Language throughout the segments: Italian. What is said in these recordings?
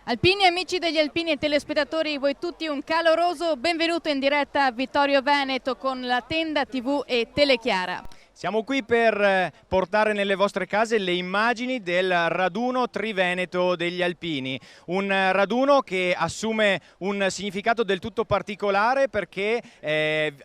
Alpini, amici degli Alpini e telespettatori, voi tutti un caloroso benvenuto in diretta a Vittorio Veneto con la tenda TV e Telechiara. Siamo qui per portare nelle vostre case le immagini del raduno Triveneto degli Alpini, un raduno che assume un significato del tutto particolare perché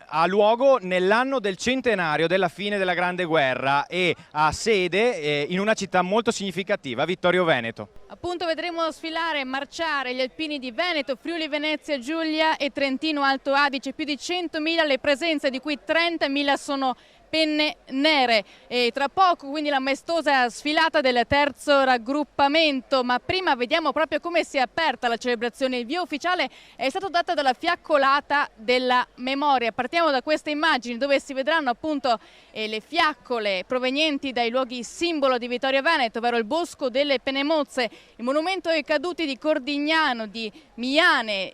ha luogo nell'anno del centenario della fine della Grande Guerra e ha sede in una città molto significativa, Vittorio Veneto. Appunto vedremo sfilare e marciare gli alpini di Veneto, Friuli Venezia Giulia e Trentino Alto Adige, più di 100.000 le presenze, di cui 30.000 sono penne nere, e tra poco quindi la maestosa sfilata del terzo raggruppamento. Ma prima vediamo proprio come si è aperta la celebrazione. Il via ufficiale è stato dato dalla fiaccolata della memoria. Partiamo da queste immagini dove si vedranno appunto le fiaccole provenienti dai luoghi simbolo di Vittorio Veneto, ovvero il Bosco delle Penemozze, il monumento ai caduti di Cordignano, di Miane,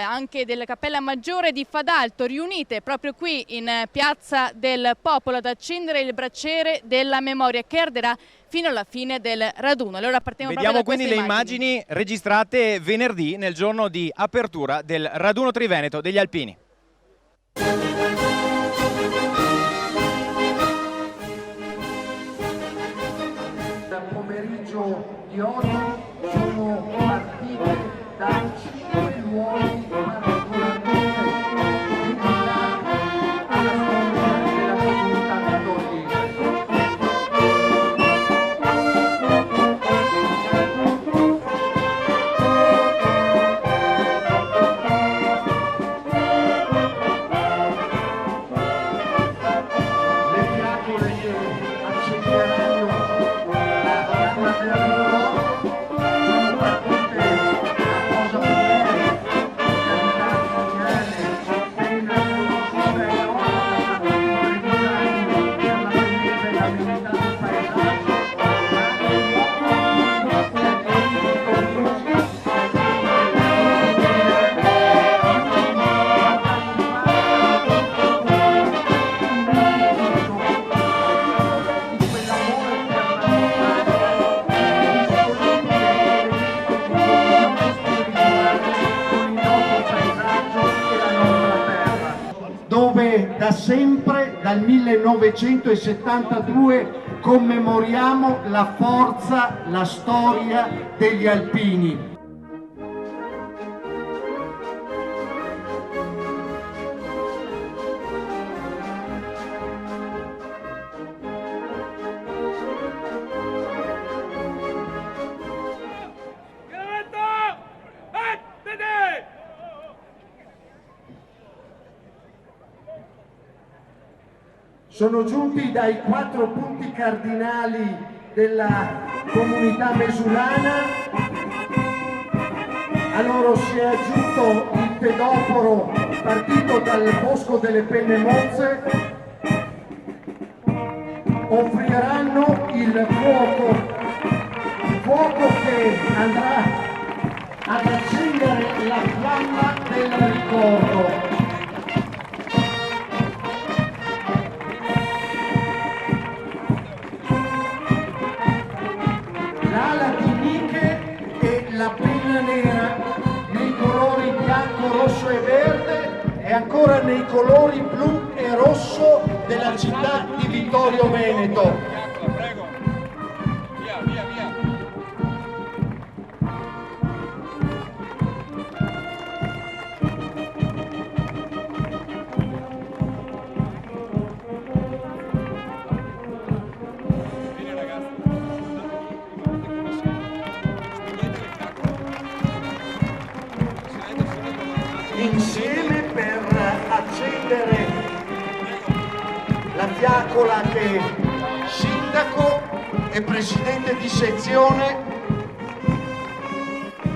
anche della Cappella Maggiore di Fadalto, riunite proprio qui in Piazza del Popolo ad accendere il braciere della memoria che arderà fino alla fine del raduno. Allora vediamo quindi le immagini registrate venerdì nel giorno di apertura del raduno Triveneto degli Alpini. Dal pomeriggio di oggi sono partite da 5 luoghi particolarmente dedicati alla storia della comunità vittoriana. Le fiaccole che accenderanno la fiamma del ricordo sono partite da Posa Pugliese, località Mignane, appena conosciuta e nota per la bellezza e l'amenità del paesaggio, ma anche il modo di dove da sempre, dal 1972, commemoriamo la forza, la storia degli alpini. Sono giunti dai 4 punti cardinali della comunità mesulana, a loro si è aggiunto il pedoforo partito dal Bosco delle Penemozze. Offriranno il fuoco che andrà ad accendere la fiamma del ricordo. L'ala di Miche e la penna nera nei colori bianco, rosso e verde e ancora nei colori blu e rosso della città di Vittorio Veneto. Prego. Via, via, via. Insieme per accendere la fiaccola che sindaco e presidente di sezione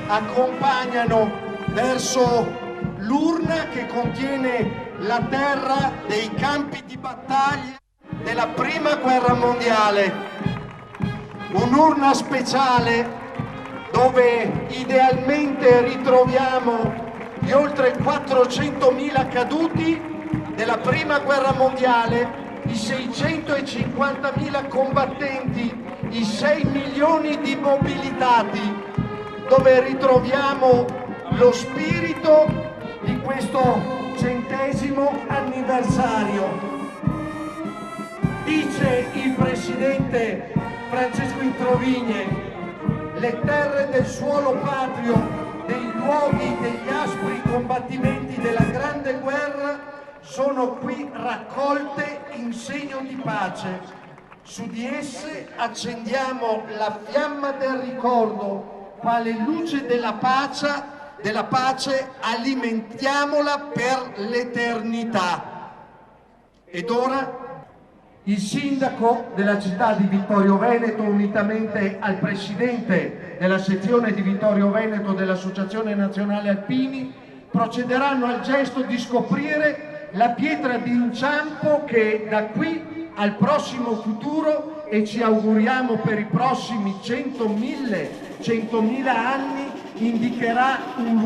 accompagnano verso l'urna che contiene la terra dei campi di battaglia della Prima Guerra Mondiale. Un'urna speciale dove idealmente ritroviamo gli oltre 400.000 caduti della Prima Guerra Mondiale, i 650.000 combattenti, i 6 milioni di mobilitati dove ritroviamo lo spirito di questo 100° anniversario. Dice il presidente Francesco Introvigne: le terre del suolo patrio, dei luoghi degli aspri combattimenti della Grande Guerra sono qui raccolte in segno di pace. Su di esse accendiamo la fiamma del ricordo, quale luce della pace alimentiamola per l'eternità. Ed ora il sindaco della città di Vittorio Veneto, unitamente al presidente della sezione di Vittorio Veneto dell'Associazione Nazionale Alpini, procederanno al gesto di scoprire la pietra d'inciampo che da qui al prossimo futuro, e ci auguriamo per i prossimi 100.000 anni, indicherà un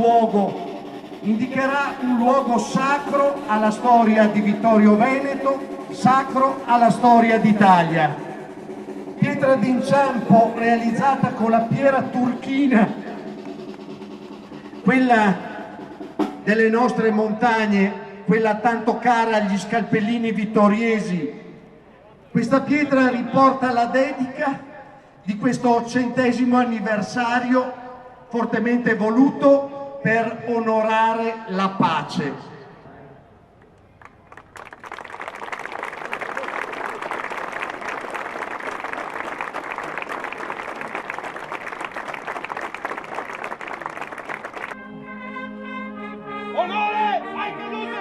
luogo sacro alla storia di Vittorio Veneto, sacro alla storia d'Italia. Pietra d'inciampo realizzata con la pietra turchina, quella delle nostre montagne, quella tanto cara agli scalpellini vittoriesi. Questa pietra riporta la dedica di questo 100° anniversario fortemente voluto per onorare la pace. Onore ai caduti!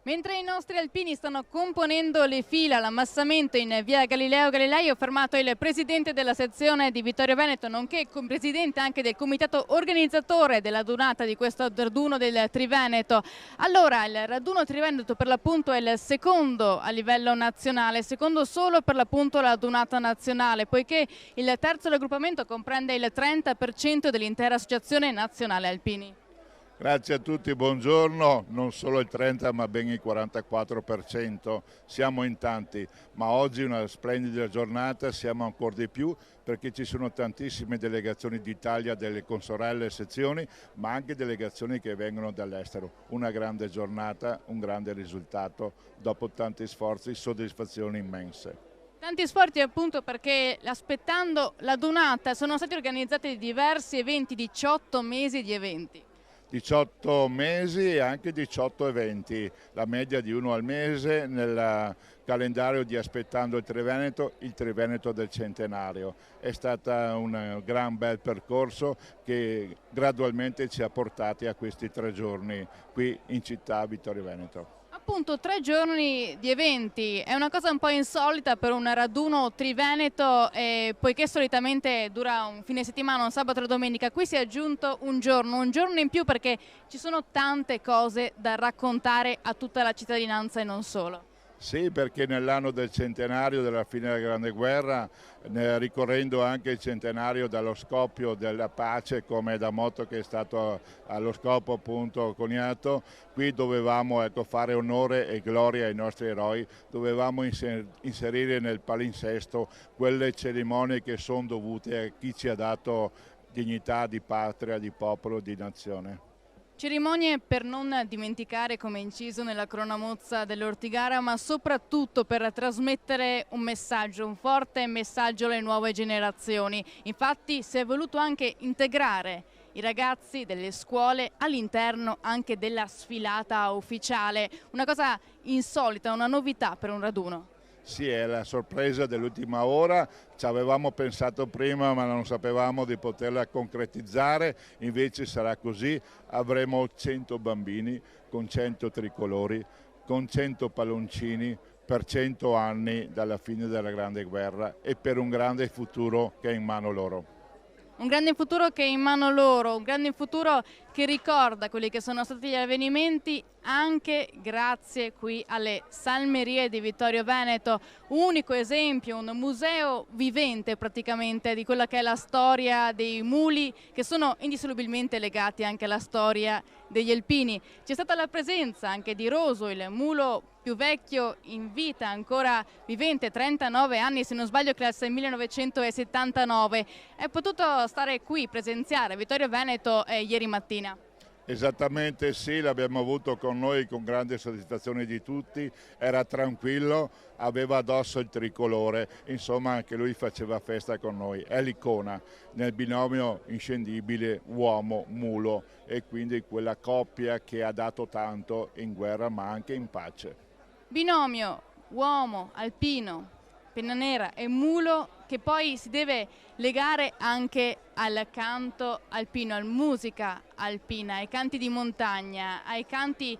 Mentre i nostri alpini stanno componendo le fila all'ammassamento in via Galileo Galilei, ho fermato il presidente della sezione di Vittorio Veneto, nonché presidente anche del comitato organizzatore della donata di questo raduno del Triveneto. Allora, il raduno Triveneto per l'appunto è il secondo a livello nazionale, secondo solo per l'appunto la donata nazionale, poiché il terzo raggruppamento comprende il 30% dell'intera associazione nazionale alpini. Grazie a tutti, buongiorno. Non solo il 30 ma ben il 44%, siamo in tanti, ma oggi è una splendida giornata, siamo ancora di più perché ci sono tantissime delegazioni d'Italia, delle consorelle sezioni, ma anche delegazioni che vengono dall'estero. Una grande giornata, un grande risultato, dopo tanti sforzi, soddisfazioni immense. Tanti sforzi appunto perché aspettando la donata sono stati organizzati diversi eventi, 18 mesi di eventi. 18 mesi e anche 18 eventi, la media di uno al mese nel calendario di Aspettando il Triveneto del centenario. È stato un gran bel percorso che gradualmente ci ha portati a questi 3 giorni qui in città Vittorio Veneto. Appunto 3 giorni di eventi, è una cosa un po' insolita per un raduno Triveneto, poiché solitamente dura un fine settimana, un sabato e la domenica. Qui si è aggiunto un giorno in più perché ci sono tante cose da raccontare a tutta la cittadinanza e non solo. Sì, perché nell'anno del centenario della fine della Grande Guerra, ricorrendo anche il centenario dallo scoppio della pace, come da motto che è stato allo scopo appunto coniato, qui dovevamo fare onore e gloria ai nostri eroi, dovevamo inserire nel palinsesto quelle cerimonie che sono dovute a chi ci ha dato dignità di patria, di popolo, di nazione. Cerimonie per non dimenticare, come inciso nella cronamozza dell'Ortigara, ma soprattutto per trasmettere un messaggio, un forte messaggio alle nuove generazioni. Infatti si è voluto anche integrare i ragazzi delle scuole all'interno anche della sfilata ufficiale. Una cosa insolita, una novità per un raduno. Sì, è la sorpresa dell'ultima ora, ci avevamo pensato prima ma non sapevamo di poterla concretizzare, invece sarà così, avremo 100 bambini con 100 tricolori, con 100 palloncini per 100 anni dalla fine della Grande Guerra e per un grande futuro che è in mano loro. Un grande futuro che è in mano loro, un grande futuro che ricorda quelli che sono stati gli avvenimenti anche grazie qui alle Salmerie di Vittorio Veneto, unico esempio, un museo vivente praticamente di quella che è la storia dei muli che sono indissolubilmente legati anche alla storia degli alpini. C'è stata la presenza anche di Roso, il mulo più vecchio in vita, ancora vivente, 39 anni se non sbaglio, classe 1979. È potuto stare qui, presenziare Vittorio Veneto ieri mattina. Esattamente sì, l'abbiamo avuto con noi con grande soddisfazione di tutti, era tranquillo, aveva addosso il tricolore, insomma anche lui faceva festa con noi, è l'icona nel binomio inscendibile uomo-mulo e quindi quella coppia che ha dato tanto in guerra ma anche in pace. Binomio uomo, alpino, penna nera e mulo che poi si deve legare anche al canto alpino, alla musica alpina, ai canti di montagna, ai canti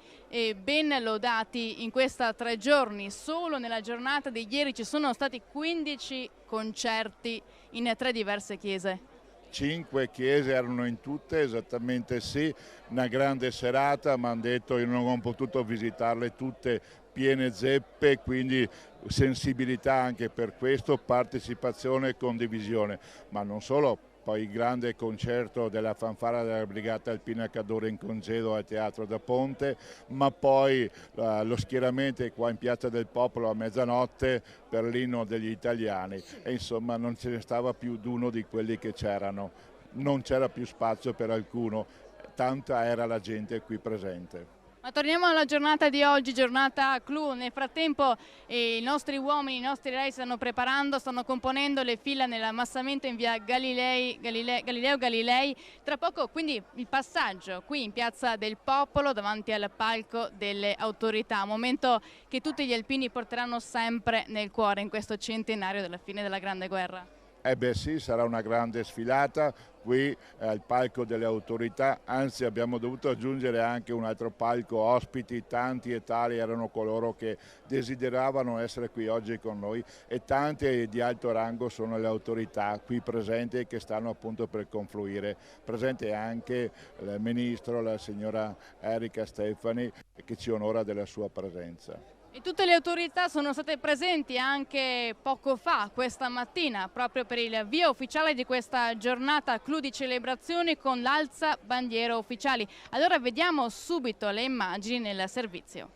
ben lodati in questa 3 giorni. Solo nella giornata di ieri ci sono stati 15 concerti in 3 diverse chiese. 5 chiese erano in tutte, esattamente sì, una grande serata, mi hanno detto io non ho potuto visitarle tutte piene zeppe, quindi sensibilità anche per questo, partecipazione e condivisione, ma non solo. Poi il grande concerto della fanfara della Brigata Alpina Cadore in congedo al Teatro da Ponte, ma poi lo schieramento qua in Piazza del Popolo a mezzanotte per l'inno degli italiani e insomma non ce ne stava più d'uno di quelli che c'erano, non c'era più spazio per alcuno, tanta era la gente qui presente. Ma torniamo alla giornata di oggi, giornata clou. Nel frattempo i nostri uomini, i nostri re stanno preparando, stanno componendo le fila nell'ammassamento in via Galileo Galilei. Tra poco quindi il passaggio qui in Piazza del Popolo davanti al palco delle autorità, momento che tutti gli alpini porteranno sempre nel cuore in questo centenario della fine della Grande Guerra. Eh beh sì, sarà una grande sfilata qui al palco delle autorità, anzi abbiamo dovuto aggiungere anche un altro palco ospiti, tanti e tali erano coloro che desideravano essere qui oggi con noi e tanti di alto rango sono le autorità qui presenti che stanno appunto per confluire. Presente anche il ministro, la signora Erika Stefani, che ci onora della sua presenza. E tutte le autorità sono state presenti anche poco fa, questa mattina, proprio per il via ufficiale di questa giornata clou di celebrazioni con l'alza bandiera ufficiali. Allora vediamo subito le immagini nel servizio.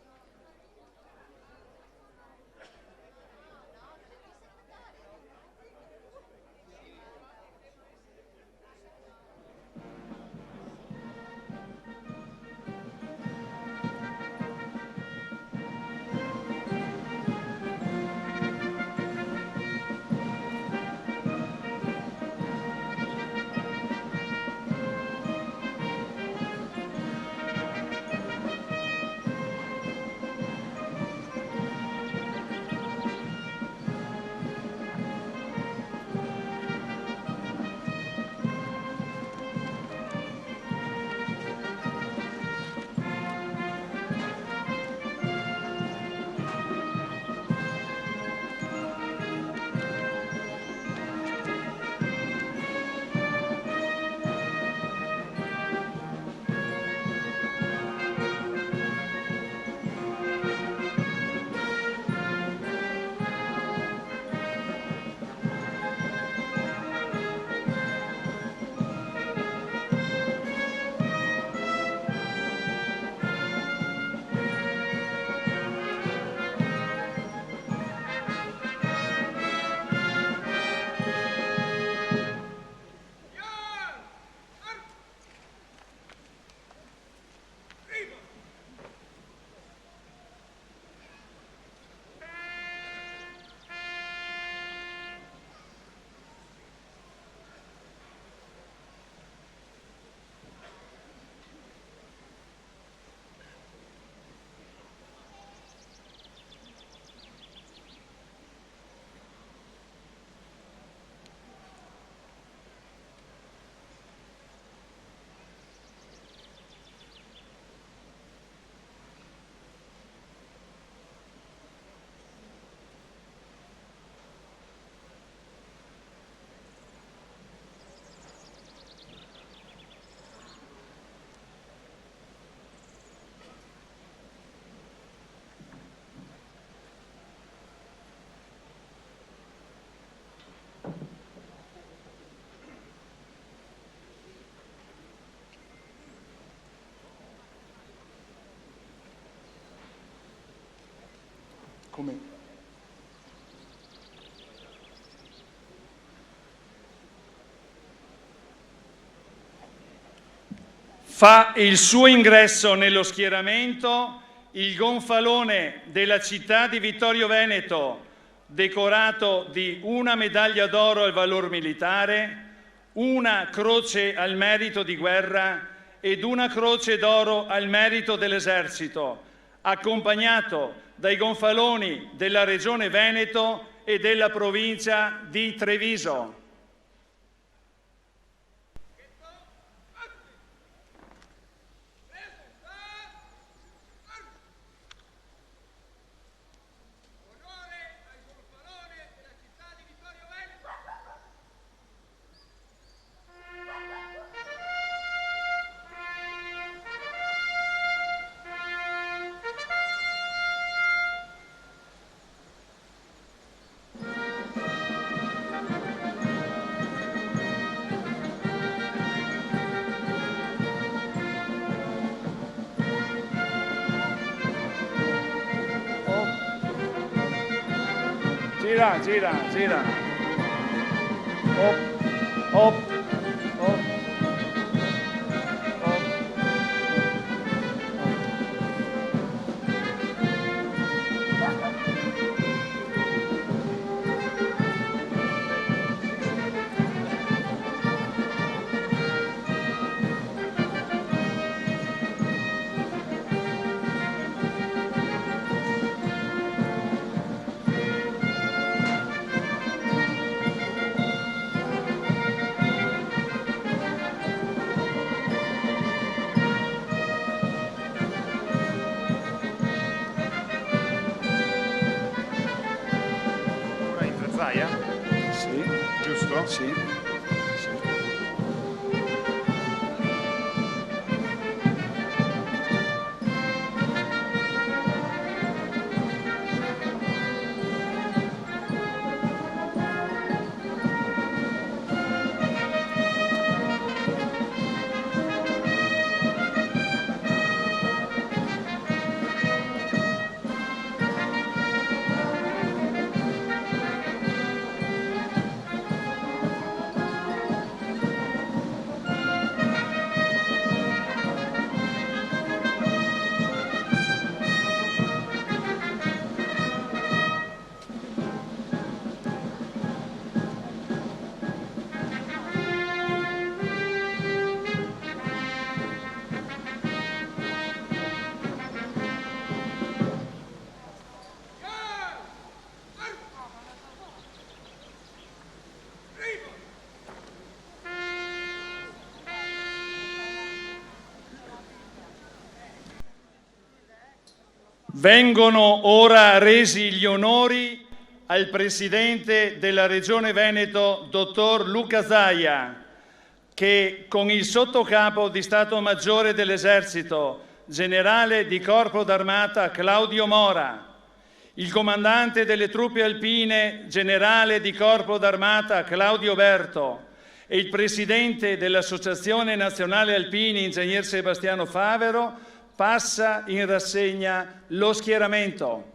Fa il suo ingresso nello schieramento il gonfalone della città di Vittorio Veneto, decorato di una medaglia d'oro al valor militare, una croce al merito di guerra ed una croce d'oro al merito dell'esercito, accompagnato dai gonfaloni della Regione Veneto e della provincia di Treviso. Gira. Op. Sì. Giusto? Sì. Vengono ora resi gli onori al Presidente della Regione Veneto, dottor Luca Zaia, che con il sottocapo di Stato Maggiore dell'Esercito, generale di Corpo d'Armata Claudio Mora, il comandante delle truppe alpine, generale di Corpo d'Armata Claudio Berto, e il Presidente dell'Associazione Nazionale Alpini, Ingegner Sebastiano Favero, passa in rassegna lo schieramento.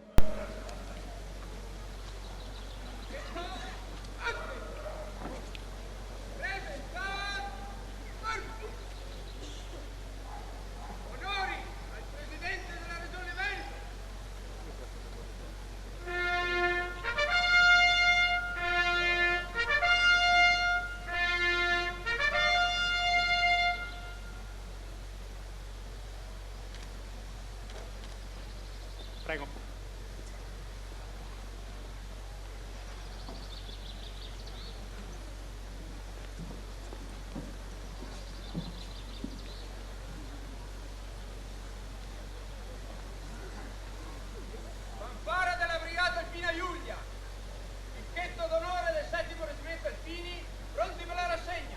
Prego. Fanfara della Brigata Alpina Giulia, picchetto d'onore del 7° Reggimento Alpini, pronti per la rassegna.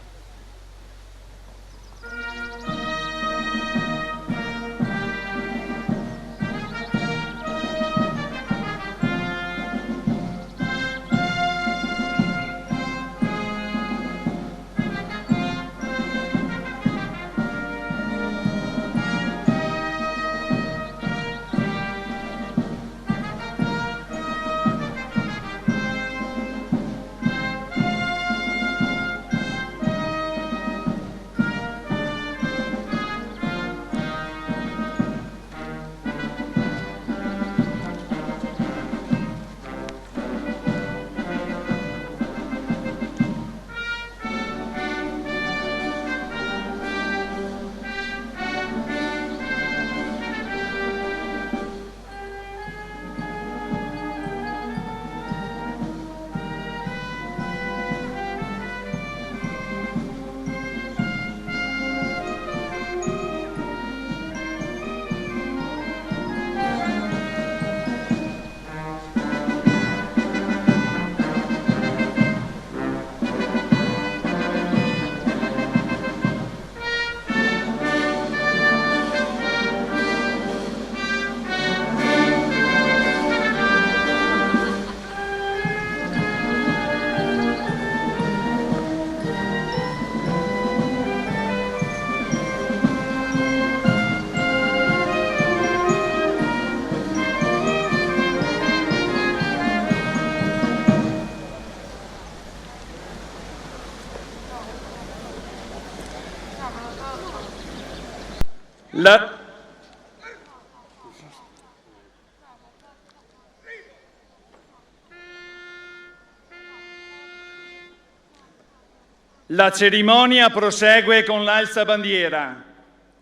La cerimonia prosegue con l'alzabandiera.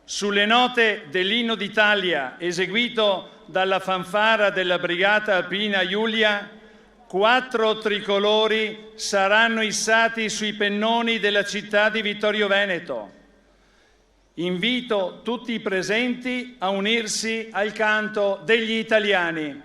Sulle note dell'Inno d'Italia, eseguito dalla fanfara della Brigata Alpina Giulia, 4 tricolori saranno issati sui pennoni della città di Vittorio Veneto. Invito tutti i presenti a unirsi al canto degli italiani.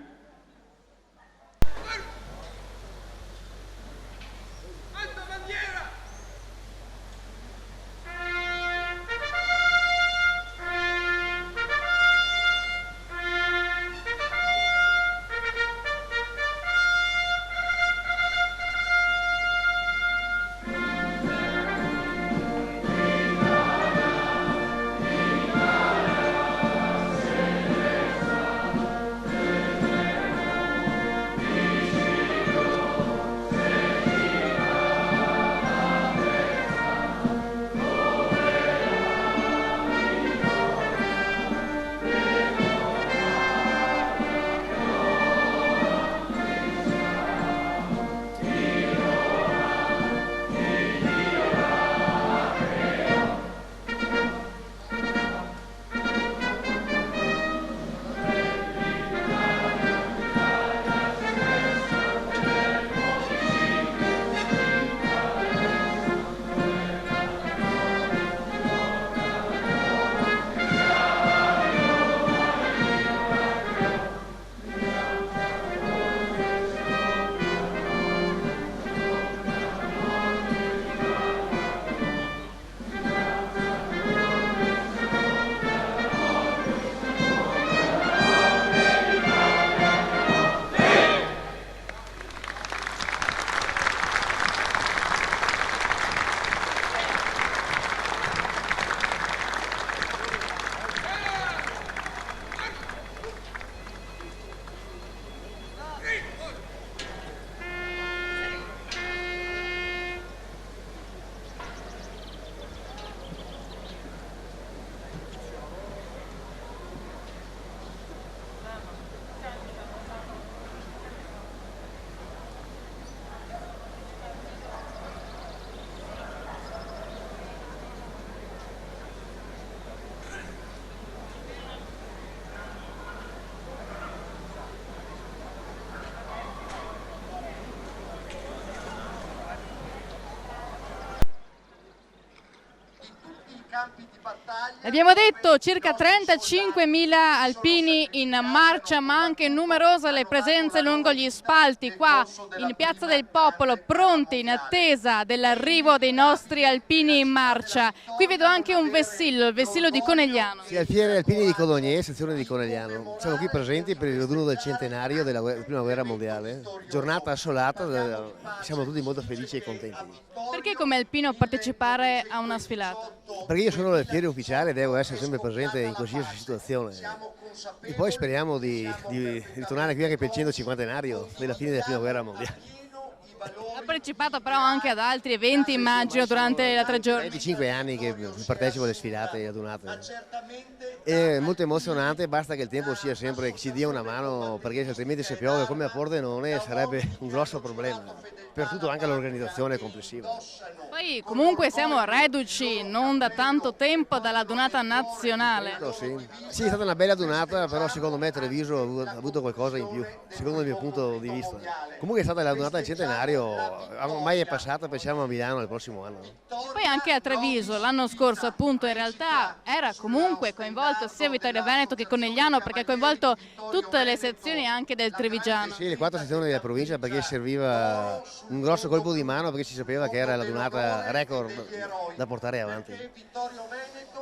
Abbiamo detto circa 35.000 alpini in marcia, ma anche numerose le presenze lungo gli spalti qua in Piazza del Popolo, pronti in attesa dell'arrivo dei nostri alpini in marcia. Qui vedo anche un vessillo, il vessillo di Conegliano. Sì, Alfiere Alpini di Codogné, sezione di Conegliano. Siamo qui presenti per il raduno del centenario della Prima Guerra Mondiale. Giornata assolata, siamo tutti molto felici e contenti. Perché come alpino partecipare a una sfilata? Perché io sono l'alfiere ufficiale e devo essere sempre presente in qualsiasi situazione. E poi speriamo di ritornare qui anche per il 150enario della fine della Prima Guerra Mondiale. Ha partecipato però anche ad altri eventi, immagino, durante la 3 giorni. 25 anni che partecipo alle sfilate e adunate. È molto emozionante, basta che il tempo sia sempre, che ci dia una mano, perché altrimenti se piove come a Pordenone sarebbe un grosso problema, per tutto anche l'organizzazione complessiva. Poi comunque siamo reduci non da tanto tempo dalla dunata nazionale. Sì, è stata una bella dunata, però secondo me Treviso ha avuto qualcosa in più, secondo il mio punto di vista. Comunque è stata la dunata del centenario, ormai è passata, pensiamo a Milano il prossimo anno. Poi anche a Treviso l'anno scorso appunto in realtà era comunque coinvolto sia Vittorio Veneto che Conegliano, perché ha coinvolto tutte le sezioni anche del Trevigiano. Sì, le 4 sezioni della provincia, perché serviva un grosso colpo di mano, perché si sapeva che era la dunata record da portare avanti.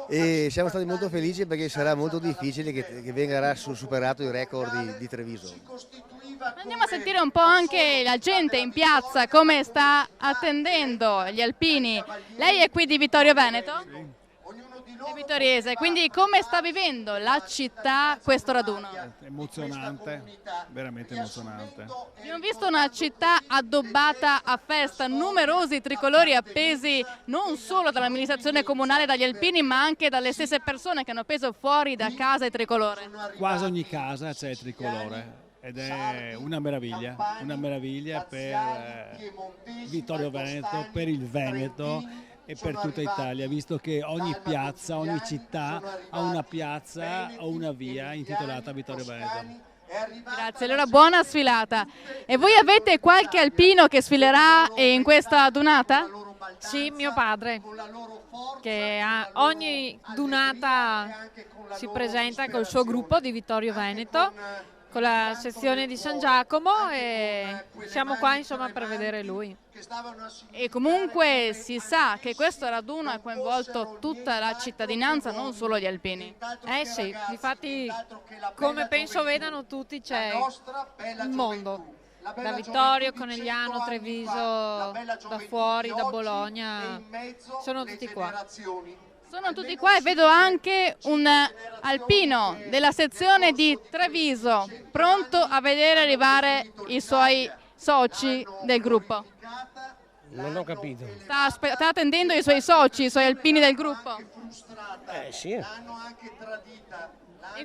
E siamo stati molto felici perché sarà molto difficile che venga superato il record di Treviso. Andiamo a sentire un po' anche la gente in piazza come sta attendendo gli alpini. Lei è qui di Vittorio Veneto? Vittoriese. Quindi come sta vivendo la città questo raduno? Emozionante, veramente emozionante. Abbiamo visto una città addobbata a festa, numerosi tricolori appesi non solo dall'amministrazione comunale, dagli alpini, ma anche dalle stesse persone che hanno appeso fuori da casa il tricolore. Quasi ogni casa c'è il tricolore ed è una meraviglia per Vittorio Veneto, per il Veneto e per tutta Italia, visto che ogni piazza, ogni città ha una piazza o una via intitolata Vittorio Veneto. Grazie, allora buona sfilata. E voi avete qualche alpino che sfilerà in questa dunata? Sì, mio padre, che a ogni dunata si presenta col suo gruppo di Vittorio Veneto, con la sezione di San Giacomo, e siamo qua insomma per vedere lui. E comunque si sa che questo raduno ha coinvolto tutta la cittadinanza, non solo gli alpini. Sì, difatti come penso vedano tutti c'è il mondo, da Vittorio, Conegliano, Treviso, da fuori, da Bologna, sono tutti qua. Sono tutti qua e vedo anche un alpino della sezione di Treviso, pronto a vedere arrivare i suoi soci del gruppo. Non ho capito. Sta attendendo i suoi soci, i suoi alpini del gruppo? Sì. E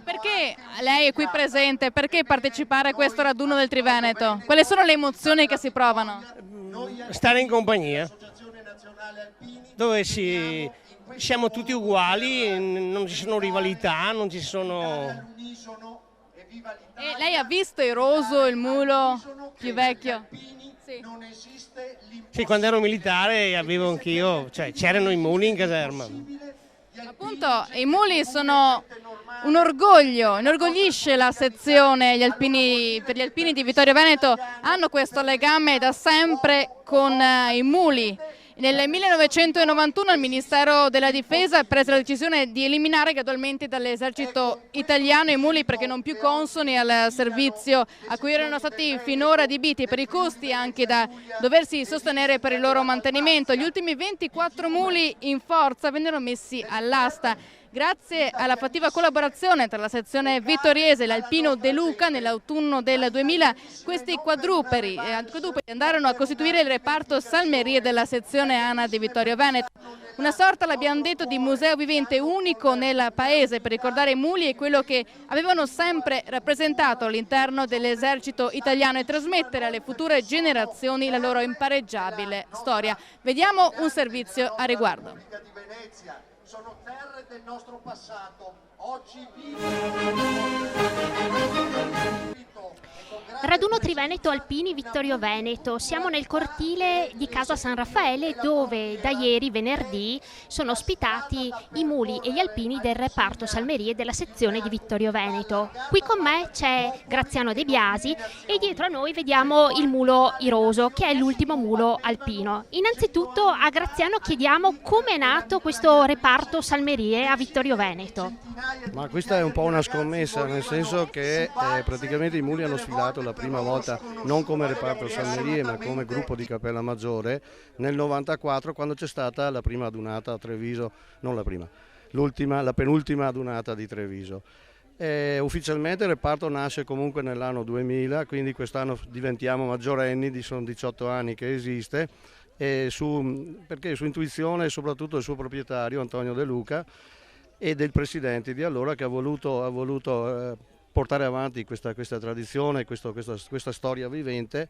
perché lei è qui presente? Perché partecipare a questo raduno del Triveneto? Quali sono le emozioni che si provano? Stare in compagnia, dove siamo tutti uguali, non ci sono rivalità, non ci sono... E lei ha visto il roso, il mulo più vecchio? Sì, quando ero militare avevo anch'io, cioè c'erano i muli in caserma. Appunto, i muli sono un orgoglio, inorgoglisce la sezione, per gli alpini di Vittorio Veneto hanno questo legame da sempre con i muli. Nel 1991 il Ministero della Difesa prese la decisione di eliminare gradualmente dall'esercito italiano i muli perché non più consoni al servizio a cui erano stati finora adibiti, per i costi anche da doversi sostenere per il loro mantenimento. Gli ultimi 24 muli in forza vennero messi all'asta. Grazie alla fattiva collaborazione tra la sezione vittoriese e l'alpino De Luca, nell'autunno del 2000 questi quadrupedi andarono a costituire il reparto Salmerie della sezione ANA di Vittorio Veneto. Una sorta, l'abbiamo detto, di museo vivente unico nel paese per ricordare i muli e quello che avevano sempre rappresentato all'interno dell'esercito italiano e trasmettere alle future generazioni la loro impareggiabile storia. Vediamo un servizio a riguardo. Sono terre del nostro passato, oggi Raduno Triveneto Alpini Vittorio Veneto. Siamo nel cortile di Casa San Raffaele dove da ieri, venerdì, sono ospitati i muli e gli alpini del reparto Salmerie della sezione di Vittorio Veneto. Qui con me c'è Graziano De Biasi e dietro a noi vediamo il mulo Iroso, che è l'ultimo mulo alpino. Innanzitutto a Graziano chiediamo come è nato questo reparto Salmerie a Vittorio Veneto. Ma questa è un po' una scommessa, nel senso che praticamente i muli hanno sfilato la prima volta non come reparto Salmerie ma come gruppo di Cappella Maggiore nel 94, quando c'è stata la prima adunata a Treviso, non la prima, la penultima adunata di Treviso. Ufficialmente il reparto nasce comunque nell'anno 2000, quindi quest'anno diventiamo maggiorenni, sono 18 anni che esiste, perché su intuizione soprattutto del suo proprietario Antonio De Luca e del presidente di allora, che ha voluto portare avanti questa tradizione, questa storia vivente,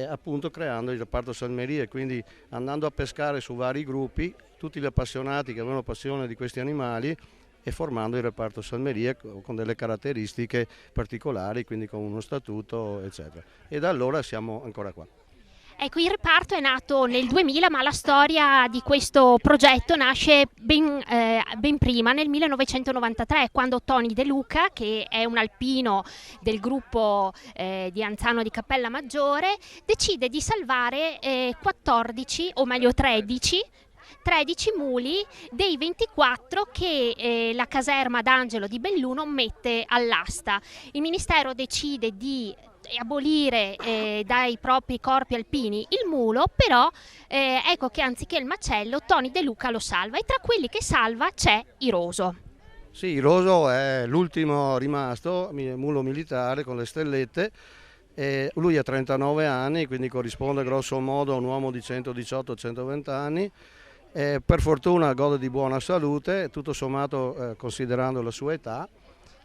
appunto creando il reparto Salmerie, quindi andando a pescare su vari gruppi, tutti gli appassionati che avevano passione di questi animali, e formando il reparto Salmerie con delle caratteristiche particolari, quindi con uno statuto, eccetera. E da allora siamo ancora qua. Ecco, il reparto è nato nel 2000, ma la storia di questo progetto nasce ben prima, nel 1993, quando Tony De Luca, che è un alpino del gruppo di Anzano di Cappella Maggiore, decide di salvare 13 muli dei 24 che la caserma d'Angelo di Belluno mette all'asta. Il Ministero decide di abolire dai propri corpi alpini il mulo, però ecco che anziché il macello Tony De Luca lo salva, e tra quelli che salva c'è Iroso. Sì, Iroso è l'ultimo rimasto mulo militare con le stellette. Lui ha 39 anni, quindi corrisponde grosso modo a un uomo di 118-120 anni. Per fortuna gode di buona salute, tutto sommato considerando la sua età.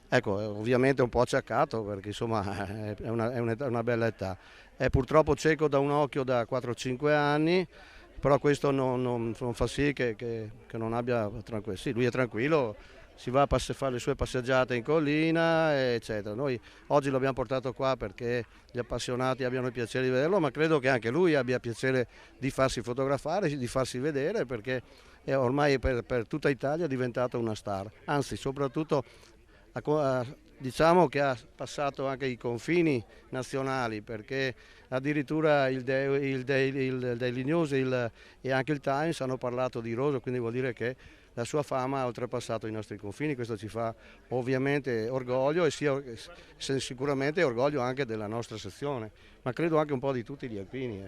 Ecco, ovviamente è un po' acciaccato perché insomma è una bella età. È purtroppo cieco da un occhio da 4-5 anni, però questo non fa sì che non abbia tranquillo. Sì, lui è tranquillo, si va a fare le sue passeggiate in collina, eccetera. Noi oggi l'abbiamo portato qua perché gli appassionati abbiano il piacere di vederlo, ma credo che anche lui abbia piacere di farsi fotografare, di farsi vedere, perché ormai per tutta Italia è diventato una star. Anzi, soprattutto diciamo che ha passato anche i confini nazionali, perché addirittura il Daily News e anche il Times hanno parlato di Iroso, quindi vuol dire che la sua fama ha oltrepassato i nostri confini. Questo ci fa ovviamente orgoglio e sicuramente orgoglio anche della nostra sezione, ma credo anche un po' di tutti gli alpini.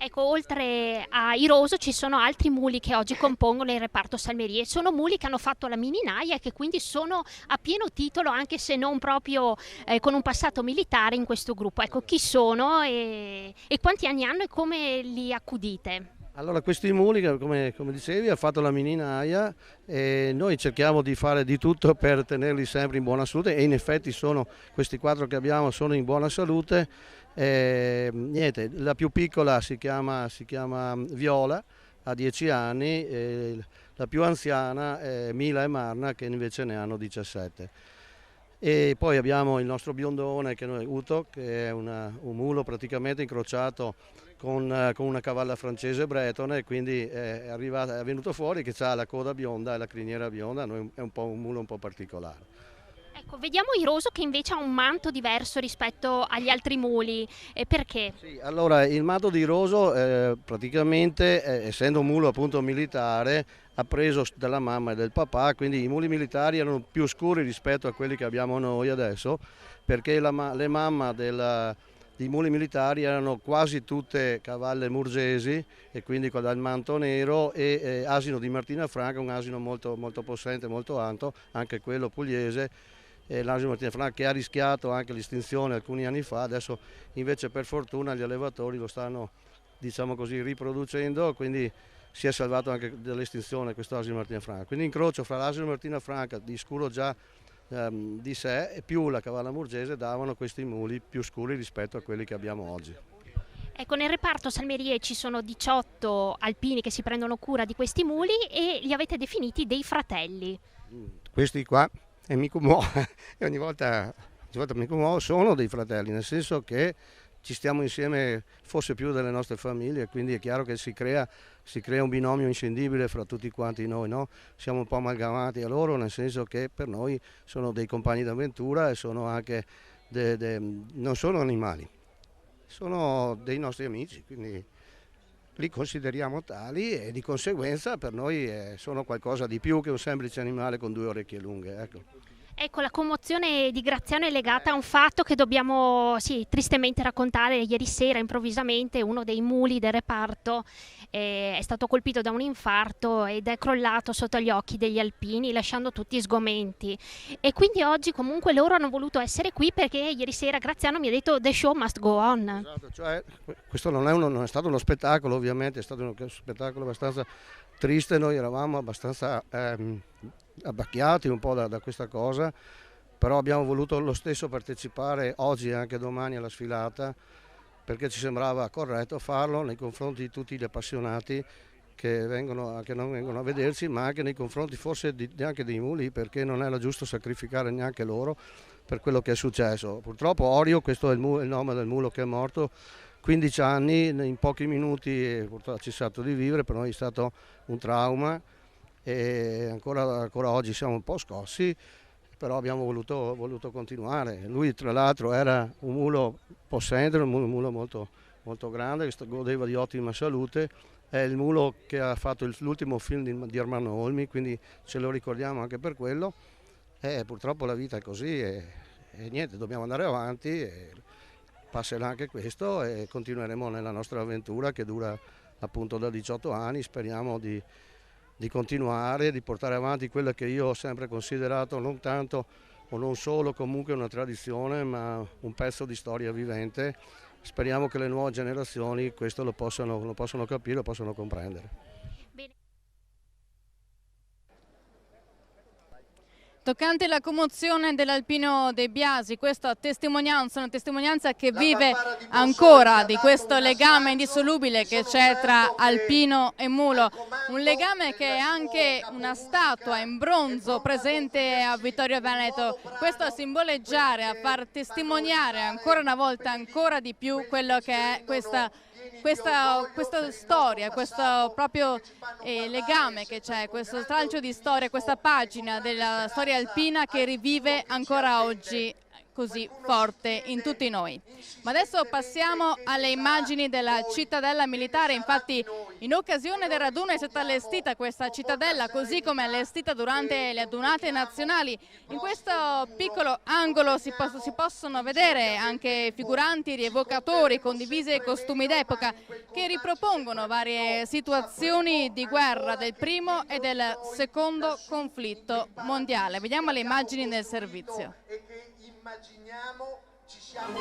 Ecco, oltre a Iroso ci sono altri muli che oggi compongono il reparto Salmerie. Sono muli che hanno fatto la mininaia e che quindi sono a pieno titolo, anche se non proprio con un passato militare, in questo gruppo. Ecco, chi sono e quanti anni hanno e come li accudite? Allora, questi muli, come dicevi, ha fatto la mininaia e noi cerchiamo di fare di tutto per tenerli sempre in buona salute, e in effetti questi 4 che abbiamo sono in buona salute. Niente, la più piccola si chiama Viola, ha 10 anni, la più anziana è Mila e Marna, che invece ne hanno 17. E poi abbiamo il nostro biondone, Uto, che è un mulo praticamente incrociato con una cavalla francese bretone, quindi è venuto fuori che ha la coda bionda e la criniera bionda. È un mulo un po' particolare. Ecco, vediamo Iroso che invece ha un manto diverso rispetto agli altri muli, perché? Sì, allora il manto di Iroso praticamente, essendo un mulo appunto militare, ha preso dalla mamma e del papà, quindi i muli militari erano più scuri rispetto a quelli che abbiamo noi adesso, perché le mamme dei muli militari erano quasi tutte cavalle murgesi, e quindi con il manto nero, e asino di Martina Franca, un asino molto, molto possente, molto alto, anche quello pugliese. L'asino Martina Franca che ha rischiato anche l'estinzione alcuni anni fa, adesso invece per fortuna gli allevatori lo stanno, diciamo così, riproducendo, quindi si è salvato anche dall'estinzione questo asino Martina Franca. Quindi incrocio fra l'asino Martina Franca di scuro già di sé e più la cavalla murgese davano questi muli più scuri rispetto a quelli che abbiamo oggi. Ecco, nel reparto Salmerie ci sono 18 alpini che si prendono cura di questi muli e li avete definiti dei fratelli. Questi qua, e mi commuovo, e ogni volta mi commuovo, sono dei fratelli, nel senso che ci stiamo insieme forse più delle nostre famiglie, quindi è chiaro che si crea un binomio inscindibile fra tutti quanti noi, no? Siamo un po' amalgamati a loro, nel senso che per noi sono dei compagni d'avventura e sono anche non sono animali, sono dei nostri amici, quindi li consideriamo tali e di conseguenza per noi sono qualcosa di più che un semplice animale con 2 orecchie lunghe. Ecco, la commozione di Graziano è legata a un fatto che dobbiamo tristemente raccontare. Ieri sera improvvisamente uno dei muli del reparto è stato colpito da un infarto ed è crollato sotto gli occhi degli alpini, lasciando tutti sgomenti. E quindi oggi comunque loro hanno voluto essere qui perché ieri sera Graziano mi ha detto "The show must go on". Esatto, cioè, questo non è stato uno spettacolo, ovviamente, è stato uno spettacolo abbastanza triste, noi eravamo abbastanza abbacchiati un po' da questa cosa, però abbiamo voluto lo stesso partecipare oggi e anche domani alla sfilata, perché ci sembrava corretto farlo nei confronti di tutti gli appassionati che non vengono a vederci, ma anche nei confronti forse neanche dei muli, perché non era giusto sacrificare neanche loro per quello che è successo. Purtroppo Orio, questo è il nome del mulo che è morto, 15 anni, in pochi minuti purtroppo ha cessato di vivere, per noi è stato un trauma e ancora oggi siamo un po' scossi, però abbiamo voluto continuare. Lui tra l'altro era un mulo possente, un mulo molto, molto grande, che godeva di ottima salute, è il mulo che ha fatto l'ultimo film di Armando Olmi, quindi ce lo ricordiamo anche per quello. Purtroppo la vita è così e niente, dobbiamo andare avanti. passerà anche questo e continueremo nella nostra avventura che dura appunto da 18 anni, speriamo di continuare, di portare avanti quella che io ho sempre considerato non tanto o non solo comunque una tradizione, ma un pezzo di storia vivente. Speriamo che le nuove generazioni questo lo possano capire, lo possano comprendere. Toccante la commozione dell'Alpino De Biasi, questa testimonianza, una testimonianza che vive ancora di questo legame indissolubile che c'è tra alpino e mulo, un legame che è anche una statua in bronzo presente a Vittorio Veneto, questo a simboleggiare, a far testimoniare ancora una volta, ancora di più quello che è questa storia, questo proprio legame che c'è, questo stralcio di storia, questa pagina della storia alpina che rivive ancora oggi così forte in tutti noi. Ma adesso passiamo alle immagini della cittadella militare. Infatti in occasione del raduno è stata allestita questa cittadella, così come allestita durante le adunate nazionali. In questo piccolo angolo si possono vedere anche figuranti, rievocatori con divise e costumi d'epoca che ripropongono varie situazioni di guerra del primo e del secondo conflitto mondiale. Vediamo le immagini del servizio. Immaginiamo ci siamo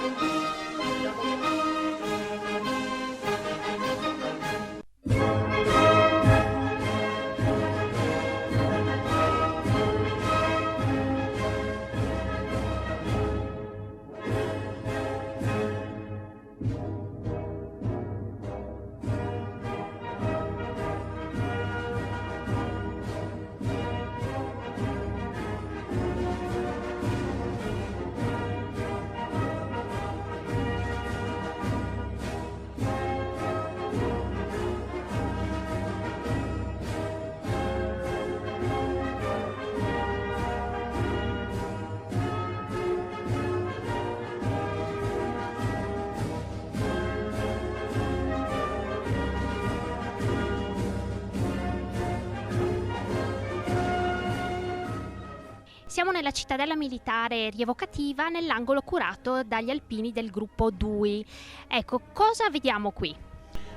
Siamo nella cittadella militare rievocativa nell'angolo curato dagli alpini del gruppo DUI. Ecco, cosa vediamo qui?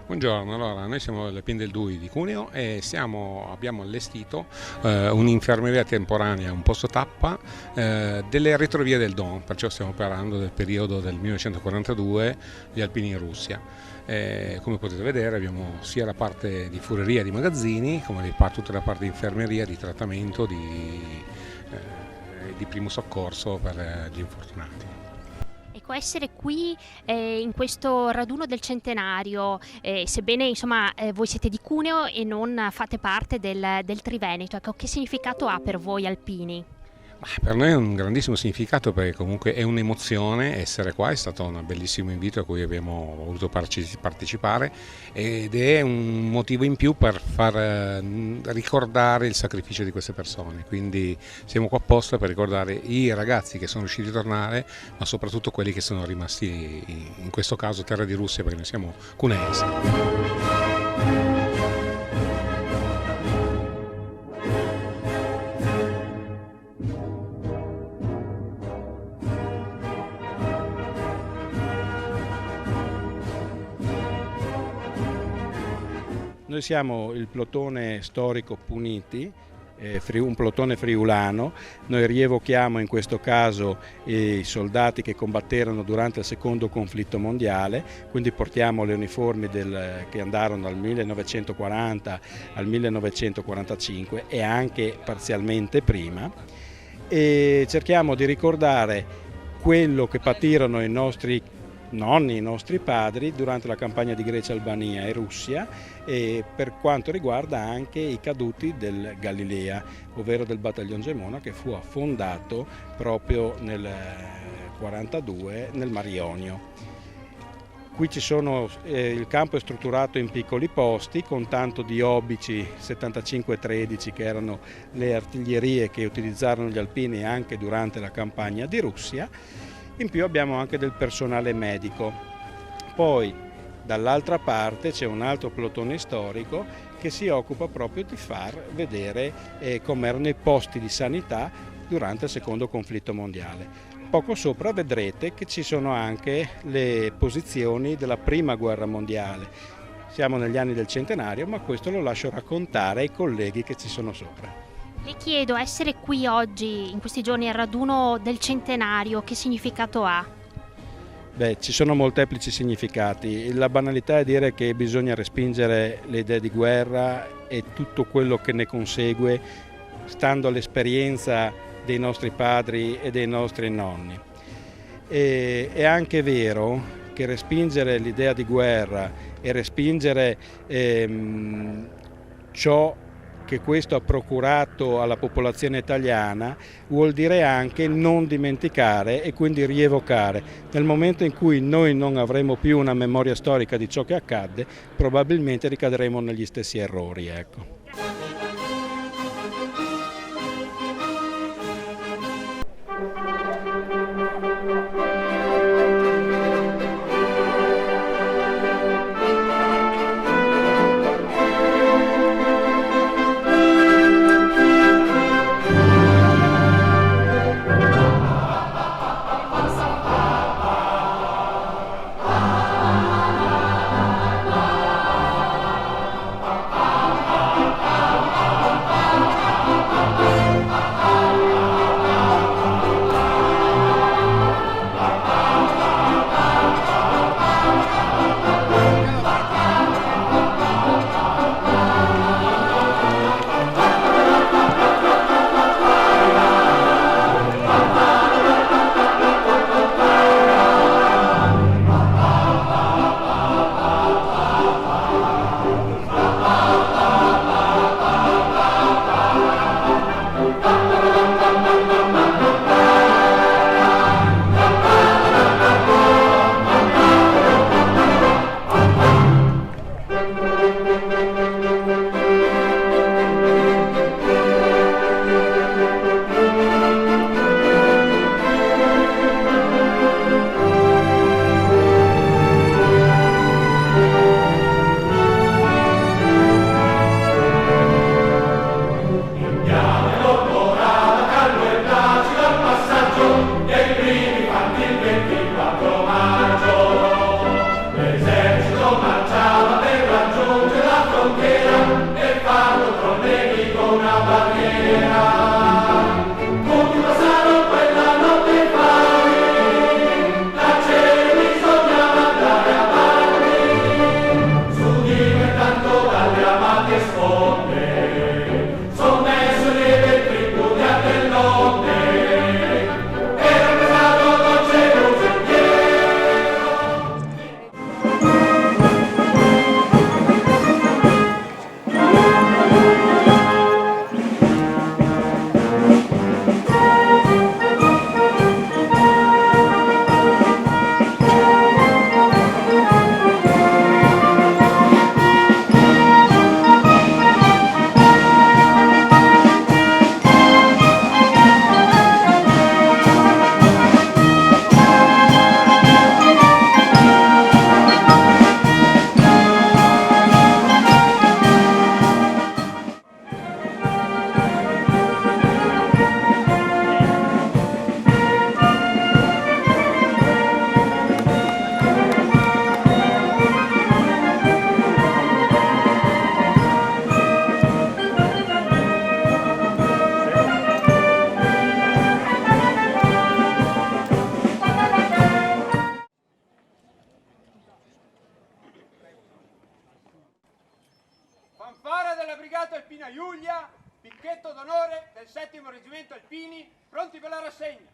Buongiorno, allora noi siamo l'Alpini del DUI di Cuneo e abbiamo allestito un'infermeria temporanea, un posto tappa delle retrovie del Don, perciò stiamo parlando del periodo del 1942, gli alpini in Russia. Come potete vedere abbiamo sia la parte di fureria di magazzini come tutta la parte di infermeria, di trattamento, di primo soccorso per gli infortunati. Ecco, essere qui in questo raduno del centenario, sebbene insomma voi siete di Cuneo e non fate parte del Triveneto, ecco, che significato ha per voi alpini? Per noi è un grandissimo significato perché comunque è un'emozione essere qua, è stato un bellissimo invito a cui abbiamo voluto partecipare ed è un motivo in più per far ricordare il sacrificio di queste persone, quindi siamo qua apposta per ricordare i ragazzi che sono riusciti a tornare, ma soprattutto quelli che sono rimasti in questo caso terra di Russia, perché noi siamo cuneesi. Noi siamo il plotone storico Puniti, un plotone friulano. Noi rievochiamo in questo caso i soldati che combatterono durante il secondo conflitto mondiale, quindi portiamo le uniformi che andarono dal 1940 al 1945 e anche parzialmente prima, e cerchiamo di ricordare quello che patirono i nostri nonni, i nostri padri durante la campagna di Grecia, Albania e Russia, e per quanto riguarda anche i caduti del Galilea, ovvero del battaglione Gemona, che fu affondato proprio nel 1942 nel Mar Ionio. Qui il campo è strutturato in piccoli posti con tanto di obici 75-13 che erano le artiglierie che utilizzarono gli alpini anche durante la campagna di Russia. In più abbiamo anche del personale medico. Poi dall'altra parte c'è un altro plotone storico che si occupa proprio di far vedere come erano i posti di sanità durante il secondo conflitto mondiale. poco sopra vedrete che ci sono anche le posizioni della Prima Guerra Mondiale. Siamo negli anni del centenario, ma questo lo lascio raccontare ai colleghi che ci sono sopra. Le chiedo, essere qui oggi, in questi giorni, al raduno del centenario, che significato ha? Beh, ci sono molteplici significati. La banalità è dire che bisogna respingere le idee di guerra e tutto quello che ne consegue, stando all'esperienza dei nostri padri e dei nostri nonni. È anche vero che respingere l'idea di guerra e respingere ciò che questo ha procurato alla popolazione italiana vuol dire anche non dimenticare e quindi rievocare. Nel momento in cui noi non avremo più una memoria storica di ciò che accadde, probabilmente ricadremo negli stessi errori, ecco. Fanfara della Brigata Alpina Giulia, picchetto d'onore del 7° Reggimento Alpini, pronti per la rassegna.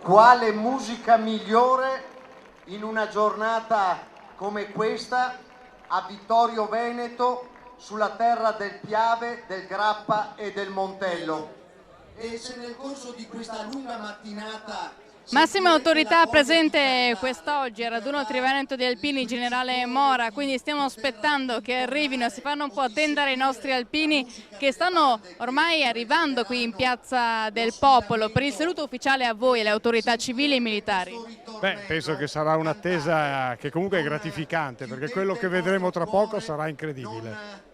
Quale musica migliore in una giornata come questa a Vittorio Veneto, sulla terra del Piave, del Grappa e del Montello. E se nel corso di questa lunga mattinata massima autorità presente quest'oggi al raduno Triveneto di Alpini, generale Mora, quindi stiamo aspettando che arrivino e si fanno un po' attendere i nostri alpini che stanno ormai arrivando qui in Piazza del Popolo per il saluto ufficiale a voi, alle autorità civili e militari. Beh, penso che sarà un'attesa che comunque è gratificante, perché quello che vedremo tra poco sarà incredibile.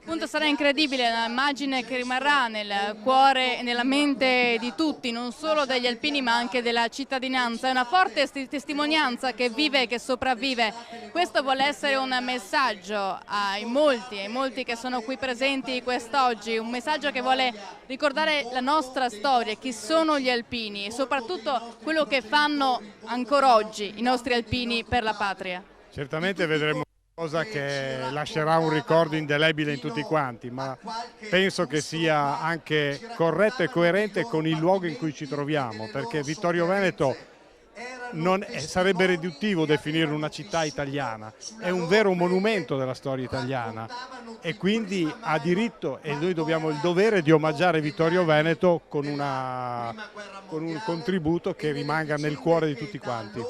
Appunto sarà incredibile l'immagine che rimarrà nel cuore e nella mente di tutti, non solo degli alpini ma anche della cittadinanza. È una forte testimonianza che vive e che sopravvive. Questo vuole essere un messaggio ai molti che sono qui presenti quest'oggi, un messaggio che vuole ricordare la nostra storia, chi sono gli alpini e soprattutto quello che fanno ancora oggi i nostri alpini per la patria. Certamente vedremo cosa che lascerà un ricordo indelebile in tutti quanti, ma penso che sia anche corretto e coerente con il luogo in cui ci troviamo, perché Vittorio Veneto sarebbe riduttivo definirlo una città italiana, è un vero monumento della storia italiana e quindi ha diritto, e noi abbiamo il dovere di omaggiare Vittorio Veneto con un contributo che rimanga nel cuore di tutti quanti.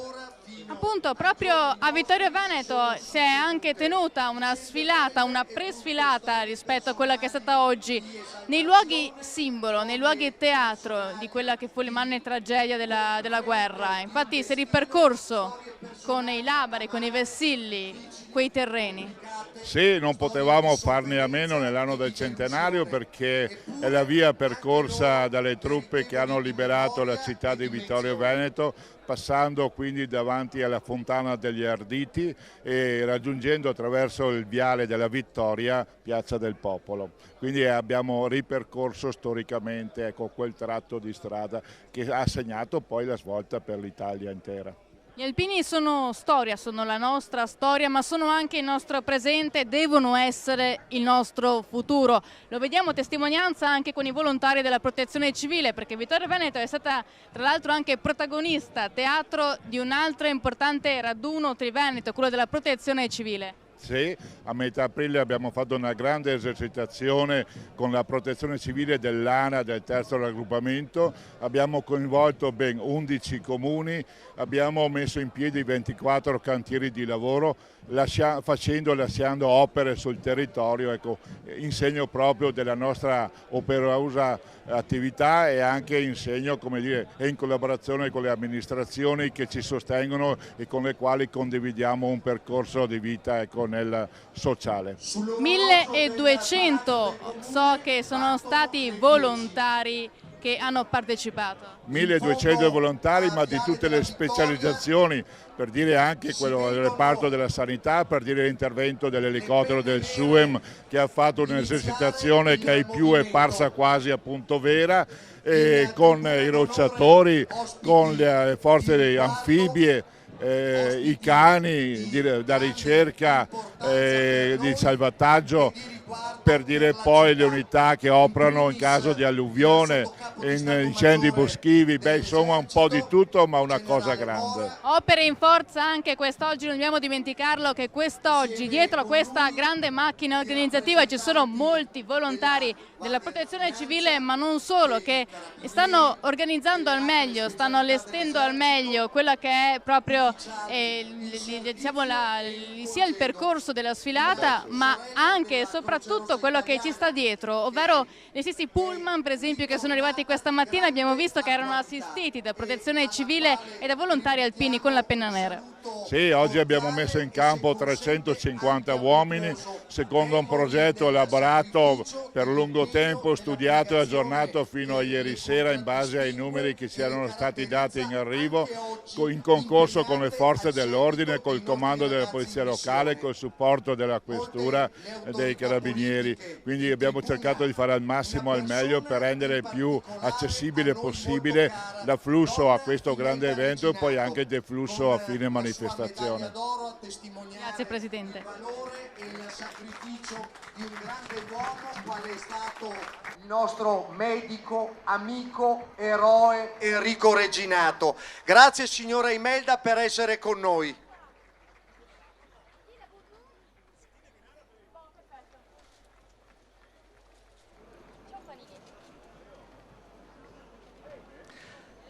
Appunto, proprio a Vittorio Veneto si è anche tenuta una sfilata, una presfilata rispetto a quella che è stata oggi, nei luoghi simbolo, nei luoghi teatro di quella che fu l'immane tragedia della guerra. Infatti si è ripercorso con i labari, con i vessilli, quei terreni. Sì, non potevamo farne a meno nell'anno del centenario perché è la via percorsa dalle truppe che hanno liberato la città di Vittorio Veneto, passando quindi davanti alla Fontana degli Arditi e raggiungendo attraverso il viale della Vittoria Piazza del Popolo. Quindi abbiamo ripercorso storicamente quel tratto di strada che ha segnato poi la svolta per l'Italia intera. Gli alpini sono storia, sono la nostra storia, ma sono anche il nostro presente, devono essere il nostro futuro. Lo vediamo testimonianza anche con i volontari della Protezione Civile, perché Vittorio Veneto è stata tra l'altro anche protagonista, teatro di un altro importante raduno triveneto, quello della Protezione Civile. Sì, a metà aprile abbiamo fatto una grande esercitazione con la Protezione Civile dell'ANA, del terzo raggruppamento, abbiamo coinvolto ben 11 comuni, abbiamo messo in piedi 24 cantieri di lavoro, lasciando opere sul territorio, ecco, in segno proprio della nostra operosa attività e anche in segno, come dire, e in collaborazione con le amministrazioni che ci sostengono e con le quali condividiamo un percorso di vita, ecco, nel sociale. 1200 so che sono stati volontari che hanno partecipato. 1200 volontari, ma di tutte le specializzazioni, per dire anche quello del reparto della sanità, per dire l'intervento dell'elicottero del SUEM che ha fatto un'esercitazione che ai più è parsa quasi appunto vera, con i rocciatori, con le forze anfibie, i cani da ricerca, di salvataggio, per dire poi le unità che operano in caso di alluvione, in incendi boschivi, beh insomma un po' di tutto ma una cosa grande. Opere in forza anche quest'oggi, non dobbiamo dimenticarlo che quest'oggi dietro a questa grande macchina organizzativa ci sono molti volontari della Protezione Civile ma non solo, che stanno organizzando al meglio, stanno allestendo al meglio quella che è proprio diciamo sia il percorso della sfilata ma anche e soprattutto quello che ci sta dietro, ovvero gli stessi pullman per esempio che sono arrivati questa mattina, abbiamo visto che erano assistiti da Protezione Civile e da volontari alpini con la penna nera. Sì, oggi abbiamo messo in campo 350 uomini, secondo un progetto elaborato per lungo tempo, studiato e aggiornato fino a ieri sera in base ai numeri che ci erano stati dati in arrivo, in concorso con le forze dell'ordine, col comando della polizia locale, col supporto della questura e dei carabinieri. Quindi abbiamo cercato di fare al massimo al meglio per rendere più accessibile possibile l'afflusso a questo grande evento e poi anche il deflusso a fine manifestazione. Grazie Presidente. sacrificio di un grande uomo quale è stato il nostro medico, amico, eroe Enrico Reginato. Grazie signora Imelda per essere con noi.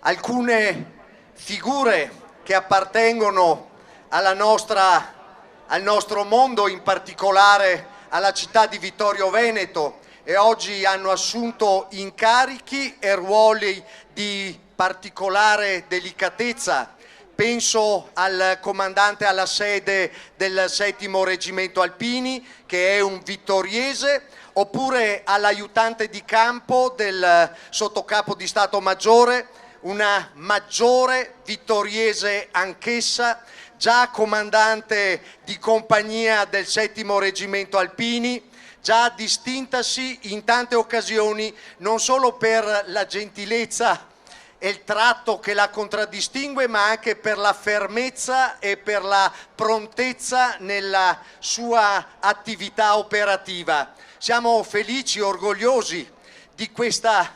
Alcune figure che appartengono al nostro mondo, in particolare alla città di Vittorio Veneto, e oggi hanno assunto incarichi e ruoli di particolare delicatezza. Penso al comandante alla sede del 7° Reggimento Alpini, che è un vittoriese, oppure all'aiutante di campo del sottocapo di Stato Maggiore, una maggiore vittoriese anch'essa, già comandante di compagnia del 7° Reggimento Alpini, già distintasi in tante occasioni non solo per la gentilezza e il tratto che la contraddistingue, ma anche per la fermezza e per la prontezza nella sua attività operativa. Siamo felici, orgogliosi di questa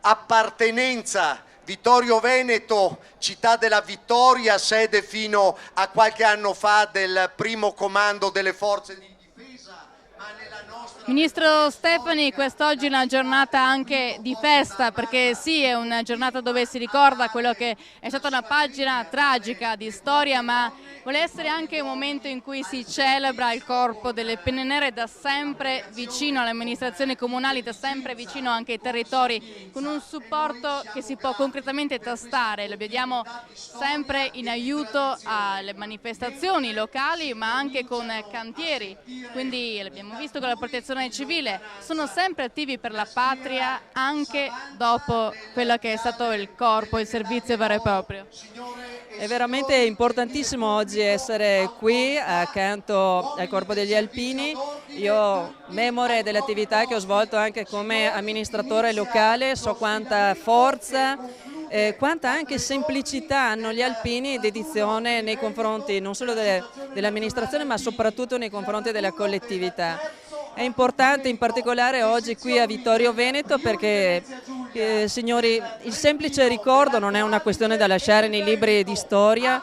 appartenenza. Vittorio Veneto, città della vittoria, sede fino a qualche anno fa del primo comando delle forze di difesa, ma nella nostra... Ministro Stefani, quest'oggi è una giornata anche di festa, perché sì, è una giornata dove si ricorda quello che è stata una pagina tragica di storia, ma vuole essere anche un momento in cui si celebra il corpo delle penne nere, da sempre vicino alle amministrazioni comunali, da sempre vicino anche ai territori, con un supporto che si può concretamente tastare. Lo vediamo sempre in aiuto alle manifestazioni locali, ma anche con cantieri, quindi l'abbiamo visto con la protezione civile, sono sempre attivi per la patria anche dopo quello che è stato il corpo, il servizio vero e proprio. È veramente importantissimo oggi essere qui accanto al Corpo degli Alpini. Io, memore delle attività che ho svolto anche come amministratore locale, so quanta forza, quanta anche semplicità hanno gli alpini e dedizione nei confronti non solo dell'amministrazione, ma soprattutto nei confronti della collettività. È importante in particolare oggi qui a Vittorio Veneto perché, signori, il semplice ricordo non è una questione da lasciare nei libri di storia,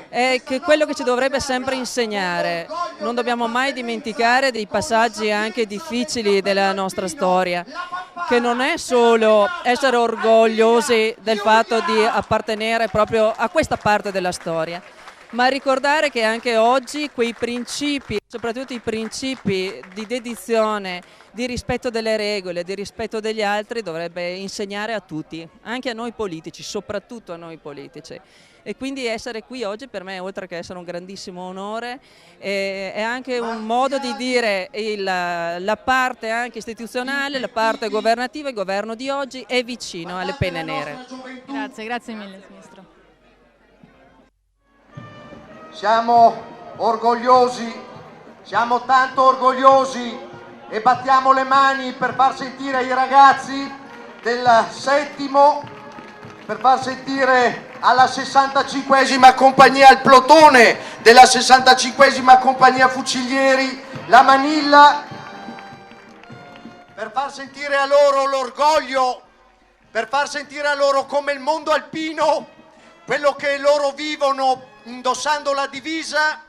è che quello che ci dovrebbe sempre insegnare. Non dobbiamo mai dimenticare dei passaggi anche difficili della nostra storia, che non è solo essere orgogliosi del fatto di appartenere proprio a questa parte della storia, ma ricordare che anche oggi quei principi, soprattutto i principi di dedizione, di rispetto delle regole, di rispetto degli altri, dovrebbe insegnare a tutti, anche a noi politici, soprattutto a noi politici. E quindi essere qui oggi per me, oltre che essere un grandissimo onore, è anche un modo di dire la parte anche istituzionale, la parte governativa, il governo di oggi è vicino alle penne nere. Grazie mille, Ministro. Siamo orgogliosi, siamo tanto orgogliosi e battiamo le mani per far sentire ai ragazzi del 7°, per far sentire alla 65esima compagnia, al plotone della 65esima compagnia fucilieri, la manilla, per far sentire a loro l'orgoglio, per far sentire a loro come il mondo alpino, quello che loro vivono indossando la divisa,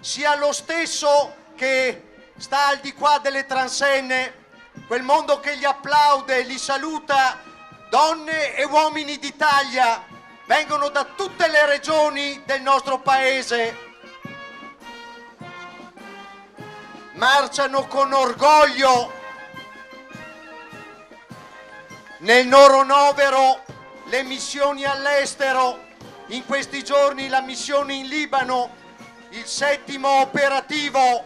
sia lo stesso che sta al di qua delle transenne, quel mondo che li applaude, li saluta, donne e uomini d'Italia, vengono da tutte le regioni del nostro paese, marciano con orgoglio nel loro novero le missioni all'estero. In questi giorni la missione in Libano, il 7° operativo.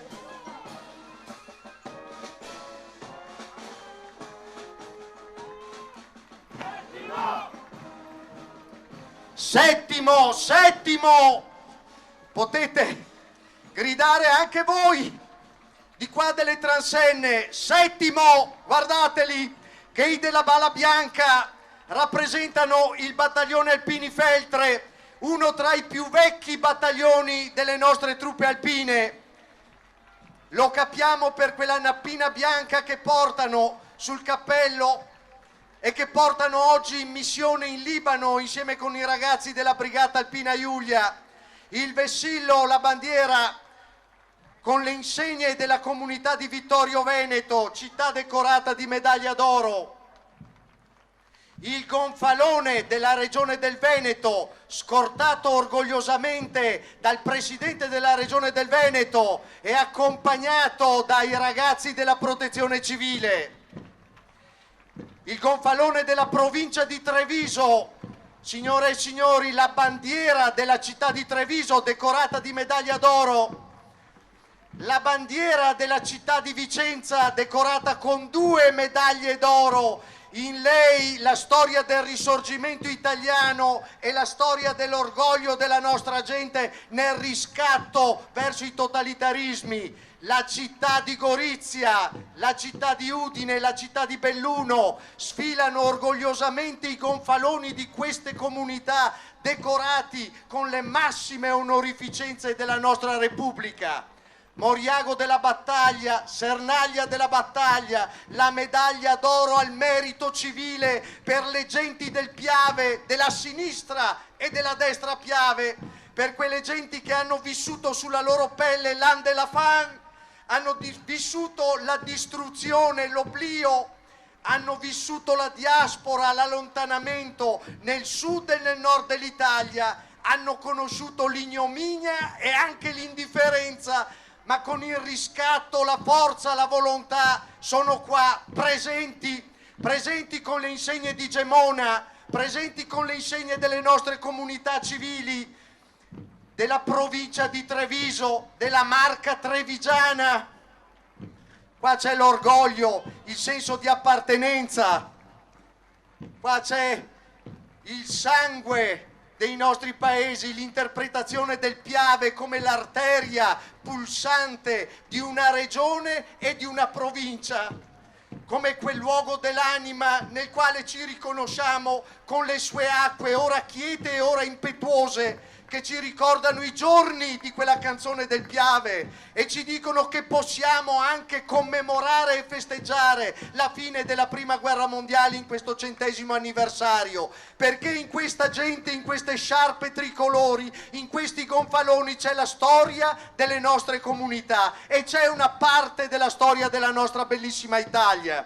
Settimo! Potete gridare anche voi di qua delle transenne. 7°, guardateli, che i della Bala Bianca rappresentano il battaglione Alpini Feltre, uno tra i più vecchi battaglioni delle nostre truppe alpine. lo capiamo per quella nappina bianca che portano sul cappello e che portano oggi in missione in Libano insieme con i ragazzi della Brigata Alpina Giulia. Il vessillo, la bandiera con le insegne della comunità di Vittorio Veneto, città decorata di medaglia d'oro. Il gonfalone della Regione del Veneto, scortato orgogliosamente dal Presidente della Regione del Veneto e accompagnato dai ragazzi della Protezione Civile. Il gonfalone della provincia di Treviso, signore e signori, la bandiera della città di Treviso decorata di medaglia d'oro. La bandiera della città di Vicenza decorata con 2 medaglie d'oro. In lei la storia del risorgimento italiano e la storia dell'orgoglio della nostra gente nel riscatto verso i totalitarismi. La città di Gorizia, la città di Udine, la città di Belluno sfilano orgogliosamente i gonfaloni di queste comunità decorati con le massime onorificenze della nostra Repubblica. Moriago della Battaglia, Sernaglia della Battaglia, la medaglia d'oro al merito civile per le genti del Piave, della sinistra e della destra Piave, per quelle genti che hanno vissuto sulla loro pelle l'Ande la Fan, hanno vissuto la distruzione, l'oblio, hanno vissuto la diaspora, l'allontanamento nel sud e nel nord dell'Italia, hanno conosciuto l'ignominia e anche l'indifferenza, ma con il riscatto, la forza, la volontà sono qua presenti con le insegne di Gemona, presenti con le insegne delle nostre comunità civili, della provincia di Treviso, della Marca trevigiana. Qua c'è l'orgoglio, il senso di appartenenza, qua c'è il sangue dei nostri paesi, l'interpretazione del Piave come l'arteria pulsante di una regione e di una provincia, come quel luogo dell'anima nel quale ci riconosciamo con le sue acque ora quiete e ora impetuose, che ci ricordano i giorni di quella canzone del Piave e ci dicono che possiamo anche commemorare e festeggiare la fine della Prima Guerra Mondiale in questo 100° anniversario, perché in questa gente, in queste sciarpe tricolori, in questi gonfaloni c'è la storia delle nostre comunità e c'è una parte della storia della nostra bellissima Italia.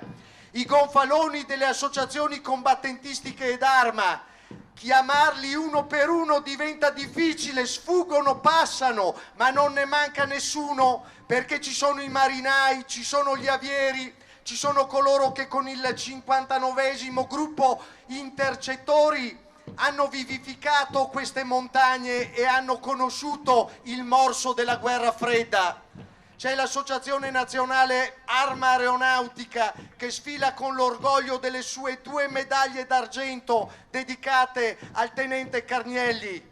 I gonfaloni delle associazioni combattentistiche ed arma, chiamarli uno per uno diventa difficile, sfuggono, passano, ma non ne manca nessuno, perché ci sono i marinai, ci sono gli avieri, ci sono coloro che con il 59° gruppo intercettori hanno vivificato queste montagne e hanno conosciuto il morso della guerra fredda. C'è l'Associazione Nazionale Arma Aeronautica che sfila con l'orgoglio delle sue 2 medaglie d'argento dedicate al tenente Carnielli.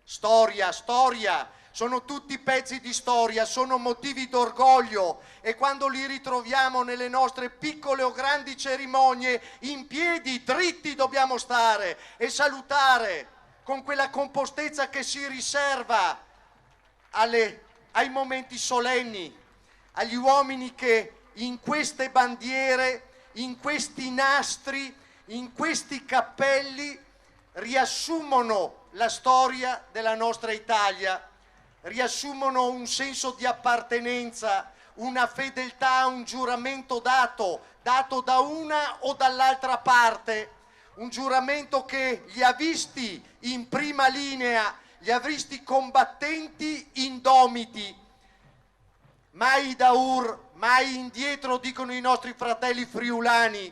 Storia, storia, sono tutti pezzi di storia, sono motivi d'orgoglio e quando li ritroviamo nelle nostre piccole o grandi cerimonie, in piedi, dritti dobbiamo stare e salutare con quella compostezza che si riserva ai momenti solenni, agli uomini che in queste bandiere, in questi nastri, in questi cappelli riassumono la storia della nostra Italia, riassumono un senso di appartenenza, una fedeltà, un giuramento dato da una o dall'altra parte, un giuramento che li ha visti in prima linea, li ha visti combattenti indomiti, mai daur, mai indietro, dicono i nostri fratelli friulani,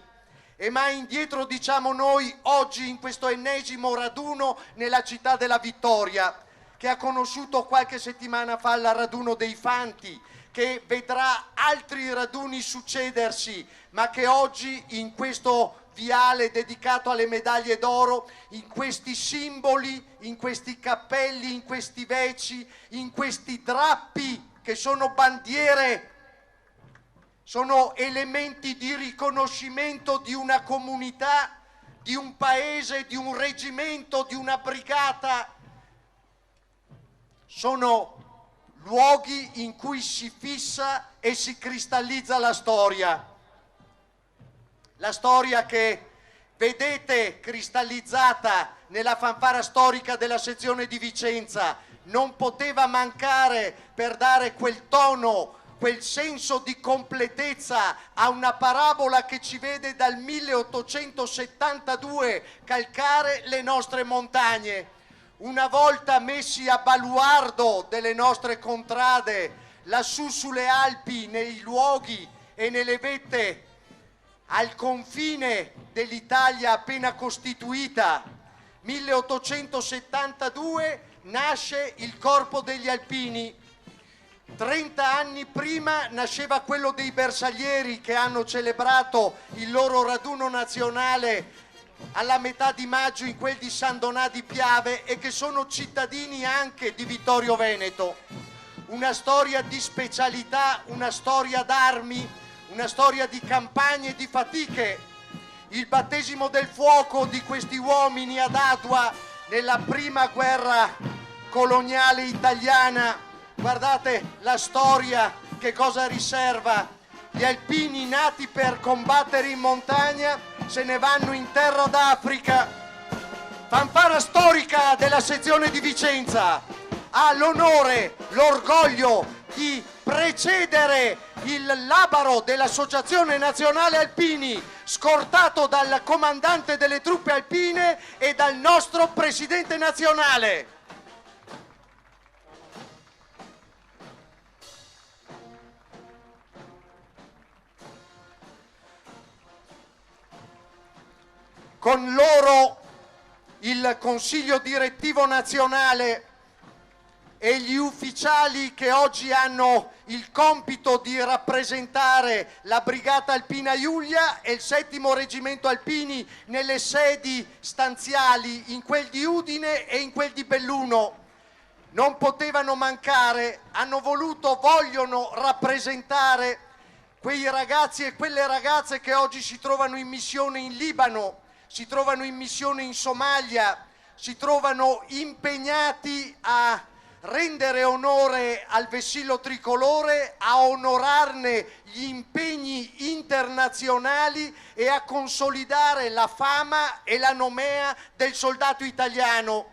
e mai indietro diciamo noi oggi in questo ennesimo raduno nella città della Vittoria, che ha conosciuto qualche settimana fa il raduno dei Fanti, che vedrà altri raduni succedersi, ma che oggi in questo viale dedicato alle medaglie d'oro, in questi simboli, in questi cappelli, in questi veci, in questi drappi che sono bandiere, sono elementi di riconoscimento di una comunità, di un paese, di un reggimento, di una brigata, sono luoghi in cui si fissa e si cristallizza la storia. La storia che vedete cristallizzata nella fanfara storica della sezione di Vicenza non poteva mancare per dare quel tono, quel senso di completezza a una parabola che ci vede dal 1872 calcare le nostre montagne. Una volta messi a baluardo delle nostre contrade, lassù sulle Alpi, nei luoghi e nelle vette al confine dell'Italia appena costituita, 1872 nasce il Corpo degli Alpini. 30 anni prima nasceva quello dei bersaglieri che hanno celebrato il loro raduno nazionale alla metà di maggio in quel di San Donà di Piave e che sono cittadini anche di Vittorio Veneto. Una storia di specialità, una storia d'armi, una storia di campagne e di fatiche. Il battesimo del fuoco di questi uomini ad Adua nella prima guerra coloniale italiana. Guardate la storia che cosa riserva. Gli alpini nati per combattere in montagna se ne vanno in terra d'Africa. Fanfara storica della sezione di Vicenza ha l'onore, l'orgoglio di precedere il labaro dell'Associazione Nazionale Alpini, scortato dal comandante delle truppe alpine e dal nostro presidente nazionale. Con loro il Consiglio Direttivo Nazionale e gli ufficiali che oggi hanno il compito di rappresentare la Brigata Alpina Giulia e il 7° Reggimento Alpini nelle sedi stanziali, in quel di Udine e in quel di Belluno. Non potevano mancare, vogliono rappresentare quei ragazzi e quelle ragazze che oggi si trovano in missione in Libano, si trovano in missione in Somalia, si trovano impegnati a rendere onore al vessillo tricolore, a onorarne gli impegni internazionali e a consolidare la fama e la nomea del soldato italiano.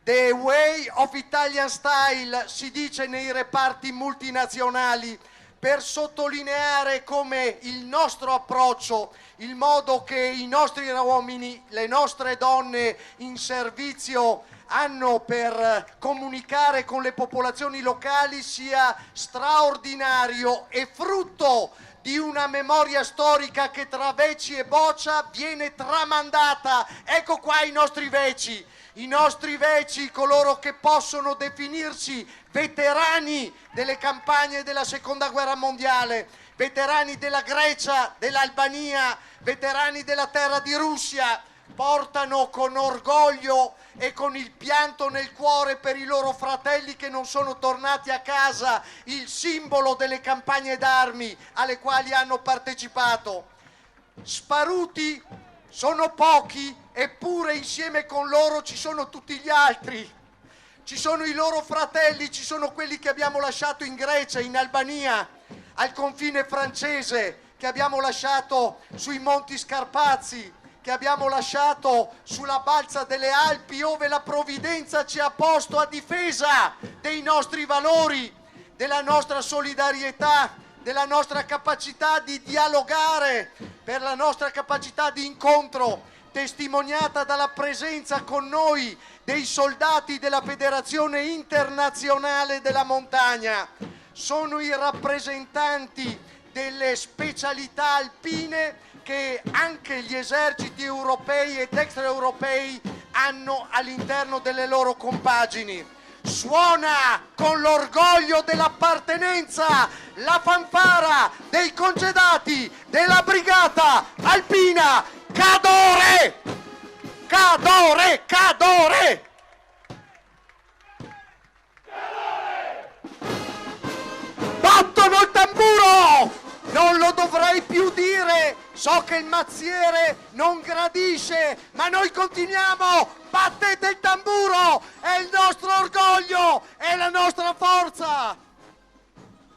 The way of Italian style si dice nei reparti multinazionali, per sottolineare come il nostro approccio, il modo che i nostri uomini, le nostre donne in servizio hanno per comunicare con le popolazioni locali sia straordinario e frutto di una memoria storica che tra Veci e Boccia viene tramandata. Ecco qua i nostri Veci, coloro che possono definirsi veterani delle campagne della Seconda Guerra Mondiale, veterani della Grecia, dell'Albania, veterani della terra di Russia, portano con orgoglio e con il pianto nel cuore per i loro fratelli che non sono tornati a casa il simbolo delle campagne d'armi alle quali hanno partecipato. Sparuti sono pochi, eppure insieme con loro ci sono tutti gli altri. Ci sono i loro fratelli, ci sono quelli che abbiamo lasciato in Grecia, in Albania, al confine francese, che abbiamo lasciato sui Monti Scarpazzi, che abbiamo lasciato sulla balza delle Alpi, ove la provvidenza ci ha posto a difesa dei nostri valori, della nostra solidarietà, della nostra capacità di dialogare, per la nostra capacità di incontro, testimoniata dalla presenza con noi dei soldati della Federazione Internazionale della Montagna. Sono i rappresentanti delle specialità alpine che anche gli eserciti europei ed extraeuropei hanno all'interno delle loro compagini. Suona con l'orgoglio dell'appartenenza la fanfara dei congedati della Brigata Alpina Cadore! Cadore! Cadore! Battono il tamburo! Non lo dovrei più dire, So che il mazziere non gradisce, ma noi continuiamo. Battete il tamburo, è il nostro orgoglio, è la nostra forza.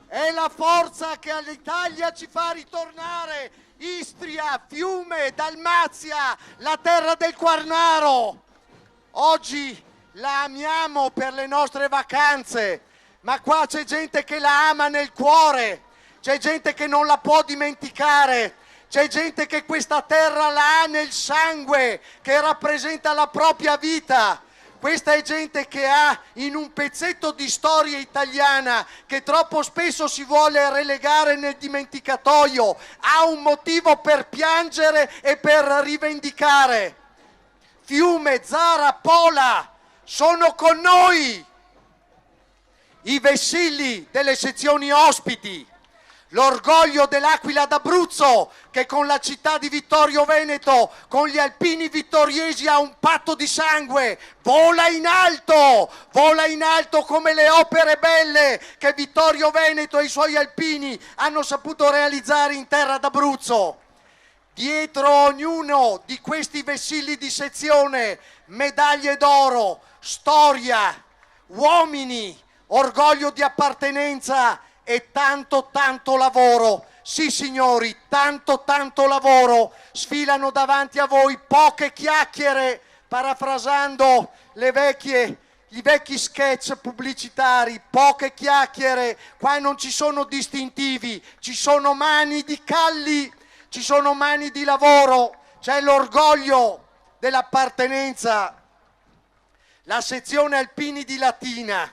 È la forza che all'Italia ci fa ritornare. Istria, Fiume, Dalmazia, la terra del Quarnaro. Oggi la amiamo per le nostre vacanze, ma qua c'è gente che la ama nel cuore, c'è gente che non la può dimenticare, c'è gente che questa terra la ha nel sangue, che rappresenta la propria vita. Questa è gente che ha in un pezzetto di storia italiana che troppo spesso si vuole relegare nel dimenticatoio, ha un motivo per piangere e per rivendicare. Fiume, Zara, Pola sono con noi. I vessilli delle sezioni ospiti, l'orgoglio dell'Aquila d'Abruzzo che con la città di Vittorio Veneto, con gli alpini vittoriesi ha un patto di sangue, vola in alto come le opere belle che Vittorio Veneto e i suoi alpini hanno saputo realizzare in terra d'Abruzzo. Dietro ognuno di questi vessilli di sezione, medaglie d'oro, storia, uomini, orgoglio di appartenenza e tanto lavoro. Sì signori, tanto lavoro. Sfilano davanti a voi poche chiacchiere, parafrasando i vecchi sketch pubblicitari, poche chiacchiere. Qua non ci sono distintivi, ci sono mani di calli, ci sono mani di lavoro, c'è l'orgoglio dell'appartenenza. La sezione alpini di Latina,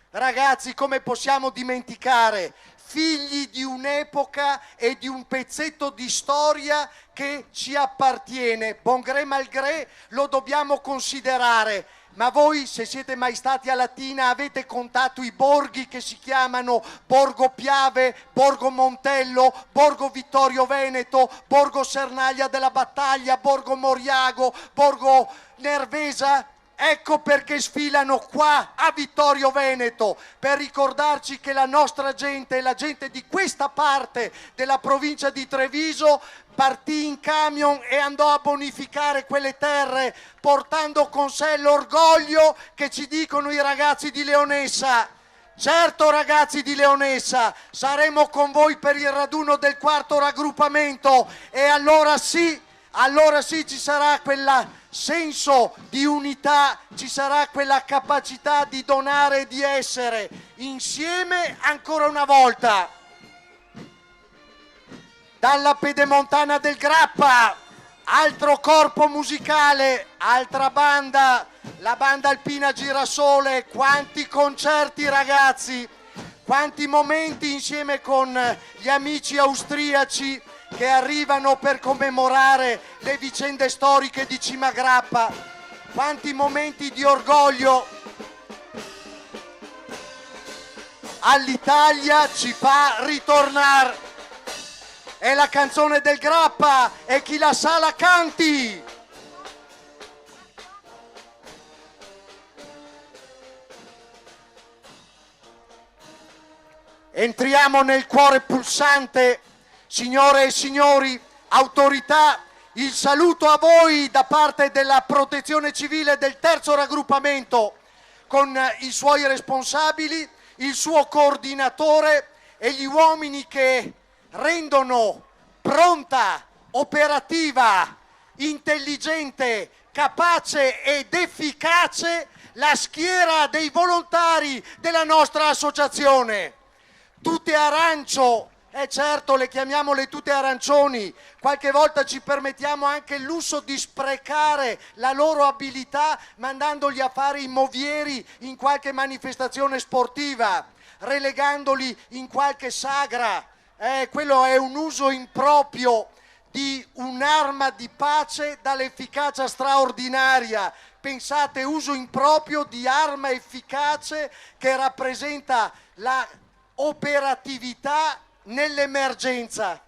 ragazzi, come possiamo dimenticare? Figli di un'epoca e di un pezzetto di storia che ci appartiene. Bon gré mal gré lo dobbiamo considerare. Ma voi, se siete mai stati a Latina, avete contato i borghi che si chiamano Borgo Piave, Borgo Montello, Borgo Vittorio Veneto, Borgo Sernaglia della Battaglia, Borgo Moriago, Borgo Nervesa? Ecco perché sfilano qua a Vittorio Veneto, per ricordarci che la nostra gente, la gente di questa parte della provincia di Treviso, partì in camion e andò a bonificare quelle terre, portando con sé l'orgoglio che ci dicono i ragazzi di Leonessa. Certo ragazzi di Leonessa, saremo con voi per il raduno del 4º raggruppamento e allora sì ci sarà quel senso di unità, ci sarà quella capacità di donare e di essere insieme ancora una volta. Dalla Pedemontana del Grappa, altro corpo musicale, altra banda, la banda alpina Girasole. Quanti concerti ragazzi, quanti momenti insieme con gli amici austriaci che arrivano per commemorare le vicende storiche di Cima Grappa, quanti momenti di orgoglio. All'Italia ci fa ritornare. È la canzone del Grappa e chi la sa la canti. Entriamo nel cuore pulsante. Signore e signori, autorità, il saluto a voi da parte della Protezione Civile del 3º raggruppamento, con i suoi responsabili, il suo coordinatore e gli uomini che rendono pronta, operativa, intelligente, capace ed efficace la schiera dei volontari della nostra associazione. Tute arancio. Certo, le chiamiamo le tute arancioni, qualche volta ci permettiamo anche il lusso di sprecare la loro abilità mandandoli a fare i movieri in qualche manifestazione sportiva, relegandoli in qualche sagra. Quello è un uso improprio di un'arma di pace dall'efficacia straordinaria. Pensate, uso improprio di arma efficace che rappresenta la operatività nell'emergenza.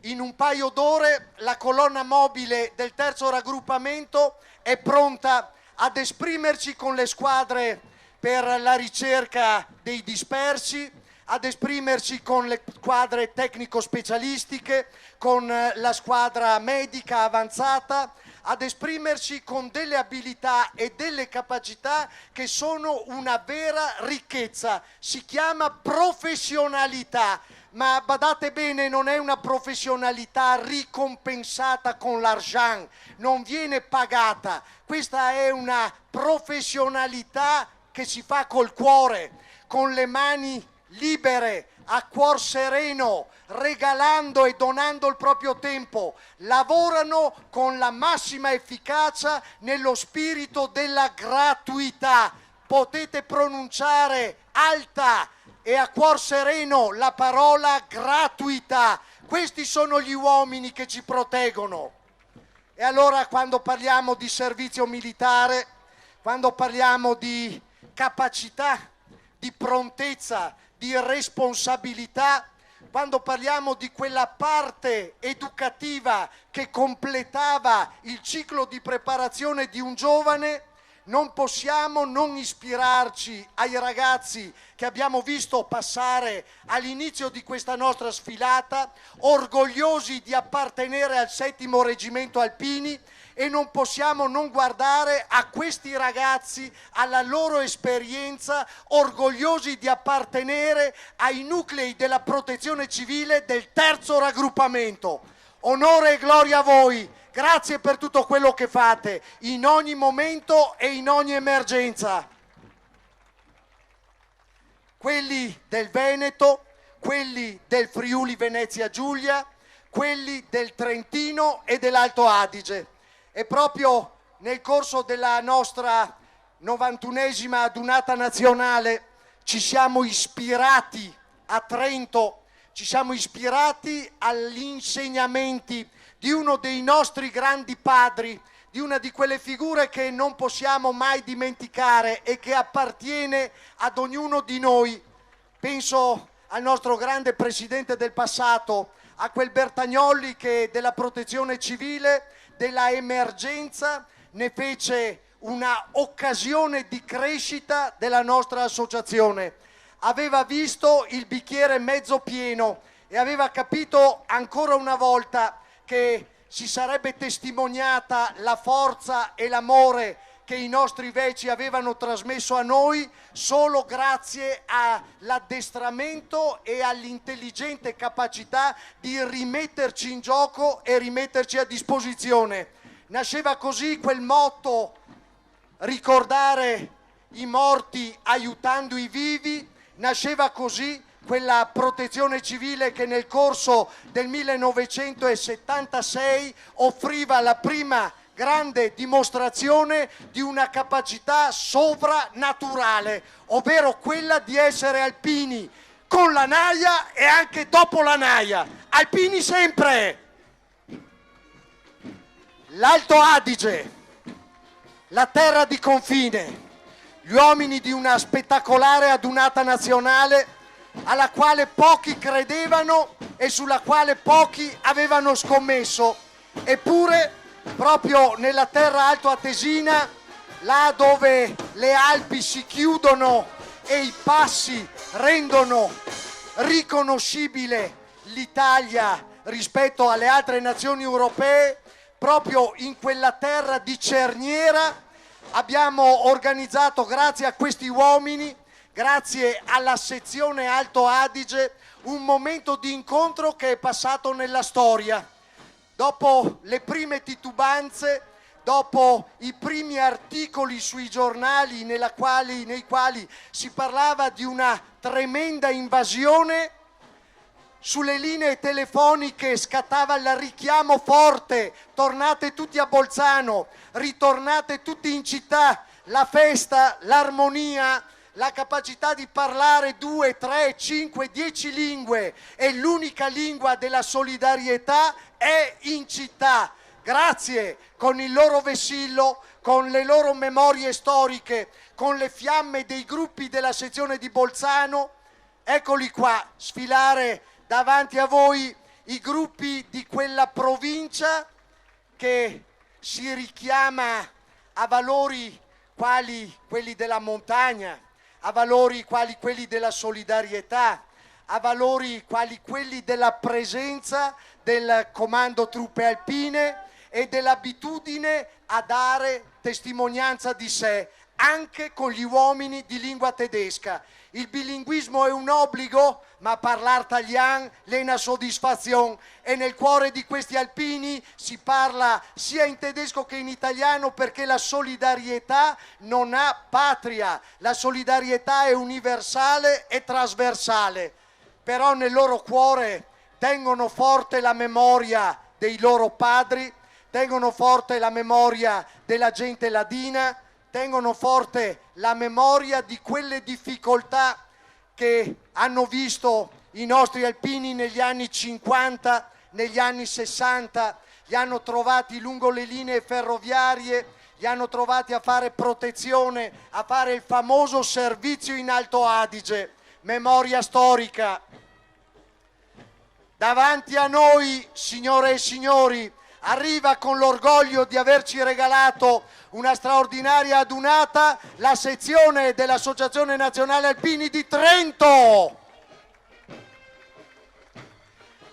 In un paio d'ore la colonna mobile del 3º raggruppamento è pronta ad esprimerci con le squadre per la ricerca dei dispersi, ad esprimerci con le squadre tecnico-specialistiche, con la squadra medica avanzata, ad esprimerci con delle abilità e delle capacità che sono una vera ricchezza. Si chiama professionalità, ma badate bene, non è una professionalità ricompensata con l'argent, non viene pagata. Questa è una professionalità che si fa col cuore, con le mani libere, a cuor sereno, regalando e donando il proprio tempo. Lavorano con la massima efficacia nello spirito della gratuità. Potete pronunciare alta e a cuor sereno la parola gratuità. Questi sono gli uomini che ci proteggono. E allora quando parliamo di servizio militare, quando parliamo di capacità, di prontezza, di responsabilità, quando parliamo di quella parte educativa che completava il ciclo di preparazione di un giovane, non possiamo non ispirarci ai ragazzi che abbiamo visto passare all'inizio di questa nostra sfilata, orgogliosi di appartenere al 7° Reggimento Alpini, e non possiamo non guardare a questi ragazzi, alla loro esperienza, orgogliosi di appartenere ai nuclei della protezione civile del 3° raggruppamento. Onore e gloria a voi, grazie per tutto quello che fate, in ogni momento e in ogni emergenza. Quelli del Veneto, quelli del Friuli Venezia Giulia, quelli del Trentino e dell'Alto Adige. E proprio nel corso della nostra 91esima adunata nazionale ci siamo ispirati a Trento, ci siamo ispirati agli insegnamenti di uno dei nostri grandi padri, di una di quelle figure che non possiamo mai dimenticare e che appartiene ad ognuno di noi. Penso al nostro grande presidente del passato, a quel Bertagnolli che della protezione civile, della emergenza, ne fece una occasione di crescita della nostra associazione. Aveva visto il bicchiere mezzo pieno e aveva capito ancora una volta che si sarebbe testimoniata la forza e l'amore che i nostri veci avevano trasmesso a noi solo grazie all'addestramento e all'intelligente capacità di rimetterci in gioco e rimetterci a disposizione. Nasceva così quel motto: ricordare i morti aiutando i vivi. Nasceva così quella protezione civile che nel corso del 1976 offriva la prima grande dimostrazione di una capacità sovrannaturale, ovvero quella di essere alpini con la naia e anche dopo la naia. Alpini sempre! L'Alto Adige, la terra di confine, gli uomini di una spettacolare adunata nazionale alla quale pochi credevano e sulla quale pochi avevano scommesso. Eppure proprio nella terra altoatesina, là dove le Alpi si chiudono e i passi rendono riconoscibile l'Italia rispetto alle altre nazioni europee, proprio in quella terra di cerniera abbiamo organizzato, grazie a questi uomini, grazie alla sezione Alto Adige, un momento di incontro che è passato nella storia. Dopo le prime titubanze, dopo i primi articoli sui giornali nei quali si parlava di una tremenda invasione, sulle linee telefoniche scattava il richiamo forte: tornate tutti a Bolzano, ritornate tutti in città. La festa, l'armonia, la capacità di parlare 2, 3, 5, 10 lingue e l'unica lingua della solidarietà è in città. Grazie, con il loro vessillo, con le loro memorie storiche, con le fiamme dei gruppi della sezione di Bolzano, eccoli qua, sfilare davanti a voi i gruppi di quella provincia che si richiama a valori quali quelli della montagna, a valori quali quelli della solidarietà, a valori quali quelli della presenza del Comando Truppe Alpine e dell'abitudine a dare testimonianza di sé, anche con gli uomini di lingua tedesca. Il bilinguismo è un obbligo, ma parlar italiano è una soddisfazione, e nel cuore di questi alpini si parla sia in tedesco che in italiano, perché la solidarietà non ha patria, la solidarietà è universale e trasversale. Però nel loro cuore tengono forte la memoria dei loro padri, tengono forte la memoria della gente ladina, tengono forte la memoria di quelle difficoltà che hanno visto i nostri alpini negli anni 50, negli anni 60, li hanno trovati lungo le linee ferroviarie, li hanno trovati a fare protezione, a fare il famoso servizio in Alto Adige, memoria storica. Davanti a noi, signore e signori, arriva con l'orgoglio di averci regalato una straordinaria adunata la sezione dell'Associazione Nazionale Alpini di Trento.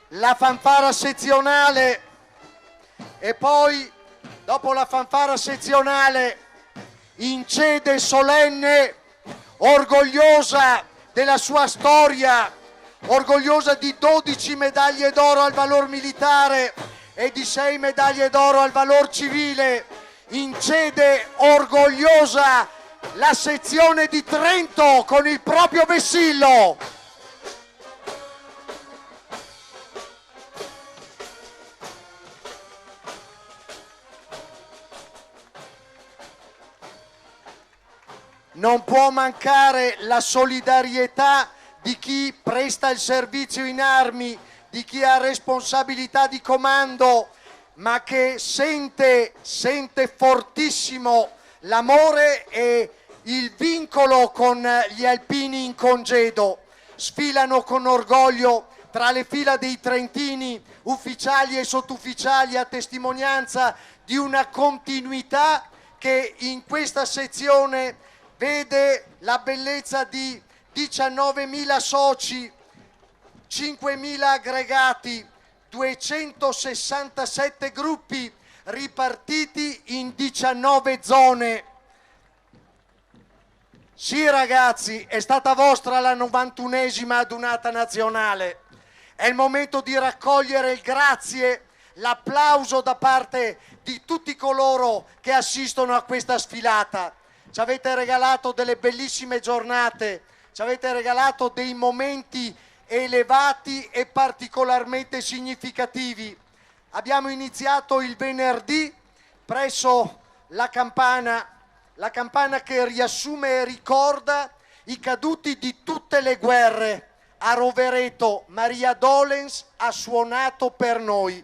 La fanfara sezionale, e poi dopo la fanfara sezionale in sede solenne, orgogliosa della sua storia, orgogliosa di 12 medaglie d'oro al valor militare e di 6 medaglie d'oro al valor civile, in sede orgogliosa la sezione di Trento con il proprio vessillo. Non può mancare la solidarietà di chi presta il servizio in armi, di chi ha responsabilità di comando, ma che sente fortissimo l'amore e il vincolo con gli alpini in congedo. Sfilano con orgoglio tra le fila dei trentini, ufficiali e sottufficiali, a testimonianza di una continuità che in questa sezione vede la bellezza di 19.000 soci, 5.000 aggregati, 267 gruppi ripartiti in 19 zone. Sì ragazzi, è stata vostra la 91esima adunata nazionale. È il momento di raccogliere il grazie, l'applauso da parte di tutti coloro che assistono a questa sfilata. Ci avete regalato delle bellissime giornate, ci avete regalato dei momenti elevati e particolarmente significativi. Abbiamo iniziato il venerdì presso la campana che riassume e ricorda i caduti di tutte le guerre. A Rovereto Maria Dolens ha suonato per noi.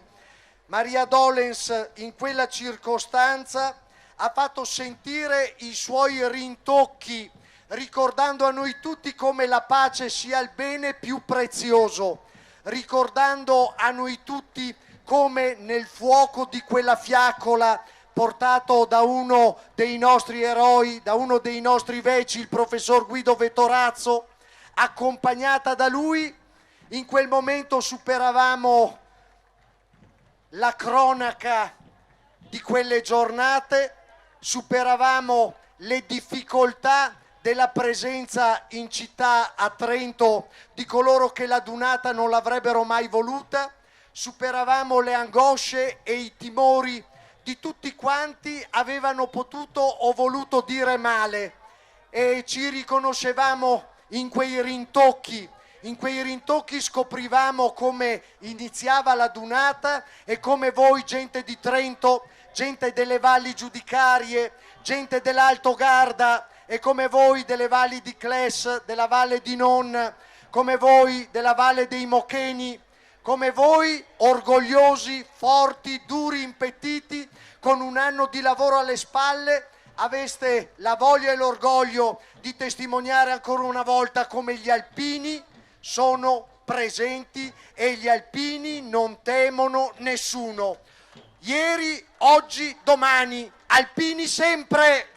Maria Dolens in quella circostanza ha fatto sentire i suoi rintocchi, ricordando a noi tutti come la pace sia il bene più prezioso, ricordando a noi tutti come nel fuoco di quella fiaccola portato da uno dei nostri eroi, da uno dei nostri veci, il professor Guido Vettorazzo, accompagnata da lui, in quel momento superavamo la cronaca di quelle giornate, superavamo le difficoltà della presenza in città a Trento di coloro che la dunata non l'avrebbero mai voluta, superavamo le angosce e i timori di tutti quanti avevano potuto o voluto dire male, e ci riconoscevamo in quei rintocchi. In quei rintocchi scoprivamo come iniziava la dunata e come voi, gente di Trento, gente delle valli giudicarie, gente dell'Alto Garda, e come voi delle valli di Cles, della Valle di Non, come voi della Valle dei Mocheni, come voi orgogliosi, forti, duri, impettiti, con un anno di lavoro alle spalle, aveste la voglia e l'orgoglio di testimoniare ancora una volta come gli alpini sono presenti e gli alpini non temono nessuno. Ieri, oggi, domani, alpini sempre!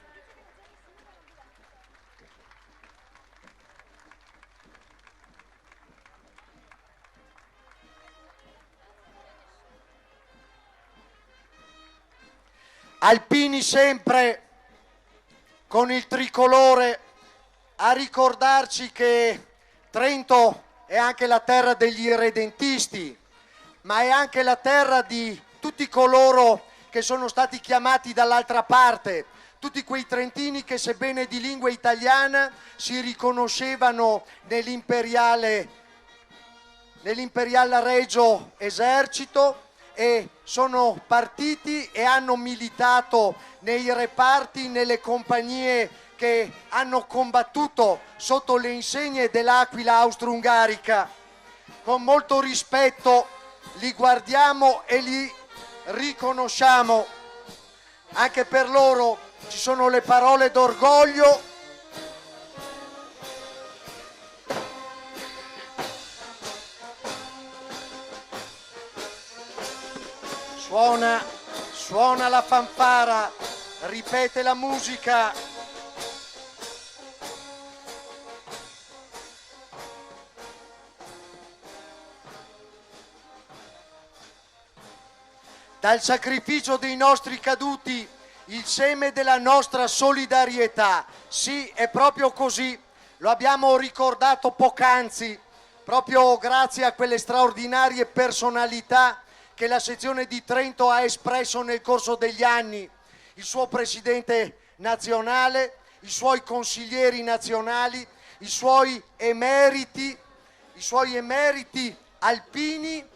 alpini sempre con il tricolore, a ricordarci che Trento è anche la terra degli irredentisti, ma è anche la terra di tutti coloro che sono stati chiamati dall'altra parte, tutti quei trentini che, sebbene di lingua italiana, si riconoscevano nell'imperiale Regio Esercito e sono partiti e hanno militato nei reparti, nelle compagnie che hanno combattuto sotto le insegne dell'Aquila Austro-Ungarica. Con molto rispetto li guardiamo e li riconosciamo. Anche per loro ci sono le parole d'orgoglio. Suona la fanfara, ripete la musica. Dal sacrificio dei nostri caduti, il seme della nostra solidarietà. Sì, è proprio così, lo abbiamo ricordato poc'anzi, proprio grazie a quelle straordinarie personalità che la sezione di Trento ha espresso nel corso degli anni, il suo presidente nazionale, i suoi consiglieri nazionali, i suoi emeriti alpini,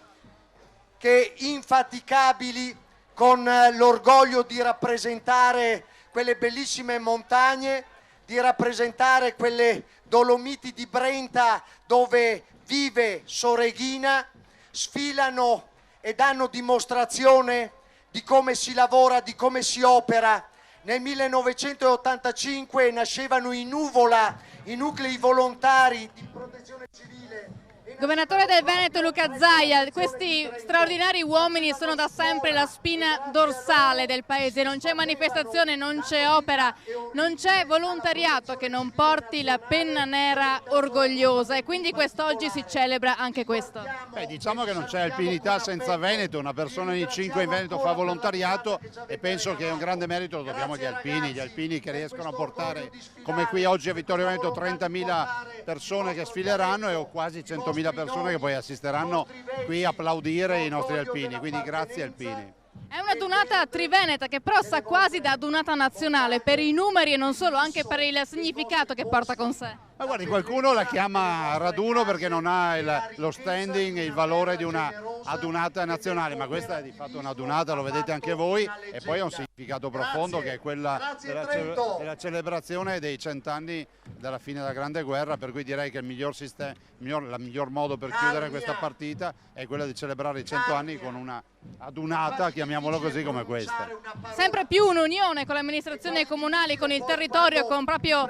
che infaticabili, con l'orgoglio di rappresentare quelle bellissime montagne, di rappresentare quelle Dolomiti di Brenta dove vive Soreghina, sfilano e danno dimostrazione di come si lavora, di come si opera. Nel 1985 nascevano in Nuvola i nuclei volontari di protezione civile. Governatore del Veneto Luca Zaia, questi straordinari uomini sono da sempre la spina dorsale del paese, non c'è manifestazione, non c'è opera, non c'è volontariato che non porti la penna nera orgogliosa, e quindi quest'oggi si celebra anche questo. Diciamo che non c'è alpinità senza Veneto, una persona ogni 5 in Veneto fa volontariato e penso che un grande merito lo dobbiamo agli alpini che riescono a portare, come qui oggi a Vittorio Veneto, 30.000 persone che sfileranno e ho quasi 100.000 persone che poi assisteranno qui a applaudire i nostri alpini, quindi grazie alpini. È una dunata triveneta che però sa quasi da dunata nazionale per i numeri e non solo, anche per il significato che porta con sé. Ma guardi, qualcuno la chiama raduno perché non ha lo standing e il valore di una adunata nazionale, ma questa è di fatto una adunata, lo vedete anche voi, e poi ha un significato profondo che è quella della celebrazione dei 100 anni dalla fine della Grande Guerra, per cui direi che il miglior modo per chiudere questa partita è quella di celebrare i 100 anni con una adunata, chiamiamolo così, come questa. Sempre più un'unione con le amministrazioni comunali, con il territorio, con proprio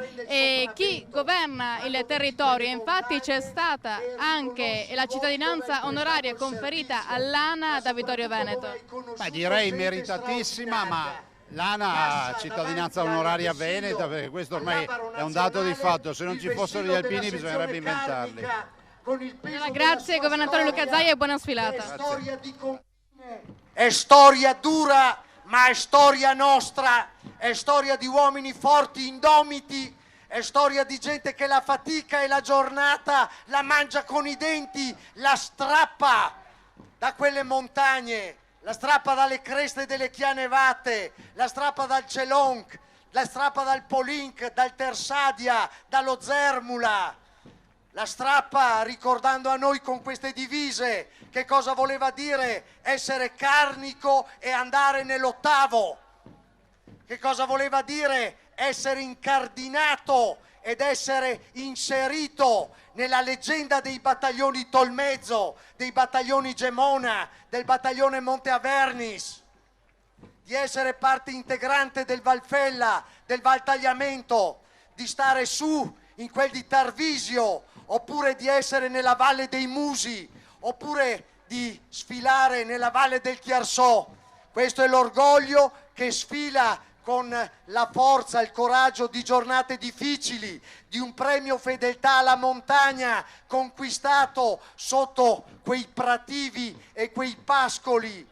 chi governa il territorio. Infatti c'è stata anche la cittadinanza onoraria conferita all'ANA da Vittorio Veneto. Direi meritatissima, ma l'ANA ha cittadinanza onoraria veneta, perché questo ormai è un dato di fatto, se non ci fossero gli alpini bisognerebbe inventarli. Allora, grazie governatore Luca Zaia e buona sfilata. È storia dura, ma è storia nostra, è storia di uomini forti, indomiti, è storia di gente che la fatica e la giornata la mangia con i denti, la strappa da quelle montagne, la strappa dalle creste delle Chianevate, la strappa dal Celonc, la strappa dal Polinc, dal Tersadia, dallo Zermula, la strappa ricordando a noi con queste divise che cosa voleva dire essere carnico e andare nell'8º, che cosa voleva dire essere incardinato ed essere inserito nella leggenda dei battaglioni Tolmezzo, dei battaglioni Gemona, del battaglione Monte Avernis, di essere parte integrante del Valfella, del Valtagliamento, di stare su in quel di Tarvisio, oppure di essere nella Valle dei Musi, oppure di sfilare nella Valle del Chiarsò. Questo è l'orgoglio che sfila con la forza, il coraggio di giornate difficili, di un premio fedeltà alla montagna conquistato sotto quei prativi e quei pascoli.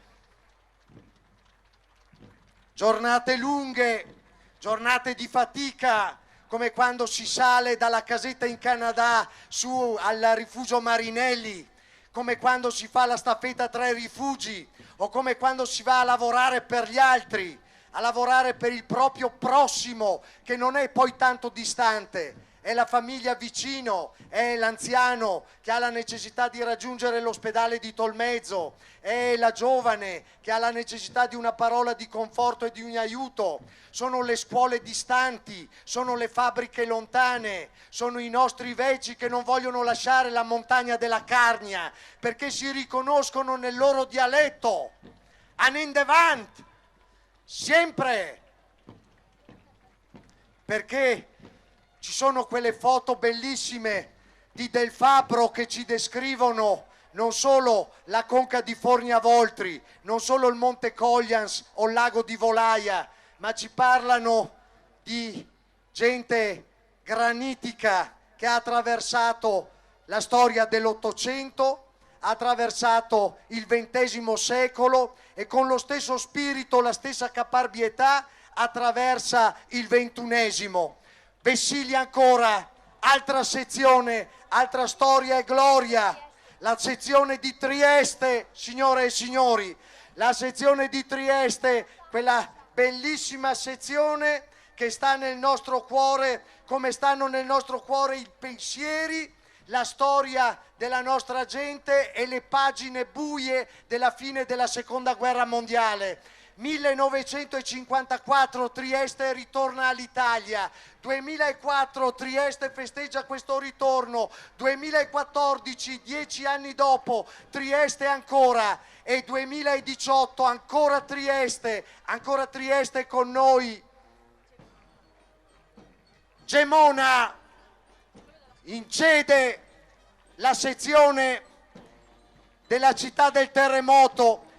giornate lunghe, giornate di fatica, come quando si sale dalla casetta in Canada su al rifugio Marinelli, come quando si fa la staffetta tra i rifugi, o come quando si va a lavorare per gli altri, a lavorare per il proprio prossimo, che non è poi tanto distante. È la famiglia vicino, è l'anziano che ha la necessità di raggiungere l'ospedale di Tolmezzo, è la giovane che ha la necessità di una parola di conforto e di un aiuto, sono le scuole distanti, sono le fabbriche lontane, sono i nostri vecchi che non vogliono lasciare la montagna della Carnia perché si riconoscono nel loro dialetto. Anendevant, sempre, perché ci sono quelle foto bellissime di Del Fabbro che ci descrivono non solo la conca di Fornia Voltri, non solo il Monte Coglians o il lago di Volaia, ma ci parlano di gente granitica che ha attraversato la storia dell'Ottocento, ha attraversato il XX secolo e con lo stesso spirito, la stessa caparbietà attraversa il XXI. Vessilia ancora, altra sezione, altra storia e gloria, la sezione di Trieste, signore e signori, la sezione di Trieste, quella bellissima sezione che sta nel nostro cuore, come stanno nel nostro cuore i pensieri, la storia della nostra gente e le pagine buie della fine della Seconda Guerra Mondiale. 1954 Trieste ritorna all'Italia, 2004 Trieste festeggia questo ritorno, 2014, 10 anni dopo, Trieste ancora, e 2018 ancora Trieste con noi. Gemona incede la sezione della città del terremoto,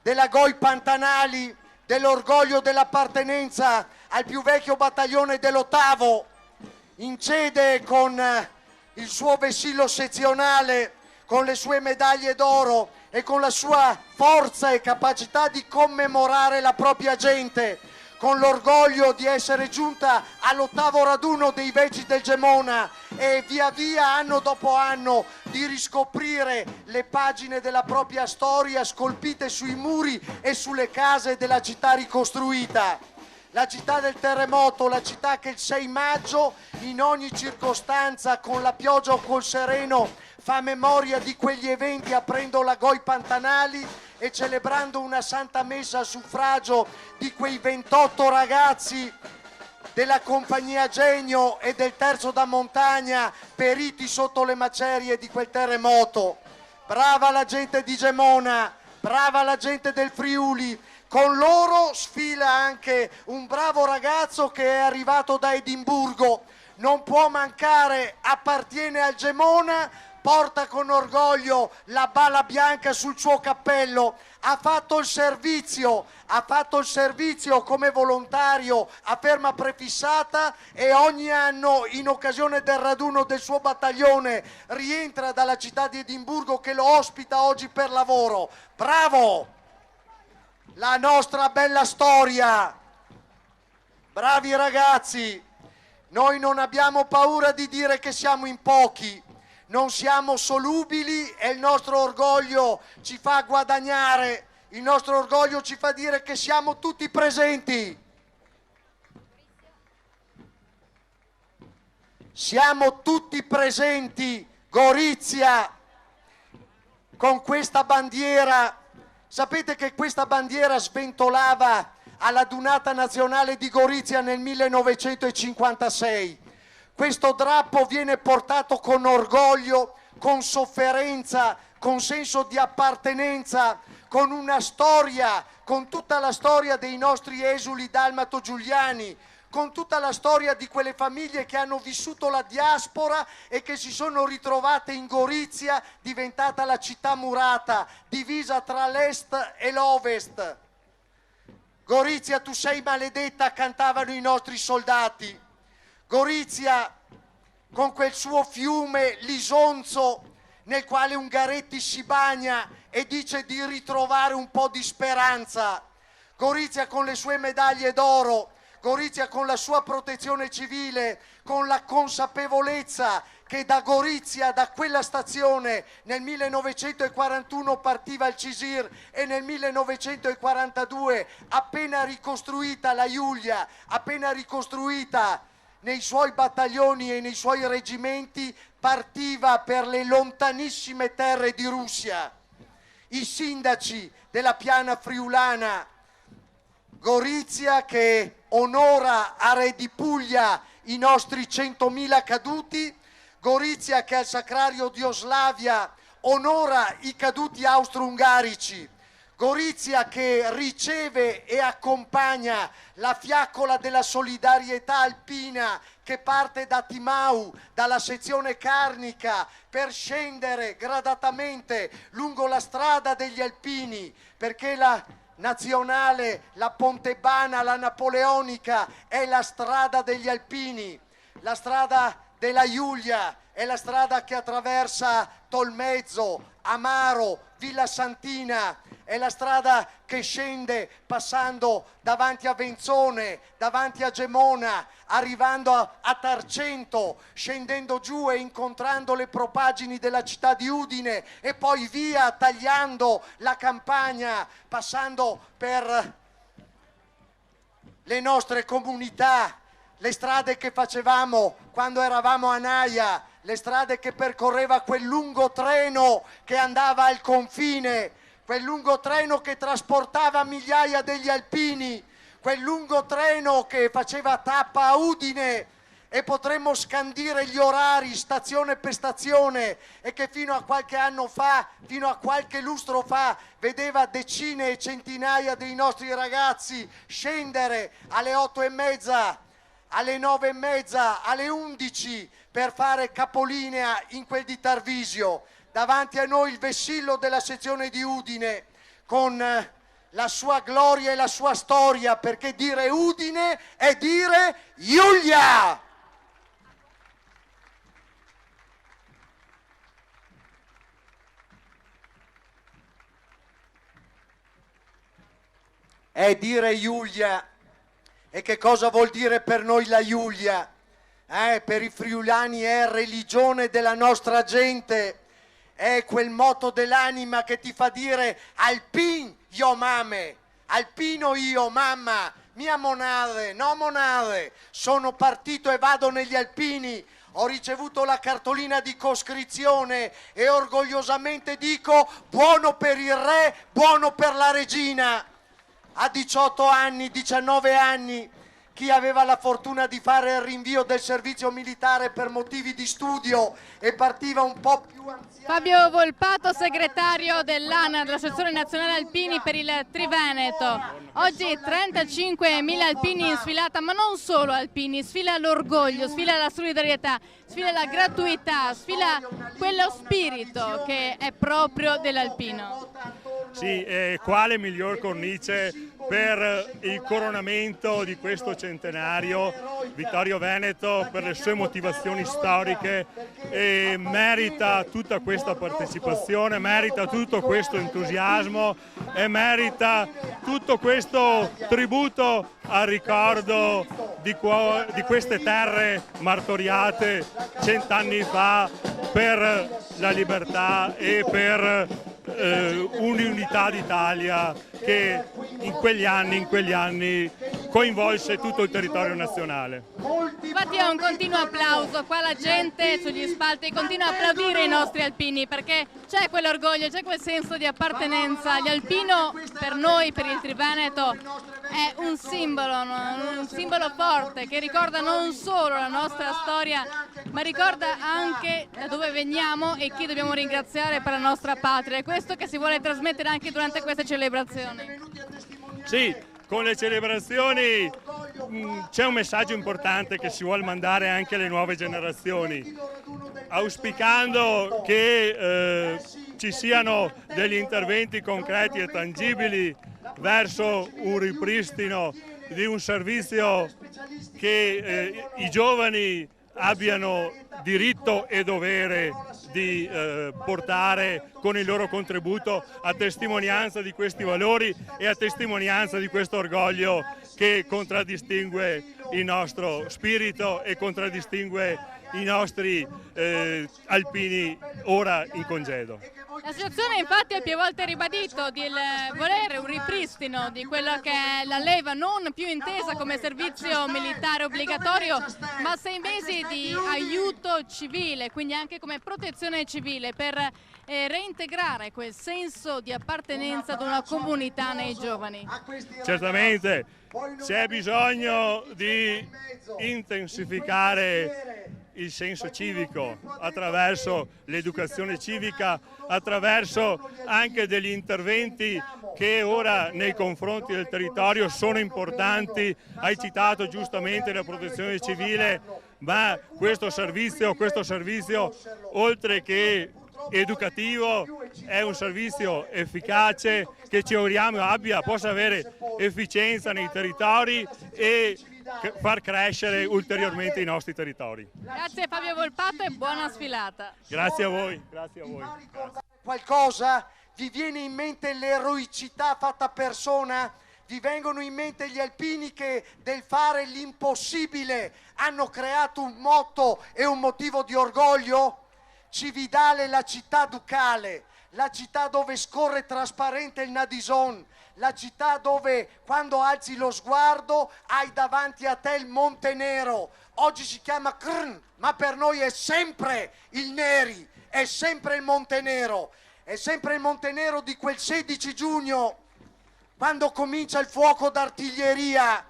della Goi Pantanali, dell'orgoglio dell'appartenenza al più vecchio battaglione dell'8º, incede con il suo vessillo sezionale, con le sue medaglie d'oro e con la sua forza e capacità di commemorare la propria gente, con l'orgoglio di essere giunta all'8º raduno dei Veggi del Gemona e via via, anno dopo anno, di riscoprire le pagine della propria storia scolpite sui muri e sulle case della città ricostruita. La città del terremoto, la città che il 6 maggio, in ogni circostanza, con la pioggia o col sereno, fa memoria di quegli eventi aprendo la Goi Pantanali e celebrando una santa messa a suffragio di quei 28 ragazzi della compagnia Genio e del Terzo da Montagna periti sotto le macerie di quel terremoto. Brava la gente di Gemona, brava la gente del Friuli. Con loro sfila anche un bravo ragazzo che è arrivato da Edimburgo, non può mancare, appartiene al Gemona, porta con orgoglio la bala bianca sul suo cappello, ha fatto il servizio come volontario a ferma prefissata e ogni anno in occasione del raduno del suo battaglione rientra dalla città di Edimburgo che lo ospita oggi per lavoro. Bravo! La nostra bella storia, bravi ragazzi, noi non abbiamo paura di dire che siamo in pochi, non siamo solubili e il nostro orgoglio ci fa guadagnare, il nostro orgoglio ci fa dire che siamo tutti presenti. Siamo tutti presenti, Gorizia, con questa bandiera. Sapete che questa bandiera sventolava alla Dunata Nazionale di Gorizia nel 1956. Questo drappo viene portato con orgoglio, con sofferenza, con senso di appartenenza, con una storia, con tutta la storia dei nostri esuli dalmato-giuliani, con tutta la storia di quelle famiglie che hanno vissuto la diaspora e che si sono ritrovate in Gorizia, diventata la città murata, divisa tra l'est e l'ovest. Gorizia, tu sei maledetta, cantavano i nostri soldati. Gorizia, con quel suo fiume l'Isonzo, nel quale Ungaretti si bagna e dice di ritrovare un po' di speranza. Gorizia con le sue medaglie d'oro, Gorizia con la sua protezione civile, con la consapevolezza che da Gorizia, da quella stazione, nel 1941 partiva il CISIR e nel 1942, appena ricostruita la Giulia, appena ricostruita nei suoi battaglioni e nei suoi reggimenti, partiva per le lontanissime terre di Russia. I sindaci della piana friulana, Gorizia che onora a Re di Puglia i nostri 100.000 caduti, Gorizia che al Sacrario di Oslavia onora i caduti austro-ungarici, Gorizia che riceve e accompagna la fiaccola della solidarietà alpina che parte da Timau, dalla sezione carnica, per scendere gradatamente lungo la strada degli alpini, perché la nazionale, la pontebana, la napoleonica è la strada degli alpini, la strada della Giulia è la strada che attraversa Tolmezzo, Amaro, Villa Santina, è la strada che scende passando davanti a Venzone, davanti a Gemona, arrivando a Tarcento, scendendo giù e incontrando le propaggini della città di Udine e poi via tagliando la campagna, passando per le nostre comunità, le strade che facevamo quando eravamo a Naia, le strade che percorreva quel lungo treno che andava al confine, quel lungo treno che trasportava migliaia degli alpini, quel lungo treno che faceva tappa a Udine, e potremmo scandire gli orari stazione per stazione, e che fino a qualche anno fa, fino a qualche lustro fa, vedeva decine e centinaia dei nostri ragazzi scendere alle 8:30, alle 9:30, alle 11 per fare capolinea in quel di Tarvisio. Davanti a noi il vessillo della sezione di Udine con la sua gloria e la sua storia, perché dire Udine è dire Giulia! È dire Giulia. E che cosa vuol dire per noi la Giulia? Per i friulani è religione della nostra gente, è quel moto dell'anima che ti fa dire alpin io mame, alpino io mamma, mia monade, no monade, sono partito e vado negli alpini, ho ricevuto la cartolina di coscrizione e orgogliosamente dico buono per il re, buono per la regina. A 18 anni, 19 anni, chi aveva la fortuna di fare il rinvio del servizio militare per motivi di studio e partiva un po' più anziano. Fabio Volpato, segretario dell'ANA, dell'Associazione Nazionale Alpini per il Triveneto. Oggi 35.000 alpini in sfilata, ma non solo alpini, sfila l'orgoglio, sfila la solidarietà, sfila la gratuità, sfila quello spirito che è proprio dell'alpino. Sì, quale miglior cornice per il coronamento di questo centenario. Vittorio Veneto, per le sue motivazioni storiche, merita tutta questa partecipazione, merita tutto questo entusiasmo e merita tutto questo tributo al ricordo di queste terre martoriate 100 anni fa per la libertà e per un'unità d'Italia che in quegli anni coinvolse tutto il territorio nazionale. Infatti è un continuo applauso, qua la gente sugli spalti continua a applaudire i nostri alpini perché c'è quell'orgoglio, c'è quel senso di appartenenza. Gli alpino per noi, per il Triveneto, è un simbolo forte che ricorda non solo la nostra storia, ma ricorda anche da dove veniamo e chi dobbiamo ringraziare per la nostra patria. È questo che si vuole trasmettere anche durante queste celebrazioni. Sì, con le celebrazioni c'è un messaggio importante che si vuole mandare anche alle nuove generazioni, auspicando che ci siano degli interventi concreti e tangibili verso un ripristino di un servizio che i giovani abbiano diritto e dovere di portare con il loro contributo a testimonianza di questi valori e a testimonianza di questo orgoglio che contraddistingue il nostro spirito e contraddistingue i nostri alpini ora in congedo. L'associazione infatti ha più volte ribadito di volere un ripristino di quella che è la leva non più intesa come servizio militare obbligatorio, ma 6 mesi di aiuto civile, quindi anche come protezione civile per reintegrare quel senso di appartenenza ad una comunità nei giovani. Certamente c'è bisogno di intensificare il senso civico attraverso l'educazione civica, attraverso anche degli interventi che ora nei confronti del territorio sono importanti. Hai citato giustamente la protezione civile, ma questo servizio oltre che educativo è un servizio efficace che ci auguriamo possa avere efficienza nei territori e far crescere ulteriormente i nostri territori. Grazie Fabio Volpato e buona sfilata. Grazie a voi. Grazie a voi. Qualcosa? Vi viene in mente l'eroicità fatta persona? Vi vengono in mente gli alpini che del fare l'impossibile hanno creato un motto e un motivo di orgoglio? Cividale, la città ducale, la città dove scorre trasparente il Nadison, la città dove quando alzi lo sguardo hai davanti a te il Monte Nero. Oggi si chiama Krn, ma per noi è sempre il Neri, è sempre il Monte Nero, è sempre il Monte Nero di quel 16 giugno, quando comincia il fuoco d'artiglieria,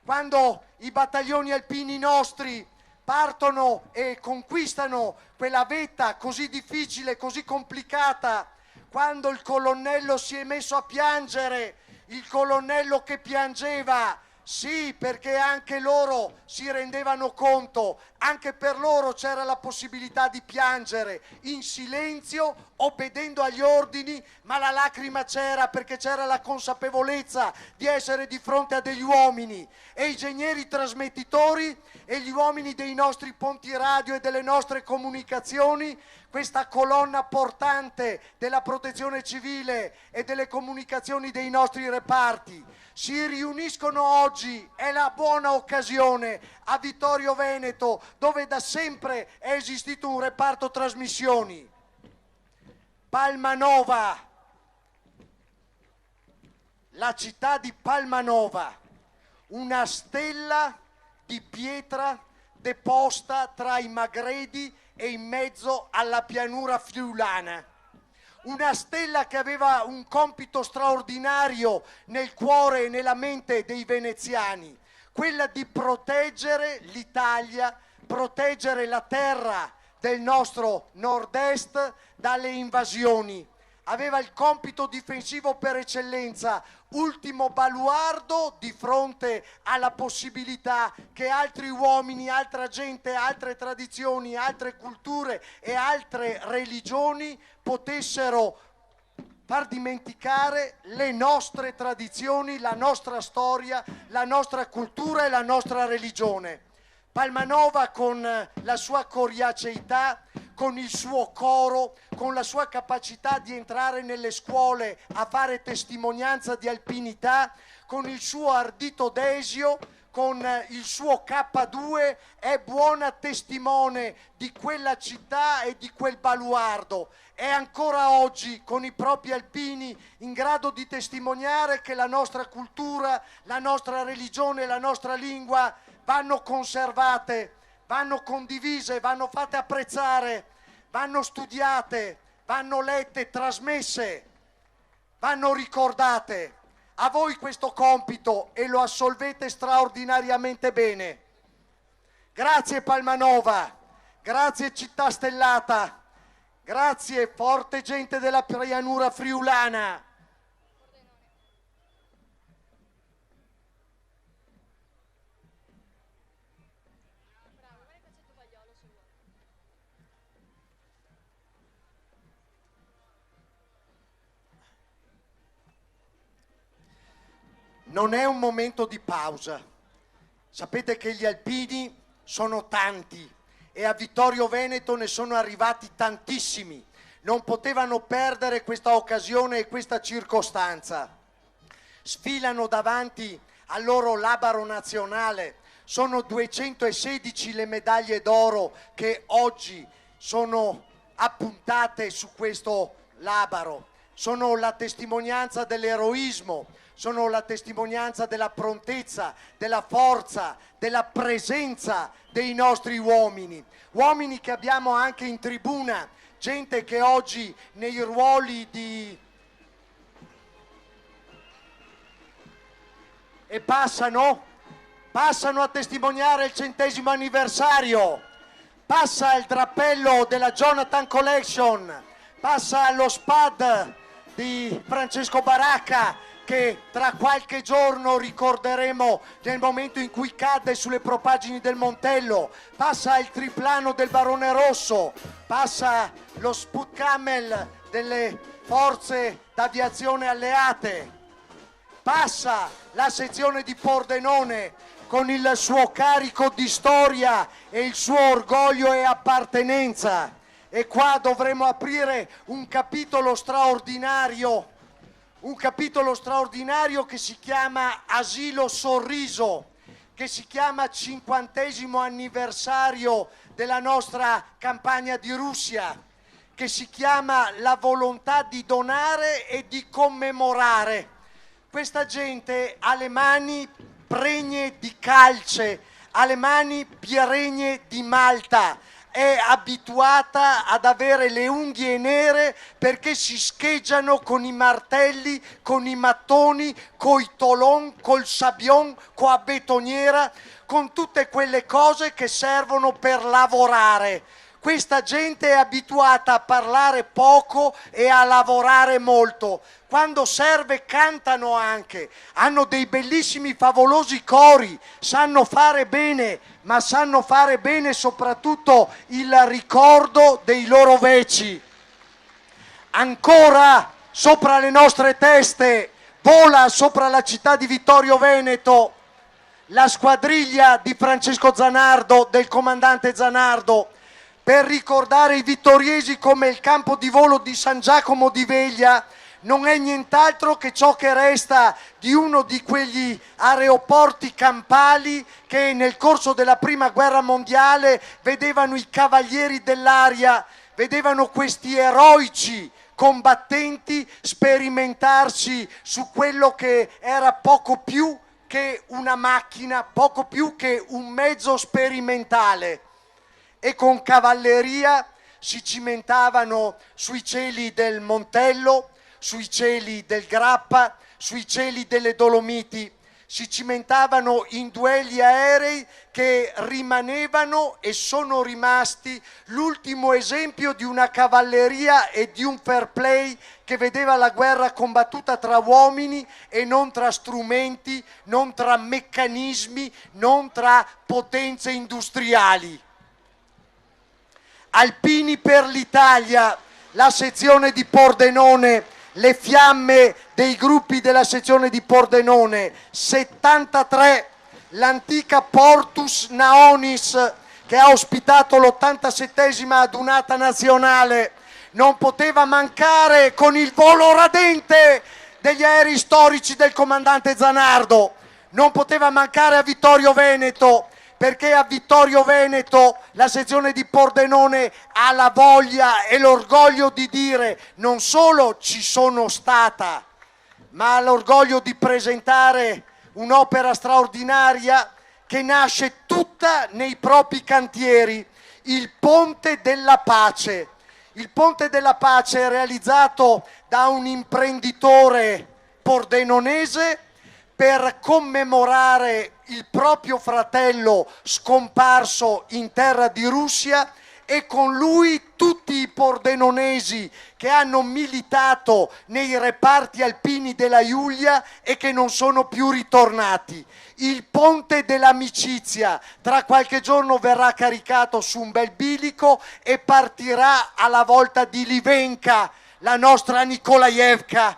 quando i battaglioni alpini nostri partono e conquistano quella vetta così difficile, così complicata, quando il colonnello si è messo a piangere, il colonnello che piangeva, sì, perché anche loro si rendevano conto, anche per loro c'era la possibilità di piangere in silenzio, obbedendo agli ordini, ma la lacrima c'era perché c'era la consapevolezza di essere di fronte a degli uomini, e i genieri trasmettitori e gli uomini dei nostri ponti radio e delle nostre comunicazioni, questa colonna portante della protezione civile e delle comunicazioni dei nostri reparti, si riuniscono oggi, è la buona occasione, a Vittorio Veneto, dove da sempre è esistito un reparto trasmissioni. Palmanova, la città di Palmanova, una stella di pietra deposta tra i Magredi e in mezzo alla pianura friulana. Una stella che aveva un compito straordinario nel cuore e nella mente dei veneziani, quella di proteggere l'Italia, proteggere la terra del nostro nord-est dalle invasioni. Aveva il compito difensivo per eccellenza, ultimo baluardo di fronte alla possibilità che altri uomini, altra gente, altre tradizioni, altre culture e altre religioni potessero far dimenticare le nostre tradizioni, la nostra storia, la nostra cultura e la nostra religione. Palmanova, con la sua coriaceità, con il suo coro, con la sua capacità di entrare nelle scuole a fare testimonianza di alpinità, con il suo ardito desio, con il suo K2, è buona testimone di quella città e di quel baluardo. È ancora oggi con i propri alpini in grado di testimoniare che la nostra cultura, la nostra religione, la nostra lingua vanno conservate, vanno condivise, vanno fatte apprezzare, vanno studiate, vanno lette, trasmesse, vanno ricordate. A voi questo compito e lo assolvete straordinariamente bene. Grazie Palmanova, grazie Città Stellata, grazie forte gente della pianura friulana. Non è un momento di pausa. Sapete che gli alpini sono tanti e a Vittorio Veneto ne sono arrivati tantissimi. Non potevano perdere questa occasione e questa circostanza. Sfilano davanti al loro labaro nazionale. Sono 216 le medaglie d'oro che oggi sono appuntate su questo labaro. Sono la testimonianza dell'eroismo, sono la testimonianza della prontezza, della forza, della presenza dei nostri uomini. Uomini che abbiamo anche in tribuna, gente che oggi nei ruoli di... e passano a testimoniare il 100° anniversario. Passa il drappello della Jonathan Collection, passa lo SPAD di Francesco Baracca, che tra qualche giorno ricorderemo nel momento in cui cadde sulle propaggini del Montello, passa il triplano del Barone Rosso, passa lo Sput Camel delle forze d'aviazione alleate, passa la sezione di Pordenone con il suo carico di storia e il suo orgoglio e appartenenza. E qua dovremo aprire un capitolo straordinario che si chiama Asilo Sorriso, che si chiama 50° anniversario della nostra campagna di Russia, che si chiama la volontà di donare e di commemorare. Questa gente ha le mani pregne di calce, ha le mani pregne di malta, è abituata ad avere le unghie nere perché si scheggiano con i martelli, con i mattoni, coi tolon, col sabion, con la betoniera, con tutte quelle cose che servono per lavorare. Questa gente è abituata a parlare poco e a lavorare molto. Quando serve cantano anche, hanno dei bellissimi favolosi cori, sanno fare bene, ma sanno fare bene soprattutto il ricordo dei loro veci. Ancora sopra le nostre teste vola sopra la città di Vittorio Veneto la squadriglia di Francesco Zanardo, del comandante Zanardo, per ricordare i vittoriesi come il campo di volo di San Giacomo di Veglia non è nient'altro che ciò che resta di uno di quegli aeroporti campali che nel corso della Prima Guerra Mondiale vedevano i cavalieri dell'aria, vedevano questi eroici combattenti sperimentarsi su quello che era poco più che una macchina, poco più che un mezzo sperimentale. E con cavalleria si cimentavano sui cieli del Montello, sui cieli del Grappa, sui cieli delle Dolomiti, si cimentavano in duelli aerei che rimanevano e sono rimasti l'ultimo esempio di una cavalleria e di un fair play che vedeva la guerra combattuta tra uomini e non tra strumenti, non tra meccanismi, non tra potenze industriali. Alpini per l'Italia, la sezione di Pordenone, le fiamme dei gruppi della sezione di Pordenone, 73, l'antica Portus Naonis che ha ospitato l'87esima adunata nazionale, non poteva mancare con il volo radente degli aerei storici del comandante Zanardo, non poteva mancare a Vittorio Veneto, perché a Vittorio Veneto la sezione di Pordenone ha la voglia e l'orgoglio di dire non solo ci sono stata, ma ha l'orgoglio di presentare un'opera straordinaria che nasce tutta nei propri cantieri, il Ponte della Pace. Il Ponte della Pace è realizzato da un imprenditore pordenonese per commemorare il proprio fratello scomparso in terra di Russia e con lui tutti i pordenonesi che hanno militato nei reparti alpini della Giulia e che non sono più ritornati. Il ponte dell'amicizia tra qualche giorno verrà caricato su un bel bilico e partirà alla volta di Livenka, la nostra Nikolaevka,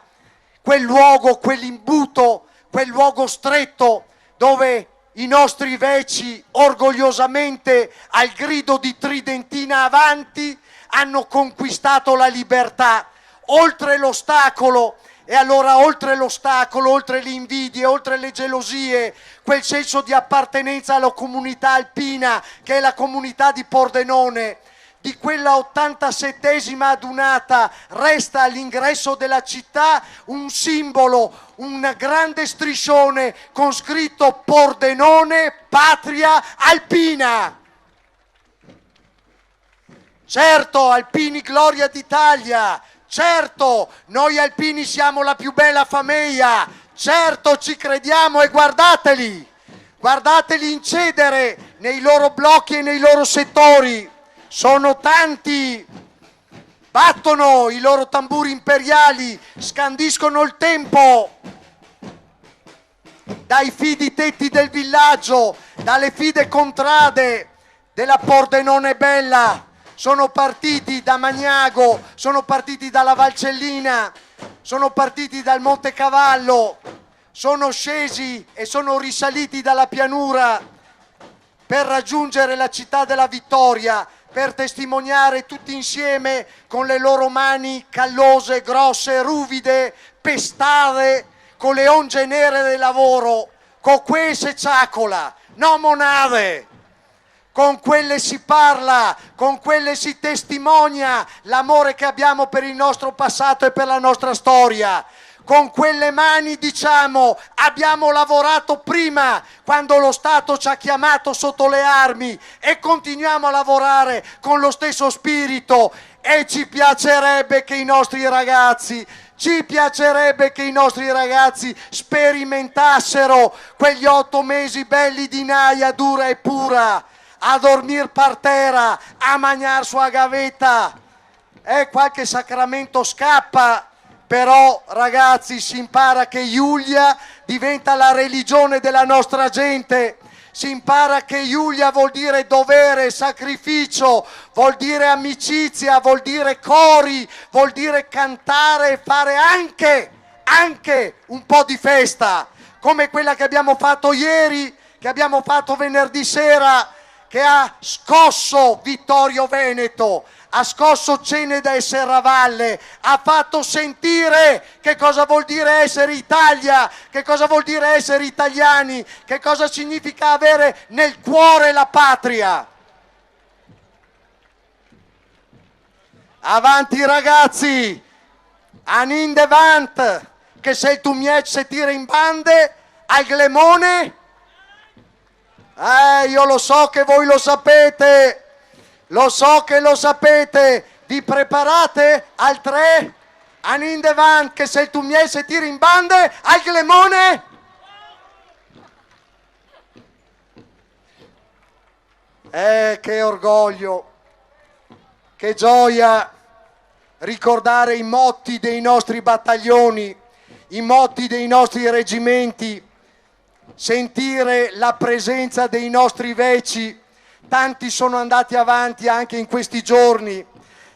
quel luogo, quell'imbuto, quel luogo stretto dove i nostri veci orgogliosamente al grido di Tridentina avanti hanno conquistato la libertà oltre l'ostacolo. E allora oltre l'ostacolo, oltre le invidie, oltre le gelosie, quel senso di appartenenza alla comunità alpina che è la comunità di Pordenone, di quella 87esima adunata resta all'ingresso della città un simbolo, un grande striscione con scritto Pordenone, patria alpina. Certo, alpini gloria d'Italia. Certo, noi alpini siamo la più bella famiglia, certo ci crediamo e guardateli incedere nei loro blocchi e nei loro settori, sono tanti, battono i loro tamburi imperiali, scandiscono il tempo, dai fidi tetti del villaggio, dalle fide contrade della Pordenone Bella. Sono partiti da Magnago, sono partiti dalla Valcellina, sono partiti dal Monte Cavallo, sono scesi e sono risaliti dalla pianura per raggiungere la città della vittoria, per testimoniare tutti insieme con le loro mani callose, grosse, ruvide, pestate, con le onge nere del lavoro, con quelle ciacola, no monade. Con quelle si parla, con quelle si testimonia l'amore che abbiamo per il nostro passato e per la nostra storia. Con quelle mani diciamo abbiamo lavorato prima quando lo Stato ci ha chiamato sotto le armi e continuiamo a lavorare con lo stesso spirito e ci piacerebbe che i nostri ragazzi sperimentassero quegli 8 mesi belli di naia dura e pura, a dormir per terra, a mangiare sua gavetta. Qualche sacramento scappa, però ragazzi si impara che Giulia diventa la religione della nostra gente, si impara che Giulia vuol dire dovere, sacrificio, vuol dire amicizia, vuol dire cori, vuol dire cantare e fare anche un po' di festa, come quella che abbiamo fatto ieri, che abbiamo fatto venerdì sera, che ha scosso Vittorio Veneto, ha scosso Ceneda e Serravalle, ha fatto sentire che cosa vuol dire essere Italia, che cosa vuol dire essere italiani, che cosa significa avere nel cuore la patria. Avanti ragazzi, anin devant, che se tu miec se tira in bande, al glemone. Io lo so che voi lo sapete, vi preparate al 3, anin devant, che se tu miei se tiri in bande, al glemone. Che orgoglio, che gioia ricordare i motti dei nostri battaglioni, i motti dei nostri reggimenti, sentire la presenza dei nostri veci. Tanti sono andati avanti anche in questi giorni,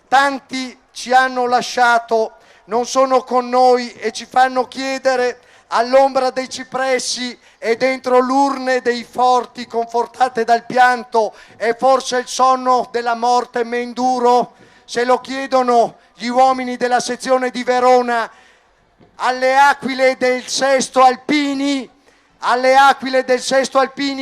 tanti ci hanno lasciato, non sono con noi e ci fanno chiedere all'ombra dei cipressi e dentro l'urne dei forti confortate dal pianto, è forse il sonno della morte men duro? Se lo chiedono gli uomini della sezione di Verona alle Aquile del Sesto Alpini,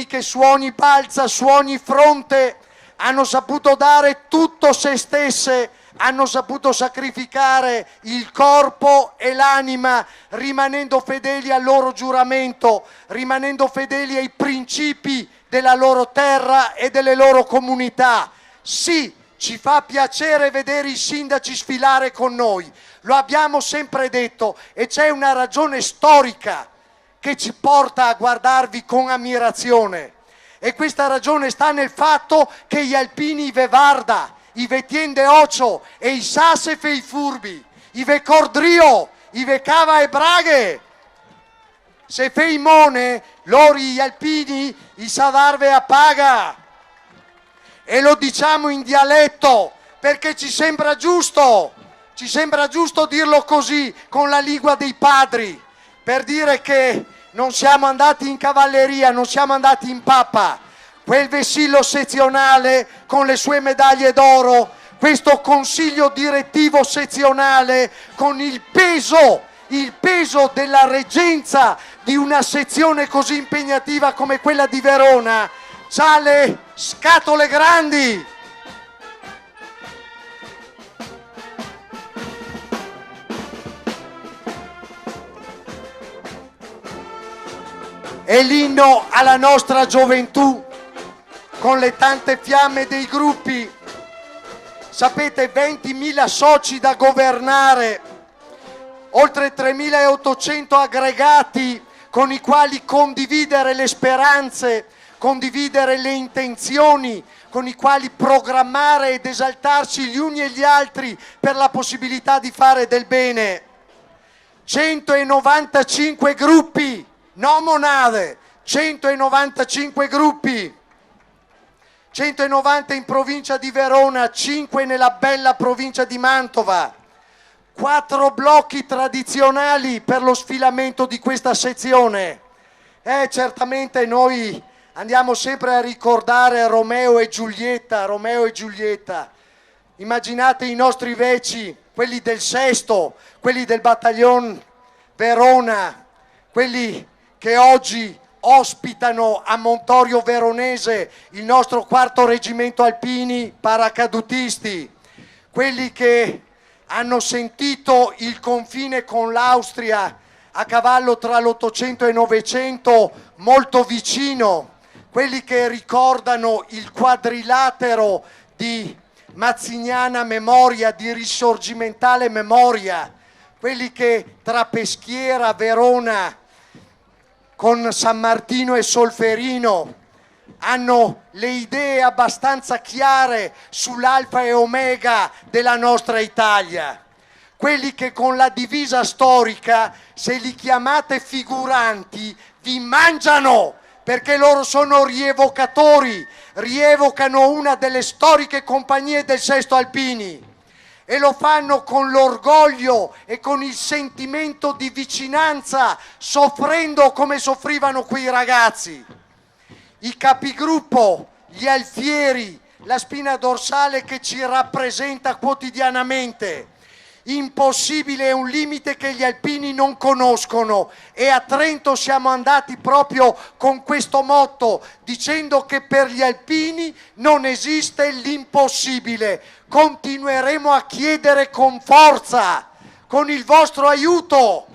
che su ogni balza, su ogni fronte hanno saputo dare tutto se stesse, hanno saputo sacrificare il corpo e l'anima, rimanendo fedeli al loro giuramento, rimanendo fedeli ai principi della loro terra e delle loro comunità. Sì, ci fa piacere vedere i sindaci sfilare con noi, lo abbiamo sempre detto, e c'è una ragione storica che ci porta a guardarvi con ammirazione, e questa ragione sta nel fatto che gli alpini ve varda, i ve tiende ocio e i sasef e i furbi, i ve cordrio, i ve cava e braghe, se fe i mone, loro gli alpini i sadarve a paga, e lo diciamo in dialetto perché ci sembra giusto dirlo così, con la lingua dei padri, per dire che non siamo andati in cavalleria, non siamo andati in pappa. Quel vessillo sezionale con le sue medaglie d'oro, questo consiglio direttivo sezionale con il peso della reggenza di una sezione così impegnativa come quella di Verona, c'ha le scatole grandi. È l'inno alla nostra gioventù, con le tante fiamme dei gruppi. Sapete, 20.000 soci da governare, oltre 3.800 aggregati con i quali condividere le speranze, condividere le intenzioni, con i quali programmare ed esaltarci gli uni e gli altri per la possibilità di fare del bene. 195 gruppi, no monade, 195 gruppi. 190 in provincia di Verona, 5 nella bella provincia di Mantova, 4 blocchi tradizionali per lo sfilamento di questa sezione. Certamente noi andiamo sempre a ricordare Romeo e Giulietta. Immaginate i nostri veci, quelli del Sesto, quelli del Battaglion Verona, quelli che oggi ospitano a Montorio Veronese il nostro 4° reggimento alpini paracadutisti, quelli che hanno sentito il confine con l'Austria a cavallo tra l'800 e il 900 molto vicino, quelli che ricordano il quadrilatero di Mazzignana memoria, di risorgimentale memoria, quelli che tra Peschiera, Verona, con San Martino e Solferino hanno le idee abbastanza chiare sull'alfa e omega della nostra Italia. Quelli che con la divisa storica, se li chiamate figuranti, vi mangiano, perché loro sono rievocatori, rievocano una delle storiche compagnie del Sesto Alpini e lo fanno con l'orgoglio e con il sentimento di vicinanza, soffrendo come soffrivano quei ragazzi. I capigruppo, gli alfieri, la spina dorsale che ci rappresenta quotidianamente. Impossibile è un limite che gli alpini non conoscono, e a Trento siamo andati proprio con questo motto, dicendo che per gli alpini non esiste l'impossibile. Continueremo a chiedere con forza, con il vostro aiuto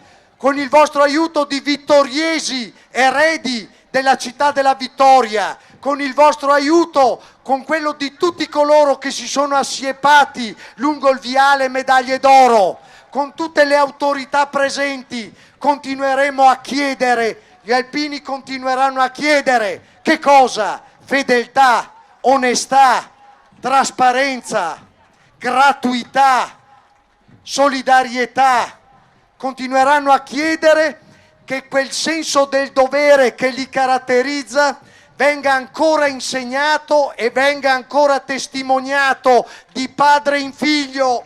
di vittoriesi, eredi della città della vittoria, con il vostro aiuto, con quello di tutti coloro che si sono assiepati lungo il viale Medaglie d'Oro, con tutte le autorità presenti. Continueremo a chiedere, gli alpini continueranno a chiedere che cosa? Fedeltà, onestà, trasparenza, gratuità, solidarietà. Continueranno a chiedere che quel senso del dovere che li caratterizza venga ancora insegnato e venga ancora testimoniato di padre in figlio.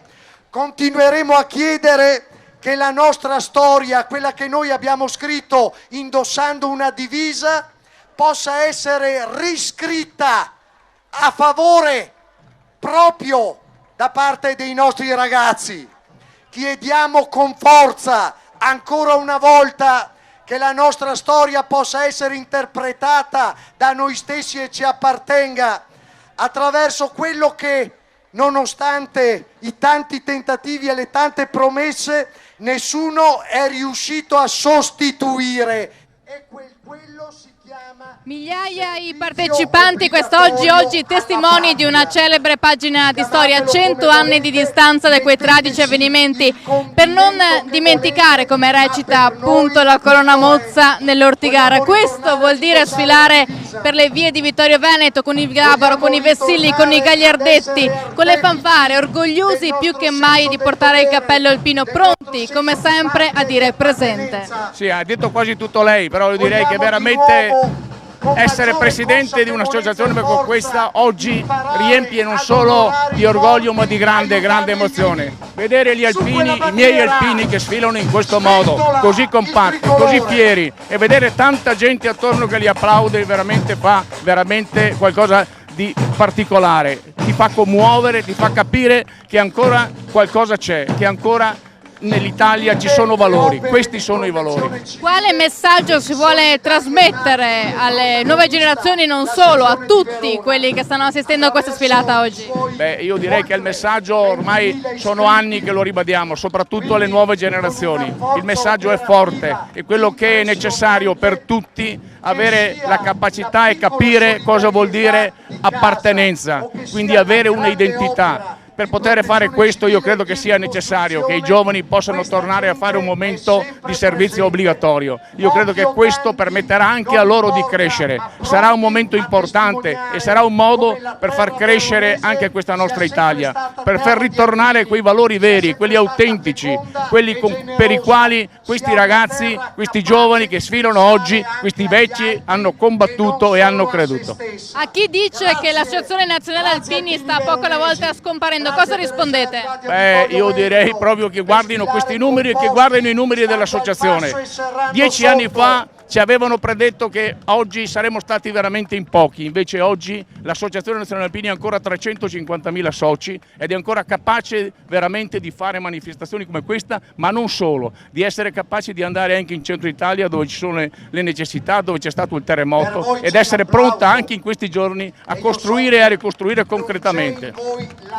Continueremo a chiedere che la nostra storia, quella che noi abbiamo scritto indossando una divisa, possa essere riscritta a favore proprio da parte dei nostri ragazzi. Chiediamo con forza, ancora una volta, che la nostra storia possa essere interpretata da noi stessi e ci appartenga attraverso quello che, nonostante i tanti tentativi e le tante promesse, nessuno è riuscito a sostituire. E quello si chiama... Migliaia i partecipanti quest'oggi testimoni di una celebre pagina di storia, 100 anni di distanza da quei tragici avvenimenti, per non dimenticare, come recita appunto la colonna mozza nell'Ortigara. Questo vuol dire sfilare per le vie di Vittorio Veneto con il Gabaro, con i vessilli, con i gagliardetti, con le fanfare, orgogliosi più che mai di portare il cappello alpino, pronti come sempre a dire presente. Sì, ha detto quasi tutto lei, però direi che veramente essere presidente di un'associazione come questa oggi riempie non solo di orgoglio ma di grande emozione. Vedere gli alpini, i miei alpini che sfilano in questo modo, così compatti, così fieri, e vedere tanta gente attorno che li applaude veramente fa qualcosa di particolare, ti fa commuovere, ti fa capire che ancora qualcosa c'è, che ancora nell'Italia ci sono valori, questi sono i valori. Quale messaggio si vuole trasmettere alle nuove generazioni, non solo, a tutti quelli che stanno assistendo a questa sfilata oggi? Beh, io direi che il messaggio ormai sono anni che lo ribadiamo, soprattutto alle nuove generazioni. Il messaggio è forte, è quello che è necessario per tutti, avere la capacità e capire cosa vuol dire appartenenza, quindi avere un'identità. Per poter fare questo io credo che sia necessario che i giovani possano tornare a fare un momento di servizio obbligatorio. Io credo che questo permetterà anche a loro di crescere. Sarà un momento importante e sarà un modo per far crescere anche questa nostra Italia, per far ritornare quei valori veri, quelli autentici, quelli per i quali questi ragazzi, questi giovani che sfilano oggi, questi vecchi hanno combattuto e hanno creduto. A chi dice che l'Associazione Nazionale Alpini sta poco alla volta scomparendo, cosa rispondete? Io direi proprio che guardino questi numeri e che guardino i numeri dell'associazione. 10 anni fa ci avevano predetto che oggi saremmo stati veramente in pochi, invece oggi l'Associazione Nazionale Alpini ha ancora 350.000 soci ed è ancora capace veramente di fare manifestazioni come questa, ma non solo, di essere capaci di andare anche in centro Italia dove ci sono le necessità, dove c'è stato il terremoto, ed essere pronta anche in questi giorni a costruire e a ricostruire concretamente.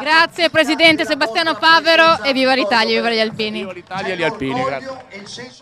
Grazie Presidente Sebastiano Favero e viva l'Italia, viva gli alpini. Viva l'Italia e gli alpini, grazie.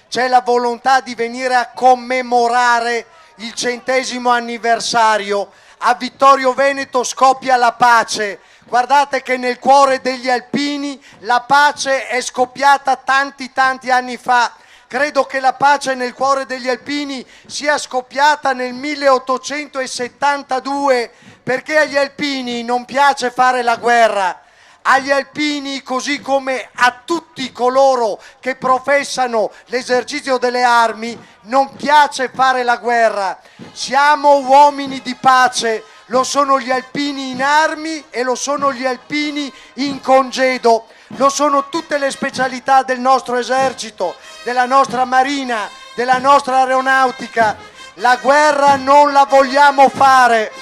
C'è la volontà di venire a commemorare il 100° anniversario. A Vittorio Veneto scoppia la pace. Guardate che nel cuore degli alpini la pace è scoppiata tanti anni fa. Credo che la pace nel cuore degli alpini sia scoppiata nel 1872, perché agli alpini non piace fare la guerra. Agli alpini, così come a tutti coloro che professano l'esercizio delle armi, non piace fare la guerra. Siamo uomini di pace, lo sono gli alpini in armi e lo sono gli alpini in congedo, lo sono tutte le specialità del nostro esercito, della nostra marina, della nostra aeronautica. La guerra non la vogliamo fare.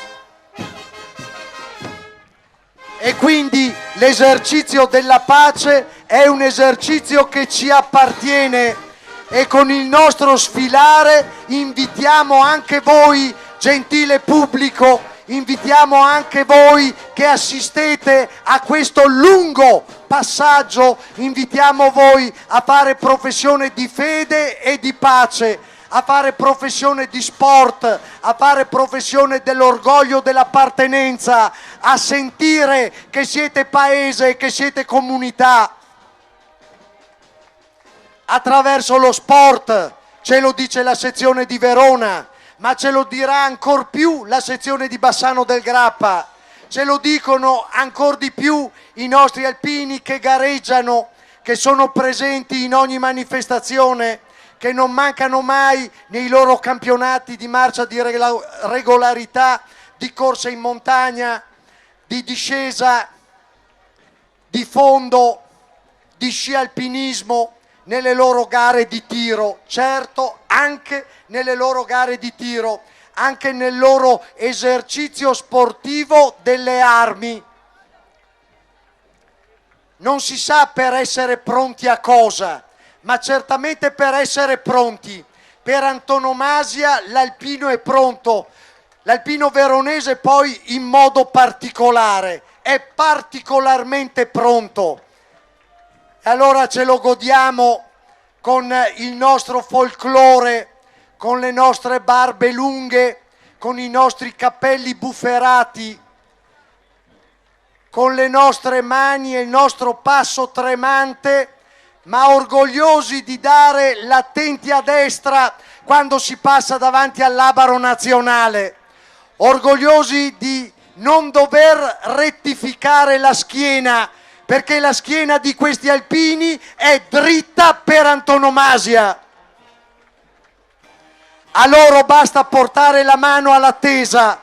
E quindi l'esercizio della pace è un esercizio che ci appartiene, e con il nostro sfilare invitiamo anche voi, gentile pubblico, invitiamo anche voi che assistete a questo lungo passaggio, invitiamo voi a fare professione di fede e di pace, a fare professione di sport, a fare professione dell'orgoglio dell'appartenenza, a sentire che siete paese, che siete comunità. Attraverso lo sport, ce lo dice la sezione di Verona, ma ce lo dirà ancor più la sezione di Bassano del Grappa, ce lo dicono ancor di più i nostri alpini che gareggiano, che sono presenti in ogni manifestazione, che non mancano mai nei loro campionati di marcia di regolarità, di corsa in montagna, di discesa, di fondo, di sci alpinismo, nelle loro gare di tiro, certo anche nelle loro gare di tiro, anche nel loro esercizio sportivo delle armi. Non si sa per essere pronti a cosa, ma certamente per essere pronti. Per antonomasia l'alpino è pronto, l'alpino veronese poi in modo particolare, è particolarmente pronto. E allora ce lo godiamo con il nostro folklore, con le nostre barbe lunghe, con i nostri capelli bufferati, con le nostre mani e il nostro passo tremante, ma orgogliosi di dare l'attenti a destra quando si passa davanti al labaro nazionale, orgogliosi di non dover rettificare la schiena, perché la schiena di questi alpini è dritta per antonomasia. A loro basta portare la mano alla tesa,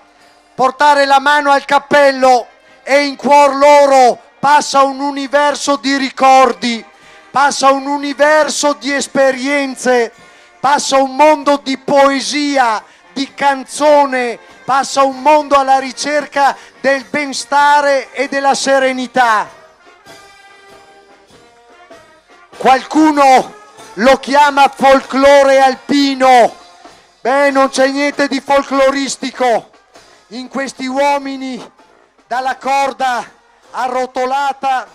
portare la mano al cappello e in cuor loro passa un universo di ricordi, passa un universo di esperienze, passa un mondo di poesia, di canzone, passa un mondo alla ricerca del benstare e della serenità. Qualcuno lo chiama folklore alpino. Beh, non c'è niente di folcloristico in questi uomini dalla corda arrotolata,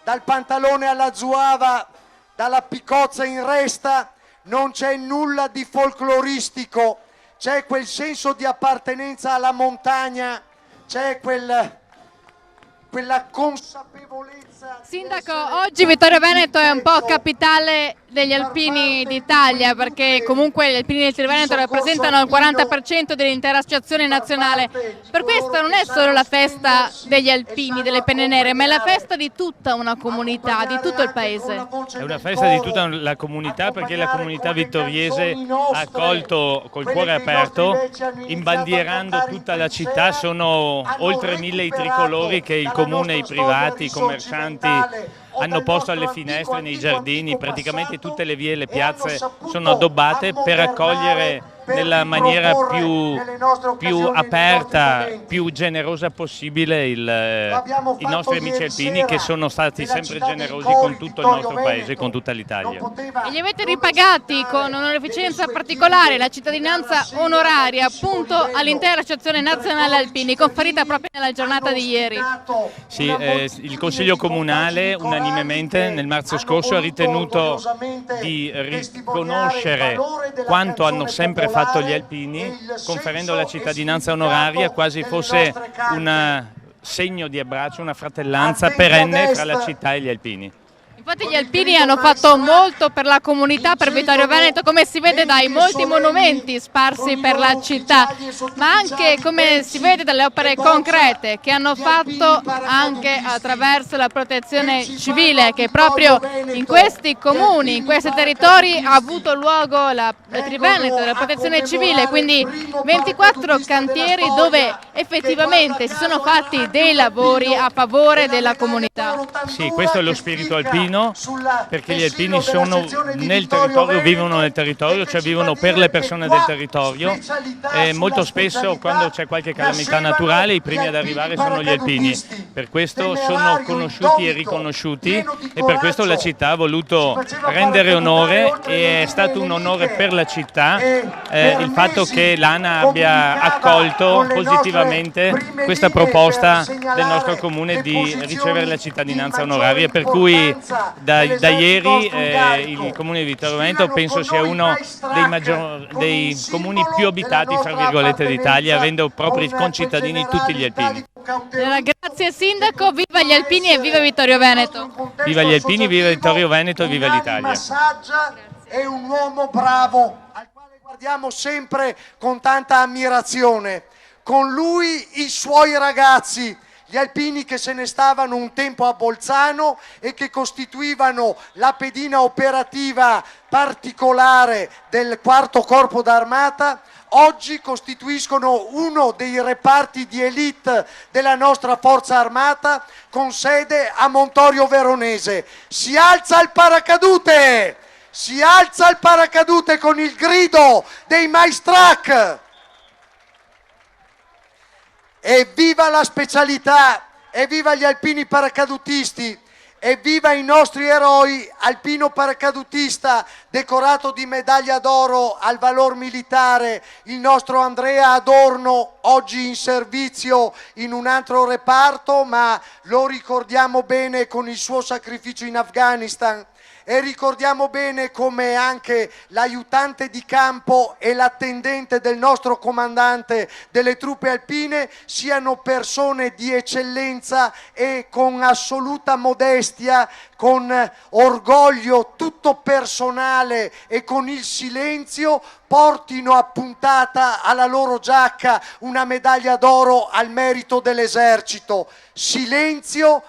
dal pantalone alla zuava, dalla piccozza in resta. Non c'è nulla di folcloristico, c'è quel senso di appartenenza alla montagna, c'è quella consapevolezza. Sindaco, oggi Vittorio Veneto è un po' capitale degli alpini d'Italia, perché comunque gli alpini del Triveneto rappresentano il 40% dell'intera associazione nazionale. Per questo non è solo la festa degli alpini, delle penne nere, ma è la festa di tutta una comunità, di tutto il paese. È una festa di tutta la comunità, perché la comunità vittoriese ha accolto col cuore aperto, imbandierando tutta la città. Sono oltre 1000 i tricolori che il comune, i privati, i commercianti hanno posto alle finestre, nei giardini. Praticamente tutte le vie e le piazze sono addobbate per accogliere nella maniera più aperta, più generosa possibile i nostri amici alpini, che sono stati sempre generosi con tutto il nostro paese, con tutta l'Italia. E li avete ripagati con un'onorificenza particolare, la cittadinanza onoraria appunto all'intera associazione nazionale alpini, conferita proprio nella giornata di ieri. Sì, il Consiglio Comunale unanimemente nel marzo scorso ha ritenuto di riconoscere quanto hanno sempre fatto gli alpini, conferendo la cittadinanza onoraria quasi fosse un segno di abbraccio, una fratellanza perenne fra la città e gli alpini. Infatti gli alpini hanno fatto molto per la comunità, per Vittorio Veneto, come si vede dai molti monumenti sparsi per la città, ma anche come si vede dalle opere concrete che hanno fatto anche attraverso la protezione civile, che proprio in questi comuni, in questi territori ha avuto luogo la Triveneto della protezione civile, quindi 24 cantieri dove effettivamente si sono fatti dei lavori a favore della comunità. Sì, questo è lo spirito alpino, perché gli alpini sono nel territorio, vivono nel territorio, cioè vivono per le persone del territorio, e molto spesso quando c'è qualche calamità naturale i primi ad arrivare sono gli alpini. Per questo sono conosciuti e riconosciuti, e per questo la città ha voluto rendere onore, e è stato un onore per la città il fatto che l'ANA abbia accolto positivamente questa proposta del nostro comune di ricevere la cittadinanza onoraria, per cui da ieri il comune di Vittorio Veneto penso sia uno dei comuni più abitati, fra virgolette, d'Italia, avendo propri concittadini tutti gli alpini. Grazie Sindaco, viva gli alpini e viva Vittorio Veneto! Viva gli alpini, viva Vittorio Veneto e viva l'Italia! È un uomo bravo, al quale guardiamo sempre con tanta ammirazione. Con lui i suoi ragazzi, gli alpini che se ne stavano un tempo a Bolzano e che costituivano la pedina operativa particolare del 4° Corpo d'Armata, oggi costituiscono uno dei reparti di elite della nostra Forza Armata, con sede a Montorio Veronese. Si alza il paracadute! Si alza il paracadute con il grido dei Maestrac! Evviva la specialità, evviva gli alpini paracadutisti, evviva i nostri eroi, alpino paracadutista decorato di medaglia d'oro al valor militare, il nostro Andrea Adorno, oggi in servizio in un altro reparto, ma lo ricordiamo bene con il suo sacrificio in Afghanistan. E ricordiamo bene come anche l'aiutante di campo e l'attendente del nostro comandante delle truppe alpine siano persone di eccellenza e con assoluta modestia, con orgoglio tutto personale e con il silenzio portino appuntata alla loro giacca una medaglia d'oro al merito dell'esercito. Silenzio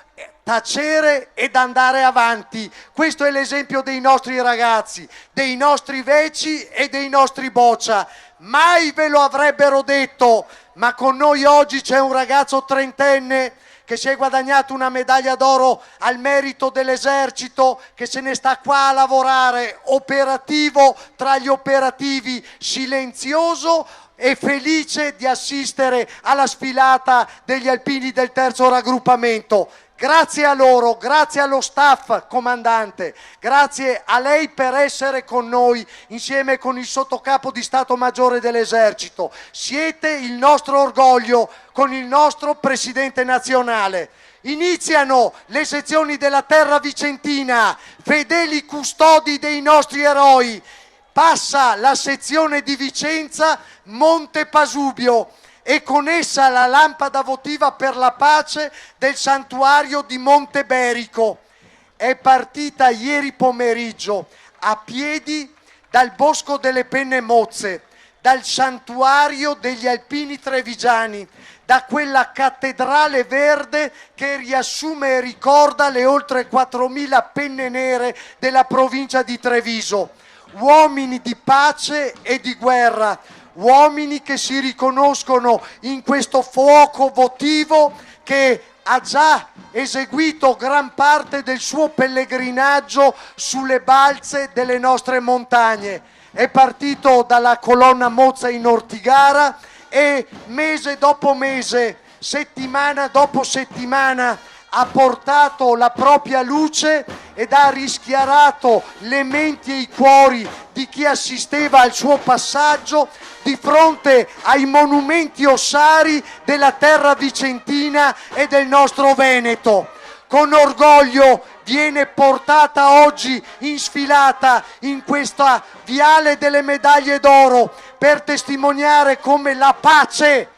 tacere ed andare avanti. Questo è l'esempio dei nostri ragazzi, dei nostri veci e dei nostri boccia. Mai ve lo avrebbero detto, ma con noi oggi c'è un ragazzo trentenne che si è guadagnato una medaglia d'oro al merito dell'esercito, che se ne sta qua a lavorare, operativo tra gli operativi, silenzioso e felice di assistere alla sfilata degli alpini del terzo raggruppamento. Grazie a loro, grazie allo staff, comandante, grazie a lei per essere con noi insieme con il sottocapo di Stato Maggiore dell'Esercito. Siete il nostro orgoglio con il nostro Presidente nazionale. Iniziano le sezioni della terra vicentina, fedeli custodi dei nostri eroi. Passa la sezione di Vicenza, Monte Pasubio, e con essa la lampada votiva per la pace del santuario di Monte Berico. È partita ieri pomeriggio a piedi dal Bosco delle Penne Mozze, dal santuario degli alpini trevigiani, da quella cattedrale verde che riassume e ricorda le oltre 4.000 penne nere della provincia di Treviso. Uomini di pace e di guerra, uomini che si riconoscono in questo fuoco votivo che ha già eseguito gran parte del suo pellegrinaggio sulle balze delle nostre montagne. È partito dalla colonna Mozza in Ortigara e mese dopo mese, settimana dopo settimana, ha portato la propria luce ed ha rischiarato le menti e i cuori di chi assisteva al suo passaggio di fronte ai monumenti ossari della terra vicentina e del nostro Veneto. Con orgoglio viene portata oggi in sfilata in questa Viale delle Medaglie d'Oro per testimoniare come la pace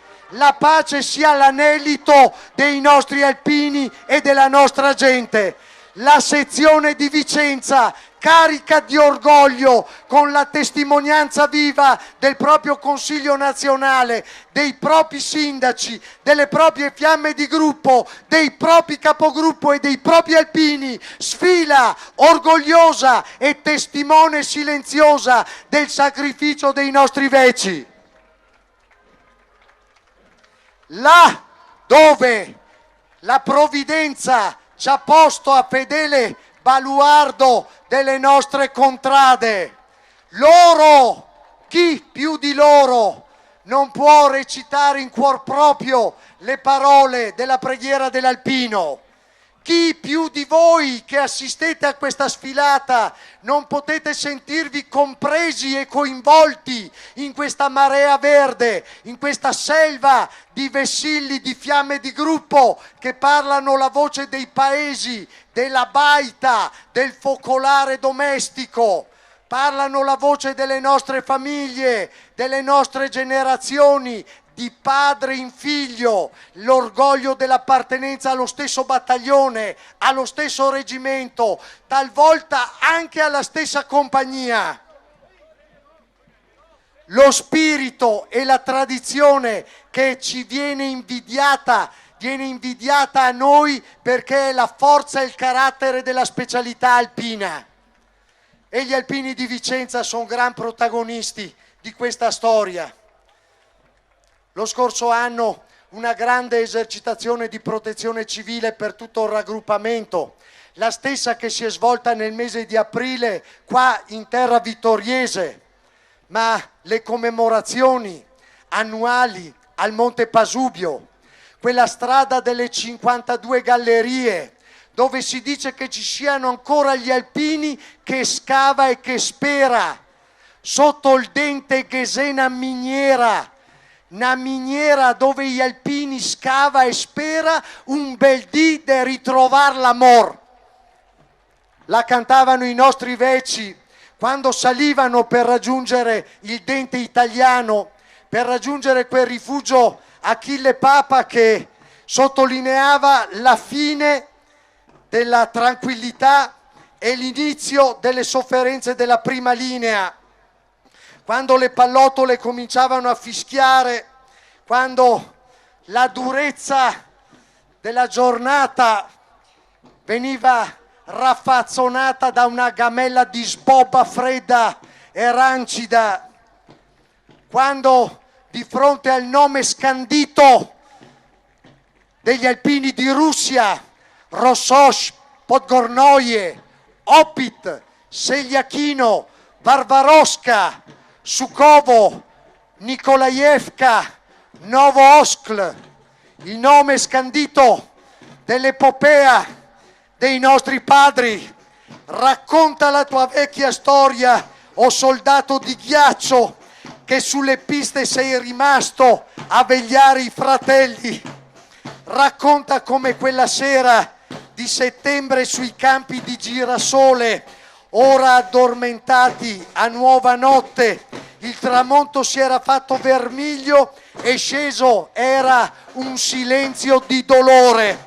sia l'anelito dei nostri alpini e della nostra gente. La sezione di Vicenza, carica di orgoglio, con la testimonianza viva del proprio Consiglio nazionale, dei propri sindaci, delle proprie fiamme di gruppo, dei propri capogruppo e dei propri alpini, sfila orgogliosa e testimone silenziosa del sacrificio dei nostri veci. Là dove la provvidenza ci ha posto a fedele baluardo delle nostre contrade, loro, chi più di loro, non può recitare in cuor proprio le parole della preghiera dell'alpino? Chi più di voi che assistete a questa sfilata non potete sentirvi compresi e coinvolti in questa marea verde, in questa selva di vessilli, di fiamme di gruppo che parlano la voce dei paesi, della baita, del focolare domestico, parlano la voce delle nostre famiglie, delle nostre generazioni, di padre in figlio, l'orgoglio dell'appartenenza allo stesso battaglione, allo stesso reggimento, talvolta anche alla stessa compagnia. Lo spirito e la tradizione che ci viene invidiata a noi perché è la forza e il carattere della specialità alpina. E gli alpini di Vicenza sono gran protagonisti di questa storia. Lo scorso anno una grande esercitazione di protezione civile per tutto il raggruppamento, la stessa che si è svolta nel mese di aprile qua in terra vittoriese, ma le commemorazioni annuali al Monte Pasubio, quella strada delle 52 gallerie, dove si dice che ci siano ancora gli alpini che scava e che spera, sotto il dente Ghesena miniera, una miniera dove gli alpini scava e spera un bel dì di ritrovar l'amor. La cantavano i nostri veci quando salivano per raggiungere il dente italiano, per raggiungere quel rifugio Achille Papa che sottolineava la fine della tranquillità e l'inizio delle sofferenze della prima linea. Quando le pallottole cominciavano a fischiare, quando la durezza della giornata veniva raffazzonata da una gamella di sbobba fredda e rancida, quando di fronte al nome scandito degli alpini di Russia, Rossosh, Podgornoye, Opit, Seliakino, Varvarovska, Sukovo, Nikolaevka, Novooskl, il nome scandito dell'epopea dei nostri padri. Racconta la tua vecchia storia, o soldato di ghiaccio, che sulle piste sei rimasto a vegliare i fratelli. Racconta come quella sera di settembre sui campi di girasole, ora addormentati a nuova notte, il tramonto si era fatto vermiglio e sceso era un silenzio di dolore.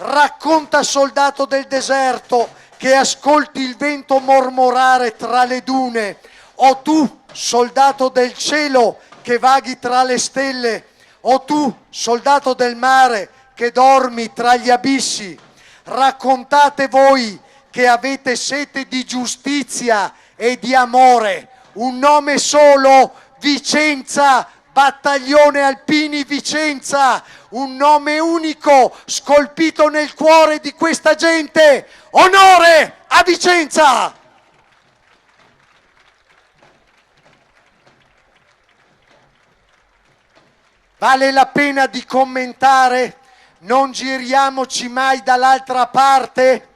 Racconta, soldato del deserto, che ascolti il vento mormorare tra le dune, o tu, soldato del cielo, che vaghi tra le stelle, o tu, soldato del mare, che dormi tra gli abissi. Raccontate voi che avete sete di giustizia e di amore, un nome solo, Vicenza, Battaglione Alpini Vicenza, un nome unico scolpito nel cuore di questa gente. Onore a Vicenza! Vale la pena di commentare, non giriamoci mai dall'altra parte.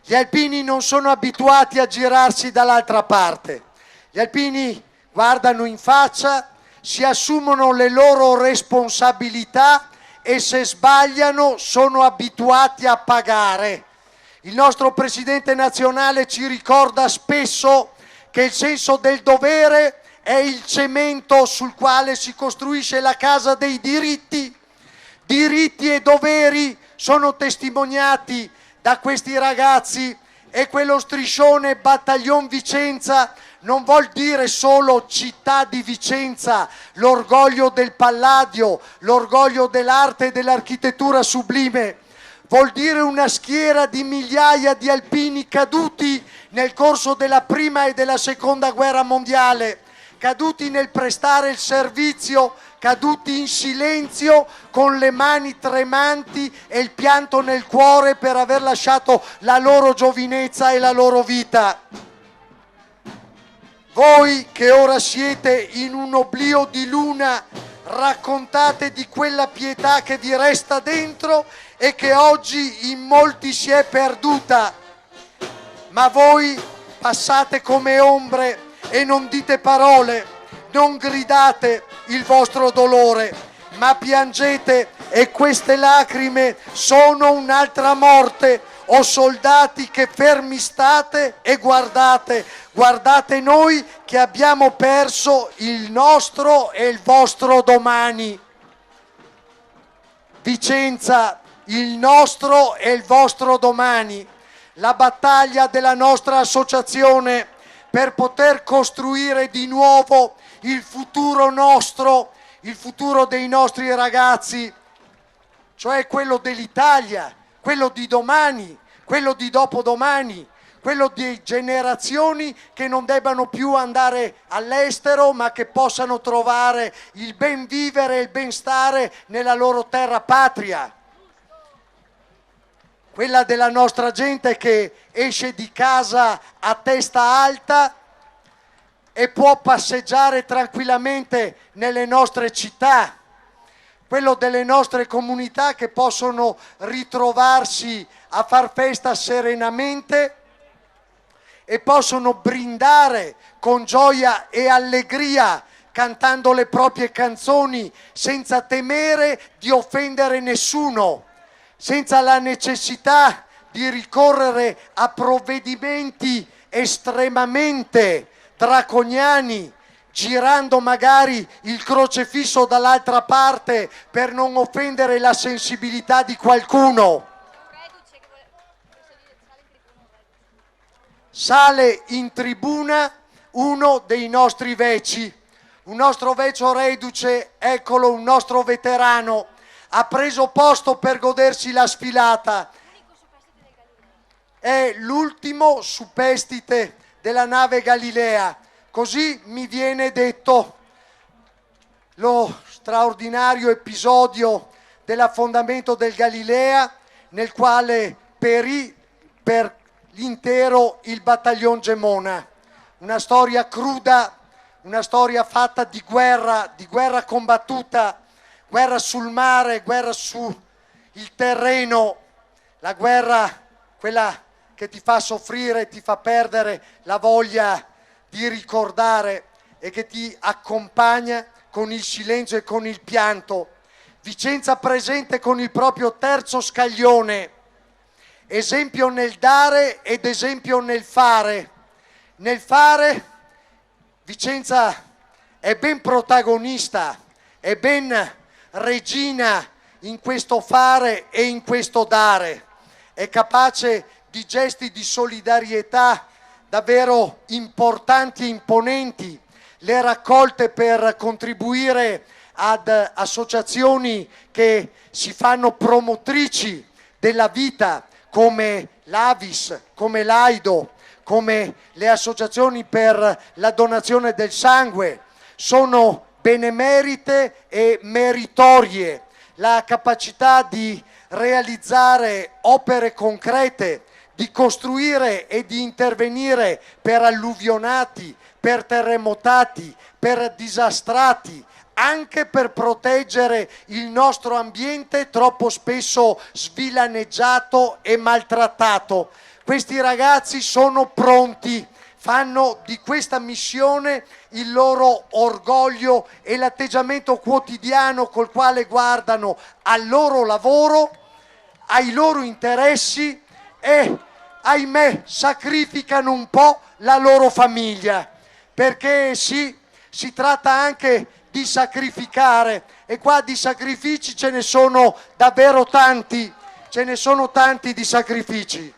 Gli alpini non sono abituati a girarsi dall'altra parte. Gli alpini guardano in faccia, si assumono le loro responsabilità e se sbagliano sono abituati a pagare. Il nostro presidente nazionale ci ricorda spesso che il senso del dovere è il cemento sul quale si costruisce la casa dei diritti. Diritti e doveri sono testimoniati da questi ragazzi, e quello striscione Battaglion Vicenza non vuol dire solo città di Vicenza, l'orgoglio del Palladio, l'orgoglio dell'arte e dell'architettura sublime. Vuol dire una schiera di migliaia di alpini caduti nel corso della prima e della seconda guerra mondiale, caduti nel prestare il servizio, caduti in silenzio con le mani tremanti e il pianto nel cuore per aver lasciato la loro giovinezza e la loro vita. Voi che ora siete in un oblio di luna, raccontate di quella pietà che vi resta dentro e che oggi in molti si è perduta. Ma voi passate come ombre e non dite parole, non gridate il vostro dolore, ma piangete, e queste lacrime sono un'altra morte. O soldati che fermi state e guardate noi che abbiamo perso il nostro e il vostro domani. Vicenza, il nostro e il vostro domani. La battaglia della nostra associazione per poter costruire di nuovo il futuro nostro, il futuro dei nostri ragazzi, cioè quello dell'Italia, quello di domani, quello di dopodomani, quello di generazioni che non debbano più andare all'estero, ma che possano trovare il ben vivere e il ben stare nella loro terra patria. Quella della nostra gente che esce di casa a testa alta e può passeggiare tranquillamente nelle nostre città. Quello delle nostre comunità che possono ritrovarsi a far festa serenamente e possono brindare con gioia e allegria, cantando le proprie canzoni senza temere di offendere nessuno, senza la necessità di ricorrere a provvedimenti estremamente draconiani, girando magari il crocefisso dall'altra parte per non offendere la sensibilità di qualcuno. Sale in tribuna uno dei nostri veci, un nostro vecio reduce, eccolo, un nostro veterano, ha preso posto per godersi la sfilata. è l'ultimo superstite della nave Galilea, così mi viene detto. Lo straordinario episodio dell'affondamento del Galilea, nel quale perì per l'intero il battaglion Gemona. Una storia cruda, una storia fatta di guerra combattuta, guerra sul mare, guerra sul terreno, la guerra, quella che ti fa soffrire, ti fa perdere la voglia di ricordare e che ti accompagna con il silenzio e con il pianto. Vicenza presente con il proprio terzo scaglione, esempio nel dare ed esempio nel fare. Nel fare Vicenza è ben protagonista, è ben regina in questo fare e in questo dare, è capace di gesti di solidarietà davvero importanti e imponenti, le raccolte per contribuire ad associazioni che si fanno promotrici della vita come l'Avis, come l'Aido, come le associazioni per la donazione del sangue, sono benemerite e meritorie. La capacità di realizzare opere concrete, di costruire e di intervenire per alluvionati, per terremotati, per disastrati, anche per proteggere il nostro ambiente troppo spesso svilaneggiato e maltrattato. Questi ragazzi sono pronti, fanno di questa missione il loro orgoglio e l'atteggiamento quotidiano col quale guardano al loro lavoro, ai loro interessi e, ahimè, sacrificano un po' la loro famiglia, perché sì, si tratta anche di sacrificare, e qua di sacrifici ce ne sono davvero tanti, ce ne sono tanti di sacrifici.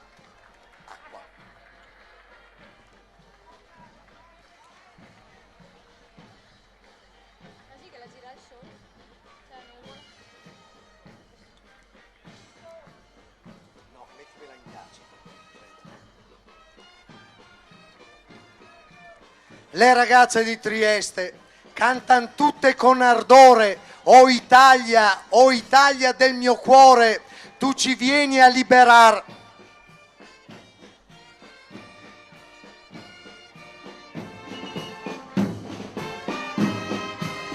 Le ragazze di Trieste cantano tutte con ardore: "O Italia del mio cuore, tu ci vieni a liberar".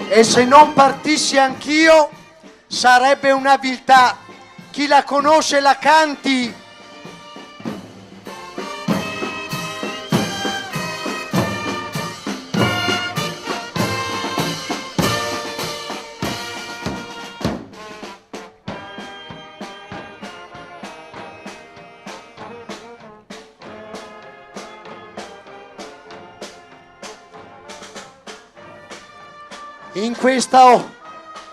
E se non partissi anch'io sarebbe una viltà. Chi la conosce la canti. In questo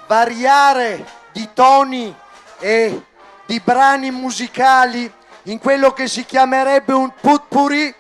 variare di toni e di brani musicali, in quello che si chiamerebbe un potpourri,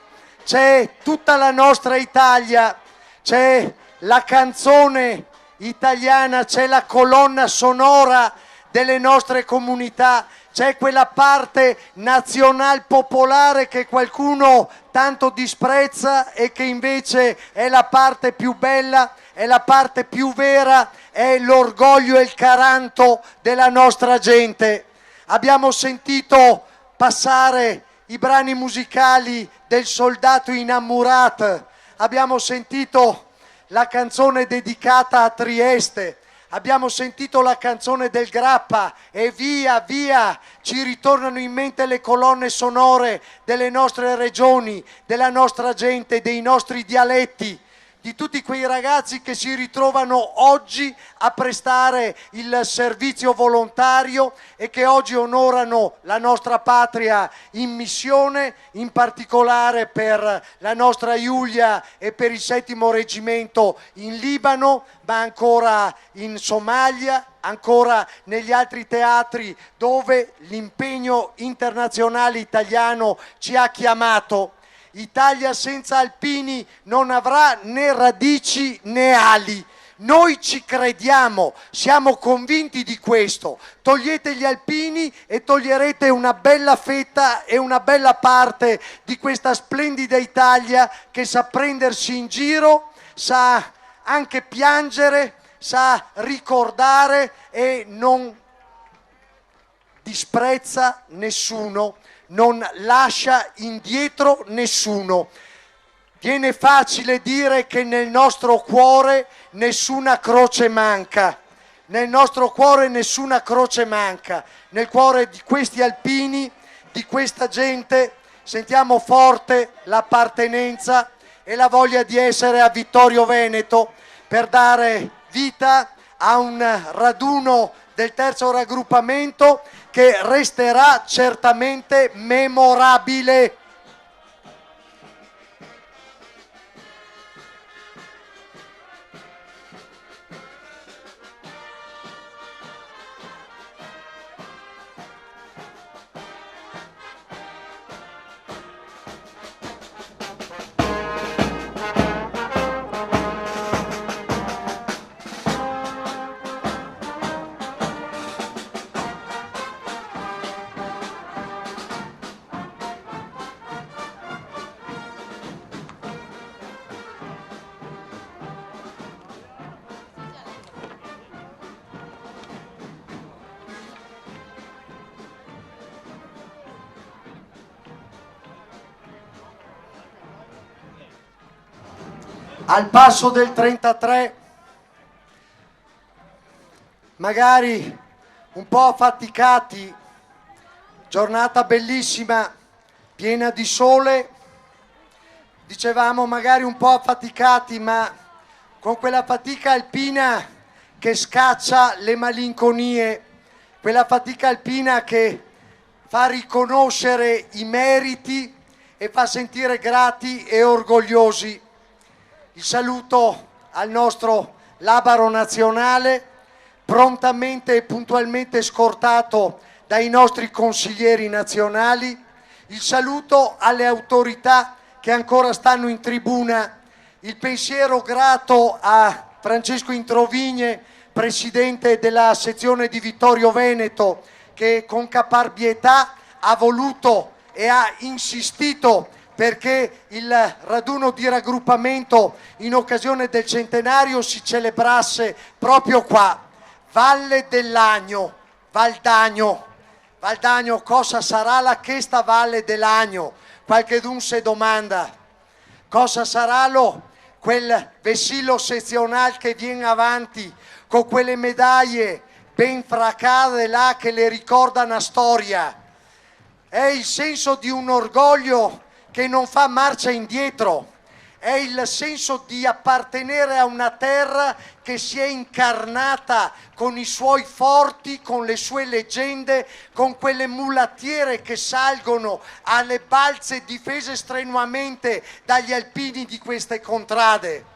c'è tutta la nostra Italia, c'è la canzone italiana, c'è la colonna sonora delle nostre comunità, c'è quella parte nazional popolare che qualcuno tanto disprezza e che invece è la parte più bella, è la parte più vera, è l'orgoglio e il caranto della nostra gente. Abbiamo sentito passare i brani musicali del Soldato innamorato, abbiamo sentito la canzone dedicata a Trieste, abbiamo sentito la canzone del Grappa e via via ci ritornano in mente le colonne sonore delle nostre regioni, della nostra gente, dei nostri dialetti, di tutti quei ragazzi che si ritrovano oggi a prestare il servizio volontario e che oggi onorano la nostra patria in missione, in particolare per la nostra Giulia e per il 7° reggimento in Libano, ma ancora in Somalia, ancora negli altri teatri dove l'impegno internazionale italiano ci ha chiamato. Italia senza alpini non avrà né radici né ali. Noi ci crediamo, siamo convinti di questo. Togliete gli alpini e toglierete una bella fetta e una bella parte di questa splendida Italia che sa prendersi in giro, sa anche piangere, sa ricordare e non disprezza nessuno, non lascia indietro nessuno. Viene facile dire che nel nostro cuore nessuna croce manca, nel nostro cuore nessuna croce manca, nel cuore di questi alpini, di questa gente, sentiamo forte l'appartenenza e la voglia di essere a Vittorio Veneto per dare vita a un raduno del terzo raggruppamento che resterà certamente memorabile. Al passo del 33, magari un po' affaticati, giornata bellissima, piena di sole, dicevamo magari un po' affaticati, ma con quella fatica alpina che scaccia le malinconie, quella fatica alpina che fa riconoscere i meriti e fa sentire grati e orgogliosi. Il saluto al nostro labaro nazionale, prontamente e puntualmente scortato dai nostri consiglieri nazionali, il saluto alle autorità che ancora stanno in tribuna, il pensiero grato a Francesco Introvigne, presidente della sezione di Vittorio Veneto, che con caparbietà ha voluto e ha insistito perché il raduno di raggruppamento in occasione del centenario si celebrasse proprio qua, Valle dell'Agno, Valdagno. Valdagno, cosa sarà la questa Valle dell'Agno? Qualchedun se domanda. Cosa sarà quel vessillo sezionale che viene avanti con quelle medaglie ben fraccate là che le ricordano la storia? È il senso di un orgoglio che non fa marcia indietro, è il senso di appartenere a una terra che si è incarnata con i suoi forti, con le sue leggende, con quelle mulattiere che salgono alle balze difese strenuamente dagli alpini di queste contrade.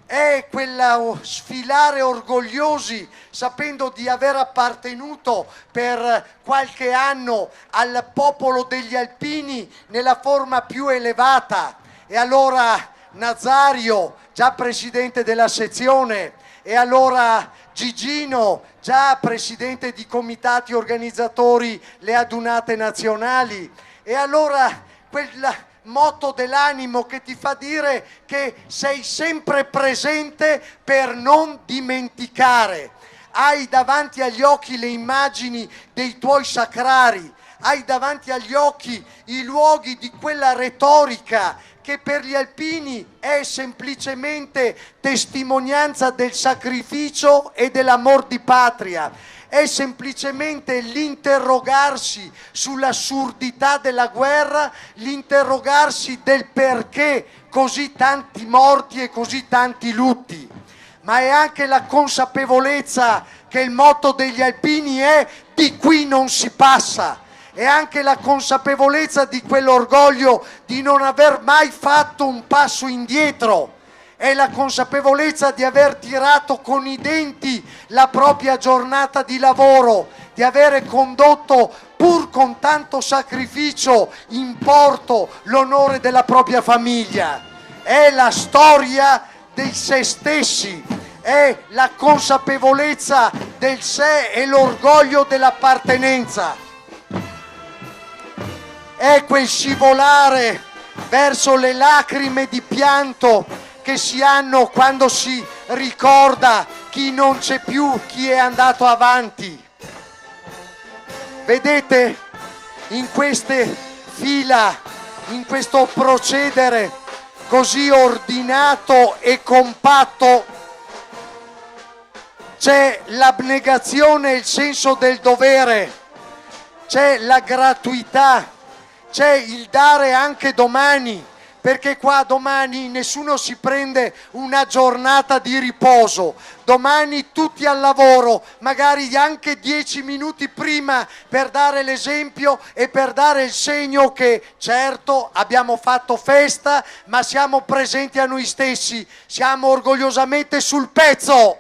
È quello sfilare orgogliosi sapendo di aver appartenuto per qualche anno al popolo degli alpini nella forma più elevata. E allora Nazario, già presidente della sezione, e allora Gigino, già presidente di comitati organizzatori le adunate nazionali, e allora quella motto dell'animo che ti fa dire che sei sempre presente per non dimenticare. Hai davanti agli occhi le immagini dei tuoi sacrari, hai davanti agli occhi i luoghi di quella retorica che per gli alpini è semplicemente testimonianza del sacrificio e dell'amor di patria. È semplicemente l'interrogarsi sull'assurdità della guerra, l'interrogarsi del perché così tanti morti e così tanti lutti. Ma è anche la consapevolezza che il motto degli alpini è di qui non si passa. È anche la consapevolezza di quell'orgoglio di non aver mai fatto un passo indietro. È la consapevolezza di aver tirato con i denti la propria giornata di lavoro, di avere condotto pur con tanto sacrificio in porto l'onore della propria famiglia. È la storia di se stessi, è la consapevolezza del sé e l'orgoglio dell'appartenenza. È quel scivolare verso le lacrime di pianto che si hanno quando si ricorda chi non c'è più, chi è andato avanti. Vedete, in queste fila, in questo procedere così ordinato e compatto, c'è l'abnegazione e il senso del dovere, c'è la gratuità, c'è il dare anche domani, perché qua domani nessuno si prende una giornata di riposo, domani tutti al lavoro, magari anche 10 minuti prima per dare l'esempio e per dare il segno che certo abbiamo fatto festa, ma siamo presenti a noi stessi, siamo orgogliosamente sul pezzo.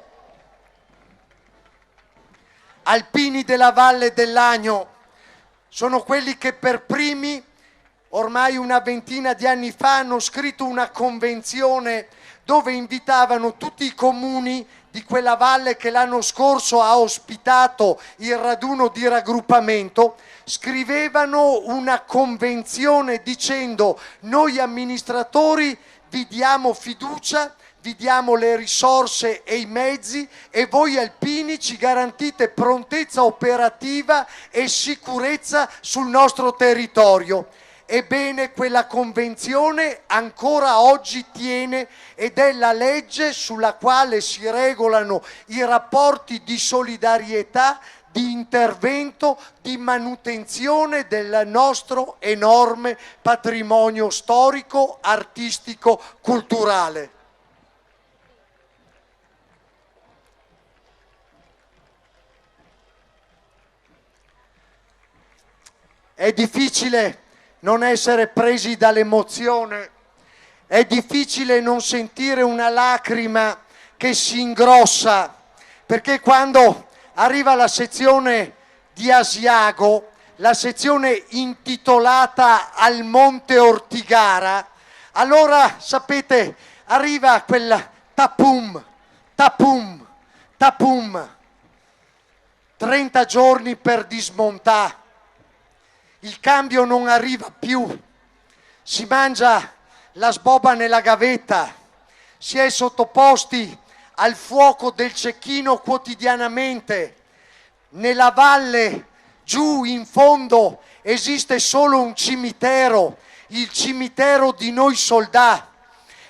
Alpini della Valle dell'Agno sono quelli che per primi, ormai una ventina di anni fa, hanno scritto una convenzione dove invitavano tutti i comuni di quella valle che l'anno scorso ha ospitato il raduno di raggruppamento, scrivevano una convenzione dicendo: noi amministratori vi diamo fiducia, vi diamo le risorse e i mezzi e voi alpini ci garantite prontezza operativa e sicurezza sul nostro territorio. Ebbene, quella convenzione ancora oggi tiene ed è la legge sulla quale si regolano i rapporti di solidarietà, di intervento, di manutenzione del nostro enorme patrimonio storico, artistico, culturale. È difficile non essere presi dall'emozione, è difficile non sentire una lacrima che si ingrossa, perché quando arriva la sezione di Asiago, la sezione intitolata al Monte Ortigara, allora sapete, arriva quel tapum, tapum, tapum, 30 giorni per dismontare. Il cambio non arriva più, si mangia la sboba nella gavetta, si è sottoposti al fuoco del cecchino quotidianamente. Nella valle, giù in fondo, esiste solo un cimitero, il cimitero di noi soldati.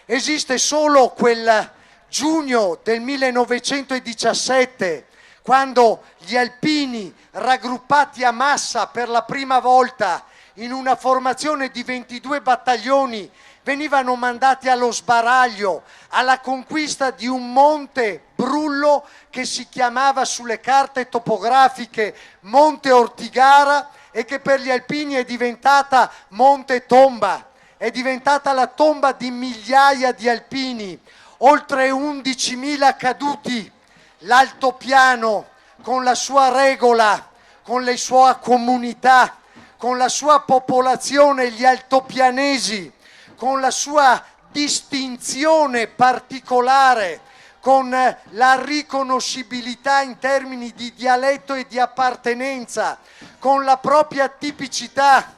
Esiste solo quel giugno del 1917, quando gli alpini, raggruppati a massa per la prima volta in una formazione di 22 battaglioni, venivano mandati allo sbaraglio, alla conquista di un monte brullo che si chiamava sulle carte topografiche Monte Ortigara e che per gli alpini è diventata Monte Tomba, è diventata la tomba di migliaia di alpini, oltre 11.000 caduti. L'altopiano, con la sua regola, con la sua comunità, con la sua popolazione, gli altopianesi, con la sua distinzione particolare, con la riconoscibilità in termini di dialetto e di appartenenza, con la propria tipicità,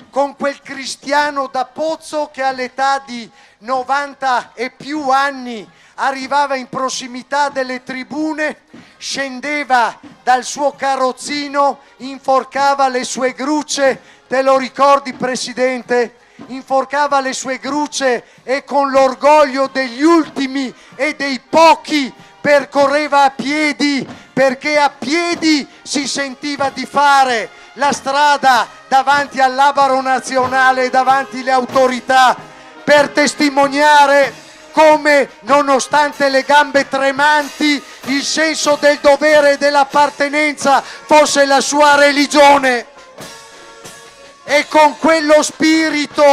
con quel cristiano da Pozzo che all'età di 90 e più anni arrivava in prossimità delle tribune, scendeva dal suo carrozzino, inforcava le sue grucce, te lo ricordi Presidente? Inforcava le sue grucce e con l'orgoglio degli ultimi e dei pochi percorreva a piedi, perché a piedi si sentiva di fare la strada davanti al Labaro Nazionale, davanti alle autorità, per testimoniare come, nonostante le gambe tremanti, il senso del dovere e dell'appartenenza fosse la sua religione. E con quello spirito,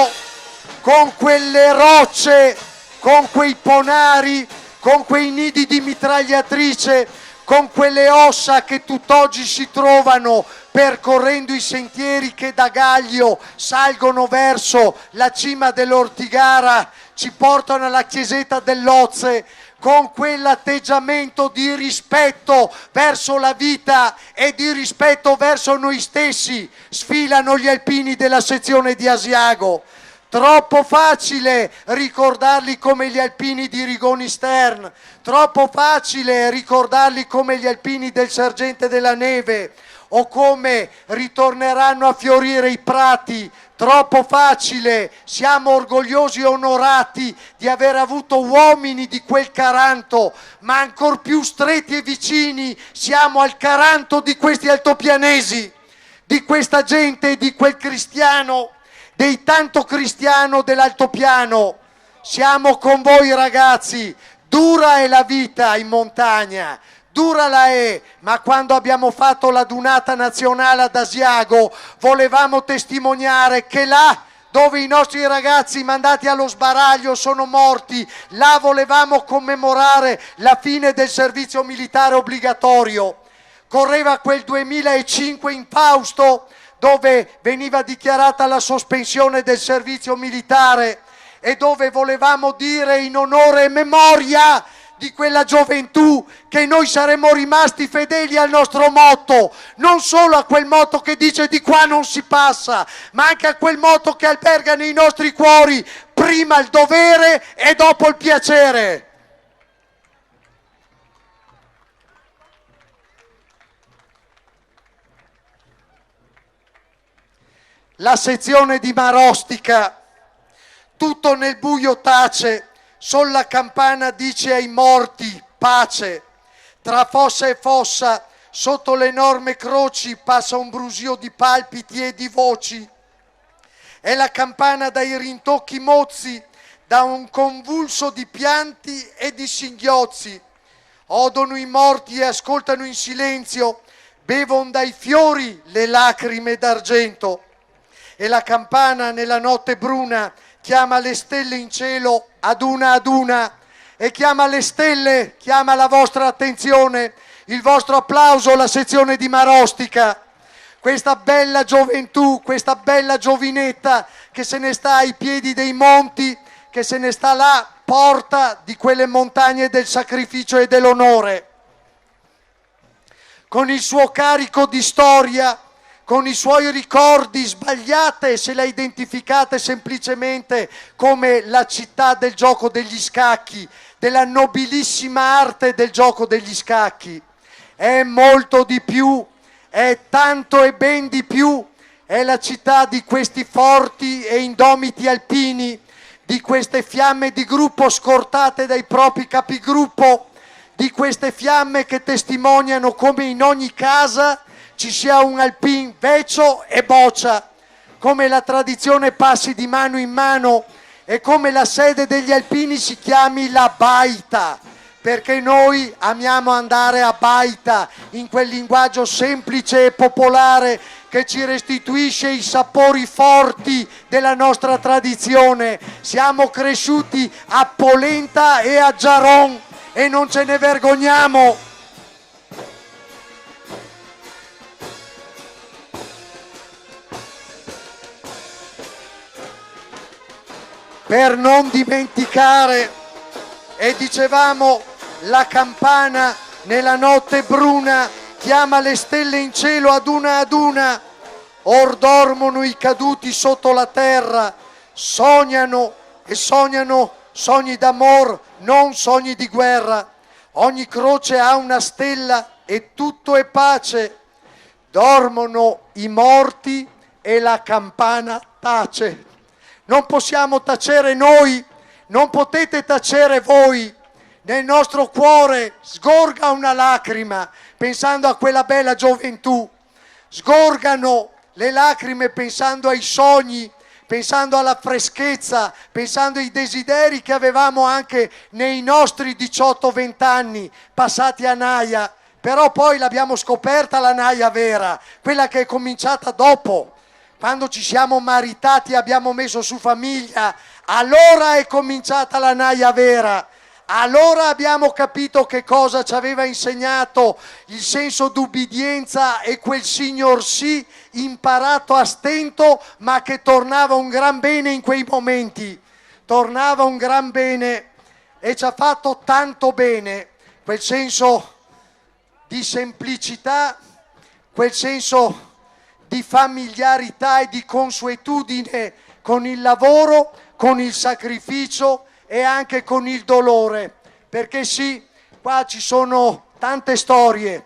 con quelle rocce, con quei ponari, con quei nidi di mitragliatrice, con quelle ossa che tutt'oggi si trovano percorrendo i sentieri che da Gaglio salgono verso la cima dell'Ortigara, ci portano alla chiesetta dell'Ozze, con quell'atteggiamento di rispetto verso la vita e di rispetto verso noi stessi, sfilano gli alpini della sezione di Asiago. Troppo facile ricordarli come gli alpini di Rigoni Stern, troppo facile ricordarli come gli alpini del Sergente della Neve o come ritorneranno a fiorire i prati. Troppo facile, siamo orgogliosi e onorati di aver avuto uomini di quel Caranto, ma ancor più stretti e vicini siamo al Caranto di questi altopianesi, di questa gente, di quel cristiano, dei tanto cristiano dell'altopiano. Siamo con voi ragazzi, dura è la vita in montagna, dura la è, ma quando abbiamo fatto la dunata nazionale ad Asiago volevamo testimoniare che là dove i nostri ragazzi mandati allo sbaraglio sono morti, là volevamo commemorare la fine del servizio militare obbligatorio. Correva quel 2005 in Fausto, dove veniva dichiarata la sospensione del servizio militare e dove volevamo dire in onore e memoria di quella gioventù che noi saremmo rimasti fedeli al nostro motto, non solo a quel motto che dice di qua non si passa, ma anche a quel motto che alberga nei nostri cuori, prima il dovere e dopo il piacere. La sezione di Marostica, tutto nel buio tace, sol la campana dice ai morti pace. Tra fossa e fossa, sotto le enormi croci, passa un brusio di palpiti e di voci. È la campana dai rintocchi mozzi, da un convulso di pianti e di singhiozzi. Odono i morti e ascoltano in silenzio, bevon dai fiori le lacrime d'argento. E la campana nella notte bruna chiama le stelle in cielo ad una e chiama le stelle, chiama la vostra attenzione, il vostro applauso, la sezione di Marostica. Questa bella gioventù, questa bella giovinetta che se ne sta ai piedi dei monti, che se ne sta là, porta di quelle montagne del sacrificio e dell'onore. Con il suo carico di storia, con i suoi ricordi, sbagliate se la identificate semplicemente come la città del gioco degli scacchi, della nobilissima arte del gioco degli scacchi. È molto di più, è tanto e ben di più, è la città di questi forti e indomiti alpini, di queste fiamme di gruppo scortate dai propri capigruppo, di queste fiamme che testimoniano come in ogni casa ci sia un alpin vecio e boccia, come la tradizione passi di mano in mano e come la sede degli alpini si chiami la baita, perché noi amiamo andare a baita in quel linguaggio semplice e popolare che ci restituisce i sapori forti della nostra tradizione. Siamo cresciuti a polenta e a giaron e non ce ne vergogniamo. Per non dimenticare, e dicevamo, la campana nella notte bruna chiama le stelle in cielo ad una, or dormono i caduti sotto la terra, sognano e sognano sogni d'amor, non sogni di guerra. Ogni croce ha una stella e tutto è pace. Dormono i morti e la campana tace. Non possiamo tacere noi, non potete tacere voi. Nel nostro cuore sgorga una lacrima pensando a quella bella gioventù. Sgorgano le lacrime pensando ai sogni, pensando alla freschezza, pensando ai desideri che avevamo anche nei nostri 18-20 anni passati a Naia. Però poi l'abbiamo scoperta la Naia vera, quella che è cominciata dopo. Quando ci siamo maritati e abbiamo messo su famiglia, allora è cominciata la Naia vera. Allora abbiamo capito che cosa ci aveva insegnato il senso d'ubbidienza e quel signor sì imparato a stento, ma che tornava un gran bene in quei momenti. Tornava un gran bene e ci ha fatto tanto bene quel senso di semplicità, quel senso di familiarità e di consuetudine con il lavoro, con il sacrificio e anche con il dolore, perché sì, qua ci sono tante storie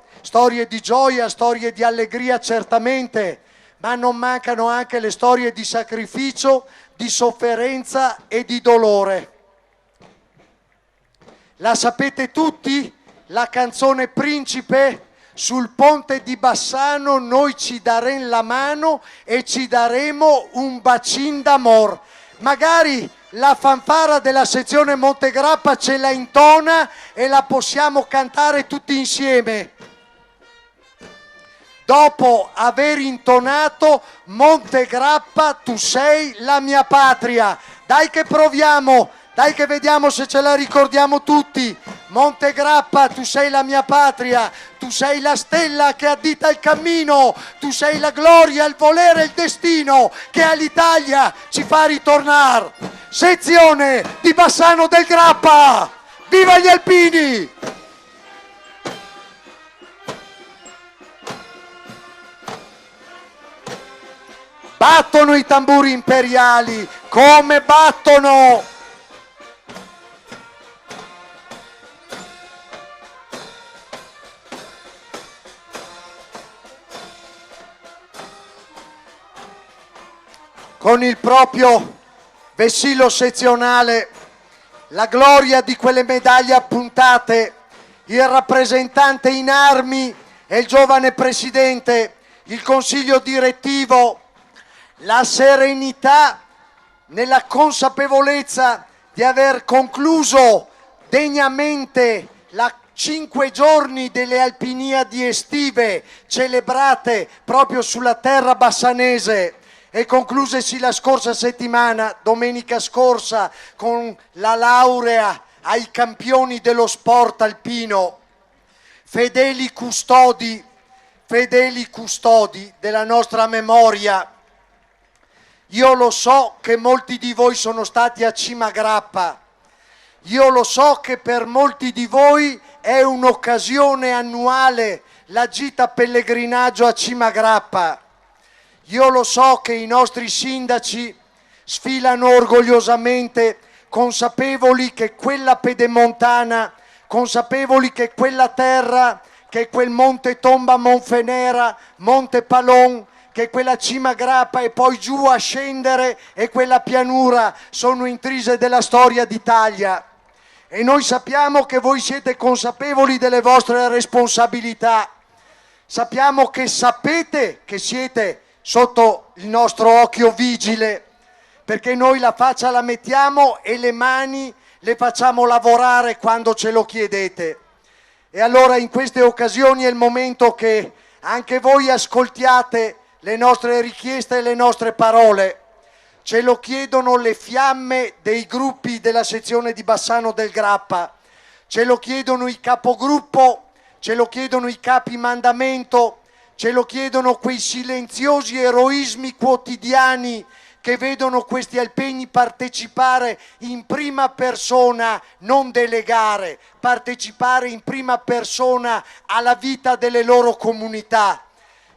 di gioia, storie di allegria certamente, ma non mancano anche le storie di sacrificio, di sofferenza e di dolore. La sapete tutti? La canzone Principe? Sul ponte di Bassano noi ci daremo la mano e ci daremo un bacin d'amor. Magari la fanfara della sezione Montegrappa ce la intona e la possiamo cantare tutti insieme. Dopo aver intonato Montegrappa, tu sei la mia patria. Dai che proviamo, dai che vediamo se ce la ricordiamo tutti. Montegrappa, tu sei la mia patria, tu sei la stella che addita il cammino, tu sei la gloria, il volere e il destino che all'Italia ci fa ritornare. Sezione di Bassano del Grappa, viva gli alpini! Battono i tamburi imperiali, come battono! Con il proprio vessillo sezionale, la gloria di quelle medaglie appuntate, il rappresentante in armi e il giovane presidente, il consiglio direttivo, la serenità nella consapevolezza di aver concluso degnamente 5 giorni delle Alpiniadi estive celebrate proprio sulla terra bassanese e conclusesi la scorsa settimana, domenica scorsa, con la laurea ai campioni dello sport alpino, fedeli custodi della nostra memoria. Io lo so che molti di voi sono stati a Cima Grappa, io lo so che per molti di voi è un'occasione annuale la gita pellegrinaggio a Cima Grappa. Io lo so che i nostri sindaci sfilano orgogliosamente, consapevoli che quella pedemontana, consapevoli che quella terra, che quel Monte Tomba Monfenera, Monte Palon, che quella Cima Grappa e poi giù a scendere e quella pianura sono intrise della storia d'Italia. E noi sappiamo che voi siete consapevoli delle vostre responsabilità. Sappiamo che sapete che siete sotto il nostro occhio vigile, perché noi la faccia la mettiamo e le mani le facciamo lavorare quando ce lo chiedete. E allora in queste occasioni è il momento che anche voi ascoltiate le nostre richieste e le nostre parole. Ce lo chiedono le fiamme dei gruppi della sezione di Bassano del Grappa, ce lo chiedono i capogruppo, ce lo chiedono i capi mandamento, ce lo chiedono quei silenziosi eroismi quotidiani che vedono questi alpini partecipare in prima persona, non delegare, partecipare in prima persona alla vita delle loro comunità,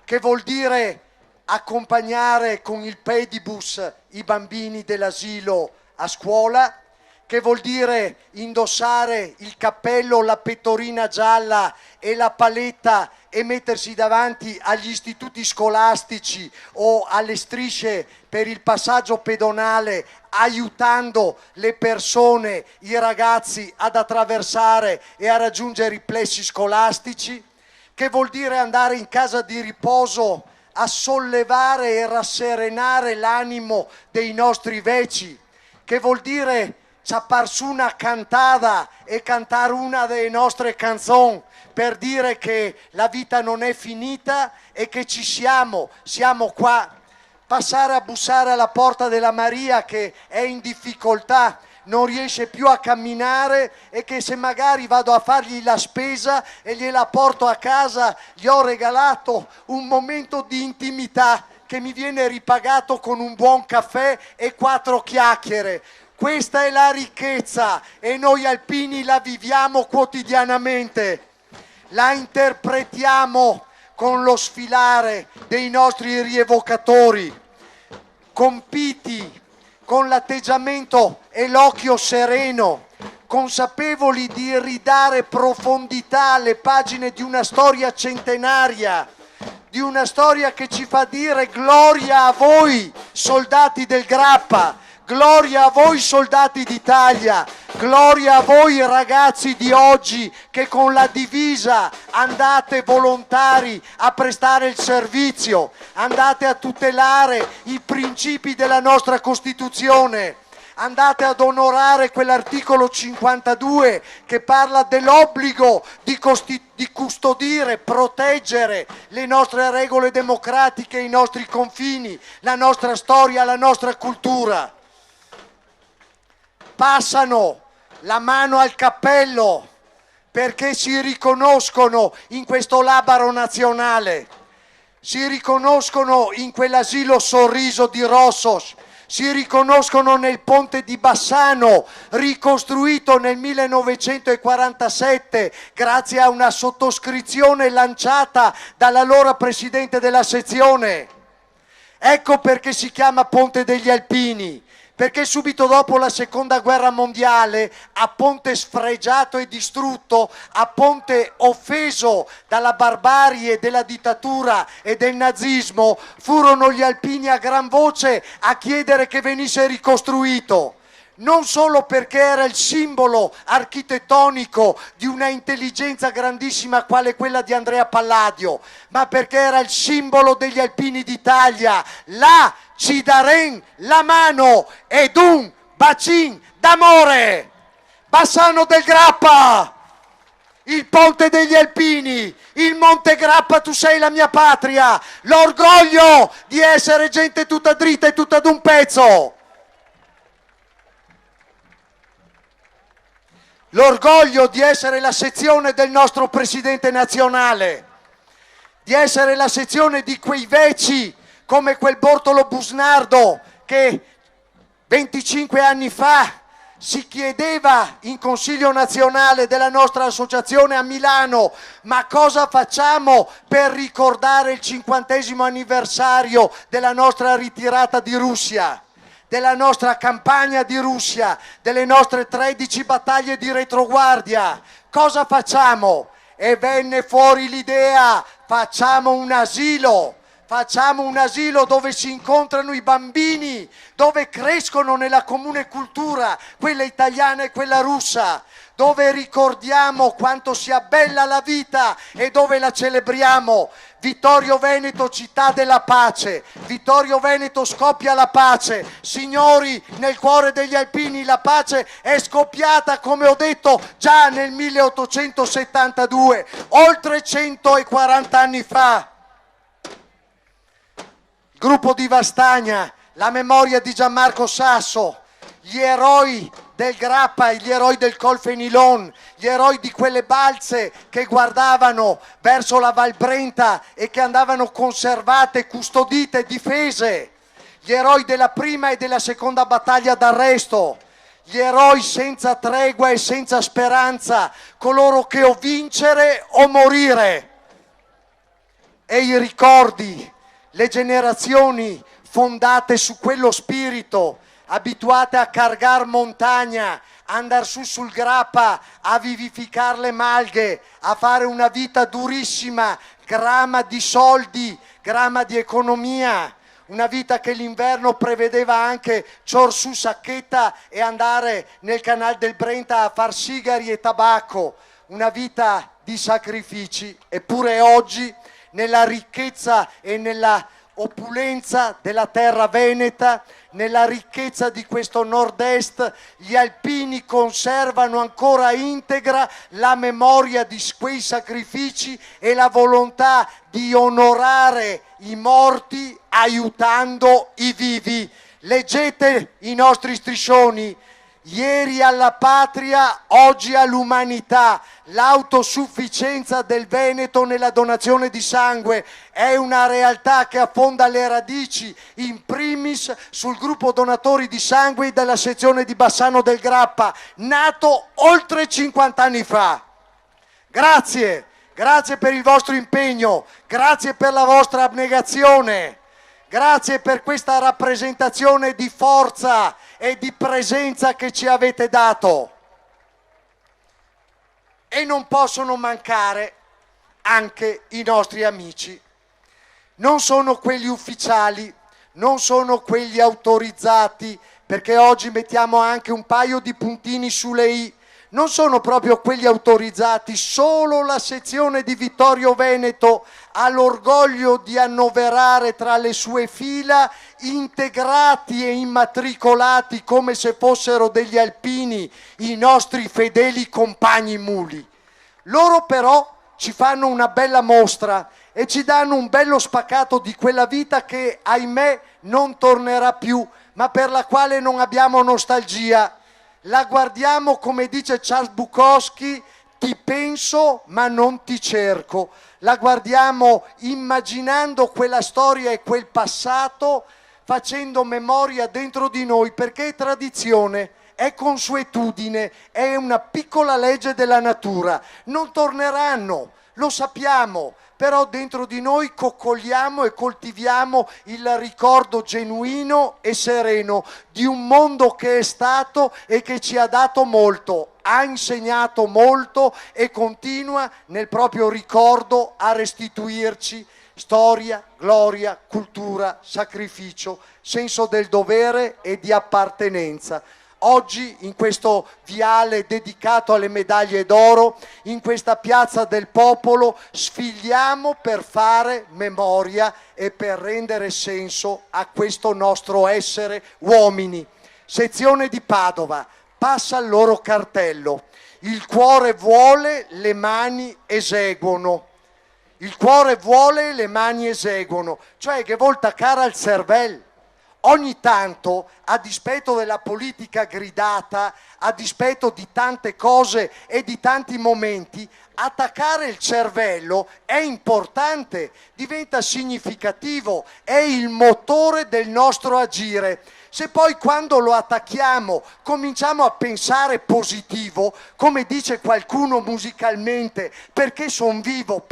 che vuol dire accompagnare con il pedibus i bambini dell'asilo a scuola, che vuol dire indossare il cappello, la pettorina gialla e la paletta e mettersi davanti agli istituti scolastici o alle strisce per il passaggio pedonale, aiutando le persone, i ragazzi ad attraversare e a raggiungere i plessi scolastici, che vuol dire andare in casa di riposo a sollevare e rasserenare l'animo dei nostri veci, che vuol dire ciappar su una cantata e cantare una delle nostre canzoni per dire che la vita non è finita e che ci siamo qua. Passare a bussare alla porta della Maria che è in difficoltà, non riesce più a camminare e che se magari vado a fargli la spesa e gliela porto a casa, gli ho regalato un momento di intimità che mi viene ripagato con un buon caffè e 4 chiacchiere. Questa è la ricchezza e noi alpini la viviamo quotidianamente, la interpretiamo con lo sfilare dei nostri rievocatori, compiti, con l'atteggiamento e l'occhio sereno, consapevoli di ridare profondità alle pagine di una storia centenaria, di una storia che ci fa dire gloria a voi soldati del Grappa, gloria a voi soldati d'Italia, gloria a voi ragazzi di oggi che con la divisa andate volontari a prestare il servizio, andate a tutelare i principi della nostra Costituzione, andate ad onorare quell'articolo 52 che parla dell'obbligo di custodire, proteggere le nostre regole democratiche, i nostri confini, la nostra storia, la nostra cultura. Passano la mano al cappello perché si riconoscono in questo labaro nazionale, si riconoscono in quell'asilo Sorriso di Rossos, si riconoscono nel ponte di Bassano, ricostruito nel 1947 grazie a una sottoscrizione lanciata dall'allora presidente della sezione. Ecco perché si chiama Ponte degli Alpini, perché subito dopo la seconda guerra mondiale, a ponte sfregiato e distrutto, a ponte offeso dalla barbarie della dittatura e del nazismo, furono gli alpini a gran voce a chiedere che venisse ricostruito. Non solo perché era il simbolo architettonico di una intelligenza grandissima quale quella di Andrea Palladio, ma perché era il simbolo degli alpini d'Italia. Là ci darem la mano ed un bacin d'amore. Bassano del Grappa, il ponte degli alpini, il Monte Grappa, tu sei la mia patria, l'orgoglio di essere gente tutta dritta e tutta d'un pezzo. L'orgoglio di essere la sezione del nostro presidente nazionale, di essere la sezione di quei veci come quel Bortolo Busnardo che 25 anni fa si chiedeva in Consiglio nazionale della nostra associazione a Milano: ma cosa facciamo per ricordare il 50° anniversario della nostra ritirata di Russia, della nostra campagna di Russia, delle nostre 13 battaglie di retroguardia? Cosa facciamo? E venne fuori l'idea: facciamo un asilo dove si incontrano i bambini, dove crescono nella comune cultura, quella italiana e quella russa, dove ricordiamo quanto sia bella la vita e dove la celebriamo. Vittorio Veneto, città della pace, Vittorio Veneto scoppia la pace. Signori, nel cuore degli alpini la pace è scoppiata, come ho detto, già nel 1872, oltre 140 anni fa. Gruppo di Vastagna, la memoria di Gianmarco Sasso, gli eroi del Grappa, gli eroi del Col Fenilon, gli eroi di quelle balze che guardavano verso la Val Brenta e che andavano conservate, custodite, difese, gli eroi della prima e della seconda battaglia d'arresto, gli eroi senza tregua e senza speranza, coloro che o vincere o morire, e i ricordi, le generazioni fondate su quello spirito, abituate a cargar montagna, a andare su sul Grappa, a vivificare le malghe, a fare una vita durissima, grama di soldi, grama di economia, una vita che l'inverno prevedeva anche cior su sacchetta e andare nel canale del Brenta a far sigari e tabacco, una vita di sacrifici. Eppure oggi, nella ricchezza e nella opulenza della terra veneta, nella ricchezza di questo nord-est, gli alpini conservano ancora integra la memoria di quei sacrifici e la volontà di onorare i morti aiutando i vivi. Leggete i nostri striscioni, Ieri alla patria, oggi all'umanità. L'autosufficienza del Veneto nella donazione di sangue è una realtà che affonda le radici in primis sul gruppo donatori di sangue della sezione di Bassano del Grappa, nato oltre 50 anni fa. Grazie, grazie per il vostro impegno, grazie per la vostra abnegazione, grazie per questa rappresentazione di forza e di presenza che ci avete dato. E non possono mancare anche i nostri amici. Non sono quelli ufficiali, non sono quelli autorizzati, perché oggi mettiamo anche un paio di puntini sulle i. Non sono proprio quelli autorizzati, solo la sezione di Vittorio Veneto ha l'orgoglio di annoverare tra le sue fila integrati e immatricolati come se fossero degli alpini i nostri fedeli compagni muli. Loro però ci fanno una bella mostra e ci danno un bello spaccato di quella vita che, ahimè, non tornerà più, ma per la quale non abbiamo nostalgia. La guardiamo, come dice Charles Bukowski, ti penso ma non ti cerco. La guardiamo immaginando quella storia e quel passato, facendo memoria dentro di noi, perché è tradizione, è consuetudine, è una piccola legge della natura. Non torneranno, lo sappiamo, però dentro di noi coccoliamo e coltiviamo il ricordo genuino e sereno di un mondo che è stato e che ci ha dato molto, ha insegnato molto e continua nel proprio ricordo a restituirci storia, gloria, cultura, sacrificio, senso del dovere e di appartenenza. Oggi, in questo viale dedicato alle medaglie d'oro, in questa piazza del popolo, sfigliamo per fare memoria e per rendere senso a questo nostro essere uomini. Sezione di Padova, passa il loro cartello. Il cuore vuole, le mani eseguono. Il cuore vuole, le mani eseguono. Cioè che vuol taccare al cervello. Ogni tanto, a dispetto della politica gridata, a dispetto di tante cose e di tanti momenti, attaccare il cervello è importante, diventa significativo, è il motore del nostro agire. Se poi quando lo attacchiamo cominciamo a pensare positivo, come dice qualcuno musicalmente, perché son vivo,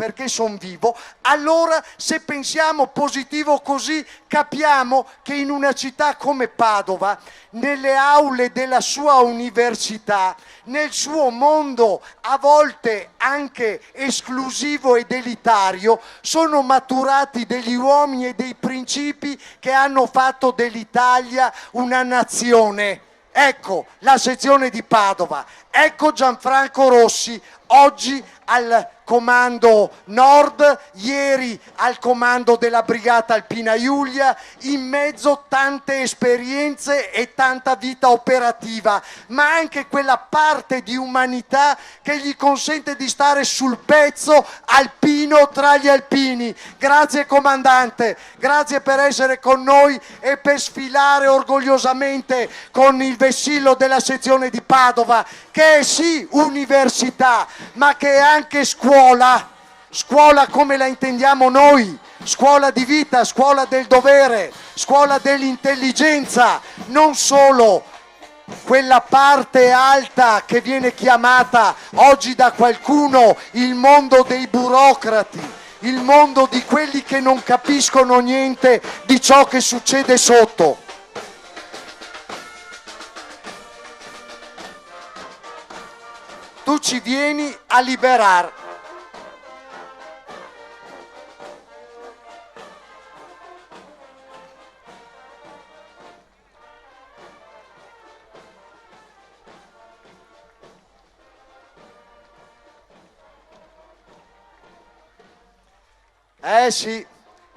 allora se pensiamo positivo così capiamo che in una città come Padova, nelle aule della sua università, nel suo mondo a volte anche esclusivo ed elitario, sono maturati degli uomini e dei principi che hanno fatto dell'Italia una nazione. Ecco la sezione di Padova, ecco Gianfranco Rossi, oggi al comando Nord, ieri al comando della Brigata Alpina Giulia, in mezzo tante esperienze e tanta vita operativa, ma anche quella parte di umanità che gli consente di stare sul pezzo alpino tra gli alpini. Grazie comandante, grazie per essere con noi e per sfilare orgogliosamente con il vessillo della sezione di Padova, che è sì università, ma che è anche scuola come la intendiamo noi, scuola di vita, scuola del dovere, scuola dell'intelligenza, non solo quella parte alta che viene chiamata oggi da qualcuno il mondo dei burocrati, il mondo di quelli che non capiscono niente di ciò che succede sotto. Tu ci vieni a liberare. Sì,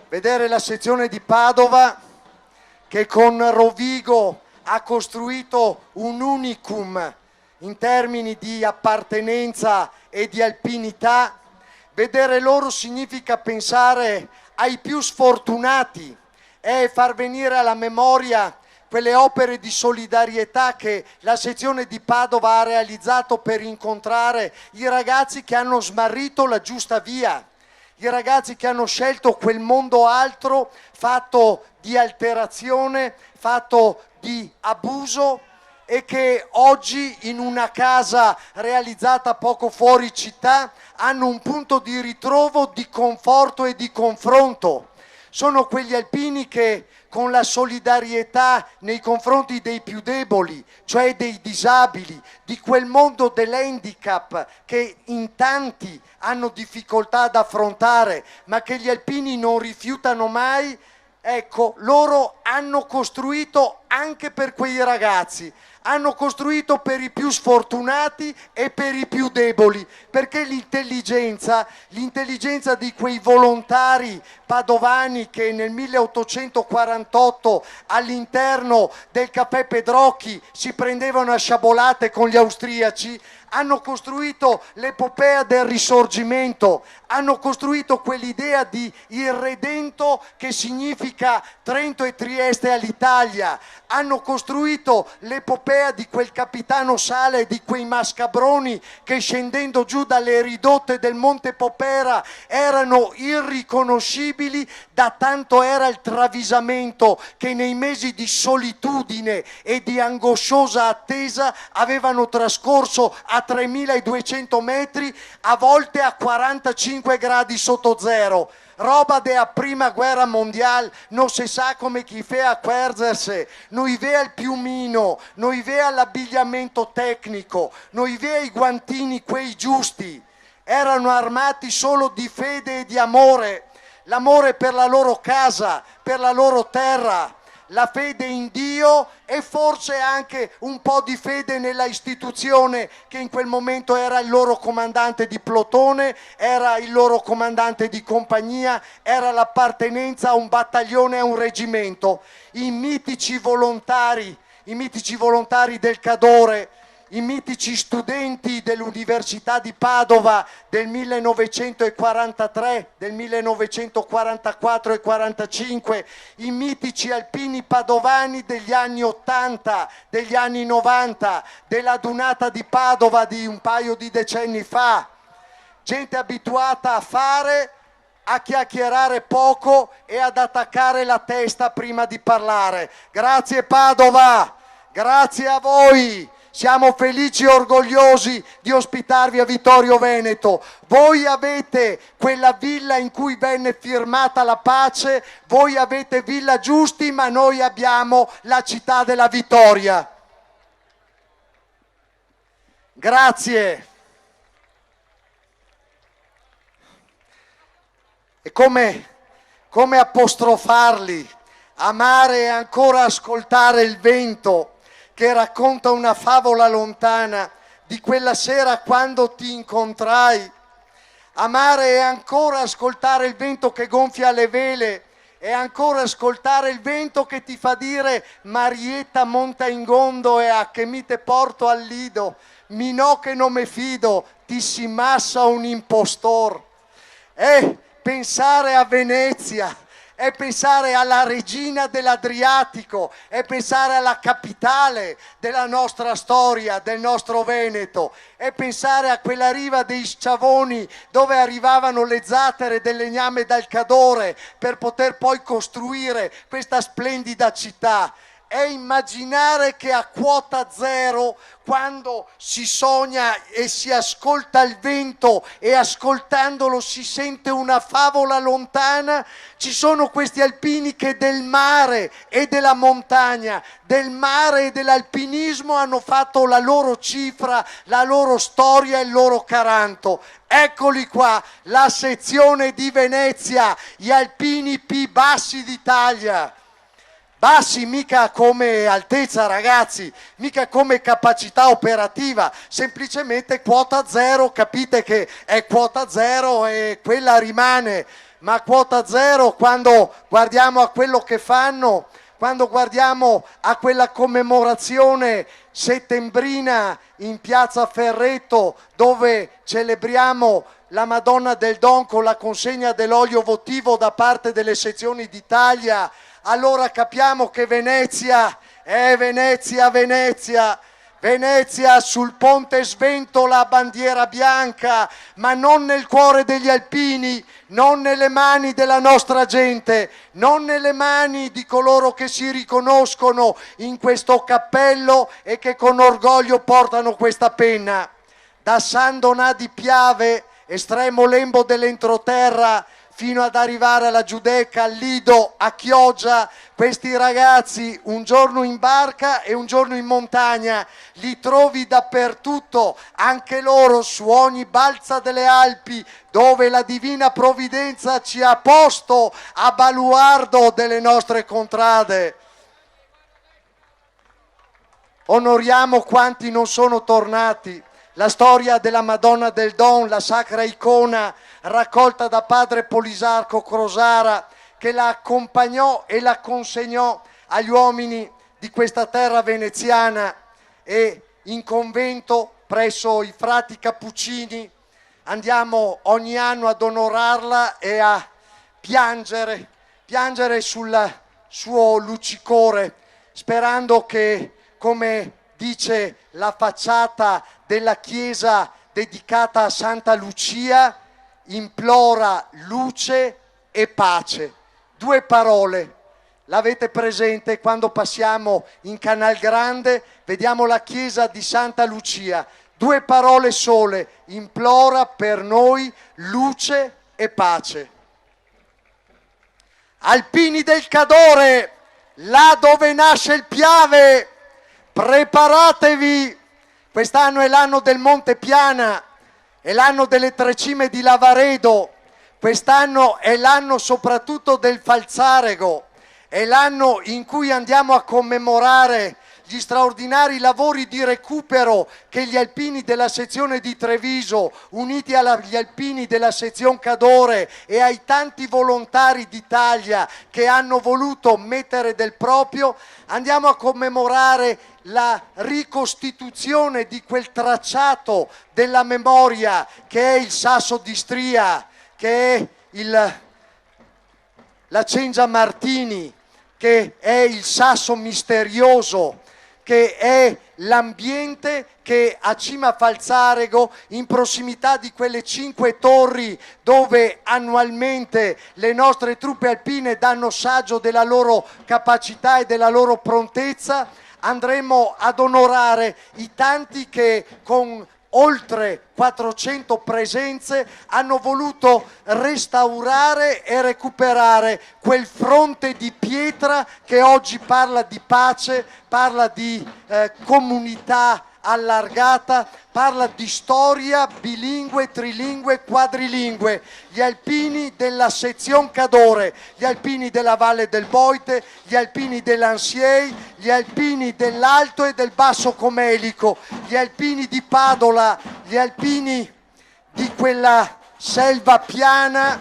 vedere la sezione di Padova che con Rovigo ha costruito un unicum in termini di appartenenza e di alpinità, vedere loro significa pensare ai più sfortunati e far venire alla memoria quelle opere di solidarietà che la sezione di Padova ha realizzato per incontrare i ragazzi che hanno smarrito la giusta via, i ragazzi che hanno scelto quel mondo altro fatto di alterazione, fatto di abuso, e che oggi in una casa realizzata poco fuori città hanno un punto di ritrovo, di conforto e di confronto. Sono quegli alpini che con la solidarietà nei confronti dei più deboli, cioè dei disabili, di quel mondo dell'handicap che in tanti hanno difficoltà ad affrontare, ma che gli alpini non rifiutano mai, ecco, loro hanno costruito anche per quei ragazzi, hanno costruito per i più sfortunati e per i più deboli, perché l'intelligenza di quei volontari padovani che nel 1848 all'interno del Caffè Pedrocchi si prendevano a sciabolate con gli austriaci, hanno costruito l'epopea del Risorgimento, hanno costruito quell'idea di irredento che significa Trento e Trieste all'Italia, hanno costruito l'epopea di quel capitano Sala e di quei mascabroni che scendendo giù dalle ridotte del Monte Popera erano irriconoscibili da tanto era il travisamento che nei mesi di solitudine e di angosciosa attesa avevano trascorso a 3200 metri, a volte a 45 gradi sotto zero. Roba della prima guerra mondiale, non si sa come chi fa a quergersi, non vea il piumino, non vea l'abbigliamento tecnico, non vea i guantini quei giusti, erano armati solo di fede e di amore, l'amore per la loro casa, per la loro terra, la fede in Dio e forse anche un po' di fede nella istituzione che in quel momento era il loro comandante di plotone, era il loro comandante di compagnia, era l'appartenenza a un battaglione, a un reggimento. I mitici volontari del Cadore, i mitici studenti dell'Università di Padova del 1943, del 1944 e 45, i mitici alpini padovani degli anni 80, degli anni 90, della Dunata di Padova di un paio di decenni fa, gente abituata a fare, a chiacchierare poco e ad attaccare la testa prima di parlare. Grazie Padova, grazie a voi. Siamo felici e orgogliosi di ospitarvi a Vittorio Veneto. Voi avete quella villa in cui venne firmata la pace, voi avete Villa Giusti, ma noi abbiamo la città della vittoria. Grazie. E come apostrofarli? Amare e ancora ascoltare il vento che racconta una favola lontana di quella sera quando ti incontrai. Amare e ancora ascoltare il vento che gonfia le vele e ancora ascoltare il vento che ti fa dire Marietta monta in gondo e a che mi te porto al lido, mi no che non me fido, ti si massa un impostor. Pensare a Venezia, è pensare alla regina dell'Adriatico, è pensare alla capitale della nostra storia, del nostro Veneto, è pensare a quella riva dei Sciavoni dove arrivavano le zattere del legname dal Cadore per poter poi costruire questa splendida città. È immaginare che a quota zero, quando si sogna e si ascolta il vento e ascoltandolo si sente una favola lontana, ci sono questi alpini che del mare e della montagna, del mare e dell'alpinismo hanno fatto la loro cifra, la loro storia e il loro caranto. Eccoli qua, la sezione di Venezia, gli alpini più bassi d'Italia. Bassi mica come altezza ragazzi, mica come capacità operativa, semplicemente quota zero, capite che è quota zero e quella rimane, ma quota zero quando guardiamo a quello che fanno, quando guardiamo a quella commemorazione settembrina in piazza Ferretto dove celebriamo la Madonna del Don con la consegna dell'olio votivo da parte delle sezioni d'Italia, allora capiamo che Venezia Venezia, Venezia. Venezia, sul ponte sventola la bandiera bianca, ma non nel cuore degli alpini, non nelle mani della nostra gente, non nelle mani di coloro che si riconoscono in questo cappello e che con orgoglio portano questa penna. Da San Donà di Piave, estremo lembo dell'entroterra, fino ad arrivare alla Giudecca, al Lido, a Chioggia, questi ragazzi un giorno in barca e un giorno in montagna, li trovi dappertutto, anche loro su ogni balza delle Alpi, dove la divina provvidenza ci ha posto a baluardo delle nostre contrade. Onoriamo quanti non sono tornati. La storia della Madonna del Don, la sacra icona raccolta da padre Polisarco Crosara, che la accompagnò e la consegnò agli uomini di questa terra veneziana, e in convento presso i frati Cappuccini andiamo ogni anno ad onorarla e a piangere sul suo luccicore, sperando che, come dice la facciata della chiesa dedicata a Santa Lucia, implora luce e pace. 2 parole, l'avete presente quando passiamo in Canal Grande, vediamo la chiesa di Santa Lucia, 2 parole sole, implora per noi luce e pace. Alpini del Cadore, là dove nasce il Piave, preparatevi, quest'anno è l'anno del Monte Piana, è l'anno delle 3 cime di Lavaredo, quest'anno è l'anno soprattutto del Falzarego, è l'anno in cui andiamo a commemorare gli straordinari lavori di recupero che gli alpini della sezione di Treviso, uniti agli alpini della sezione Cadore e ai tanti volontari d'Italia che hanno voluto mettere del proprio, andiamo a commemorare la ricostituzione di quel tracciato della memoria che è il Sasso di Stria, che è la Cengia Martini, che è il Sasso misterioso, che è l'ambiente che a Cima Falzarego, in prossimità di quelle 5 torri dove annualmente le nostre truppe alpine danno saggio della loro capacità e della loro prontezza, andremo ad onorare i tanti che con oltre 400 presenze hanno voluto restaurare e recuperare quel fronte di pietra che oggi parla di pace, parla di comunità allargata, parla di storia bilingue, trilingue, quadrilingue. Gli alpini della sezione Cadore, gli alpini della Valle del Boite, gli alpini dell'Ansiei, gli alpini dell'Alto e del Basso Comelico, gli alpini di Padola, gli alpini di quella selva piana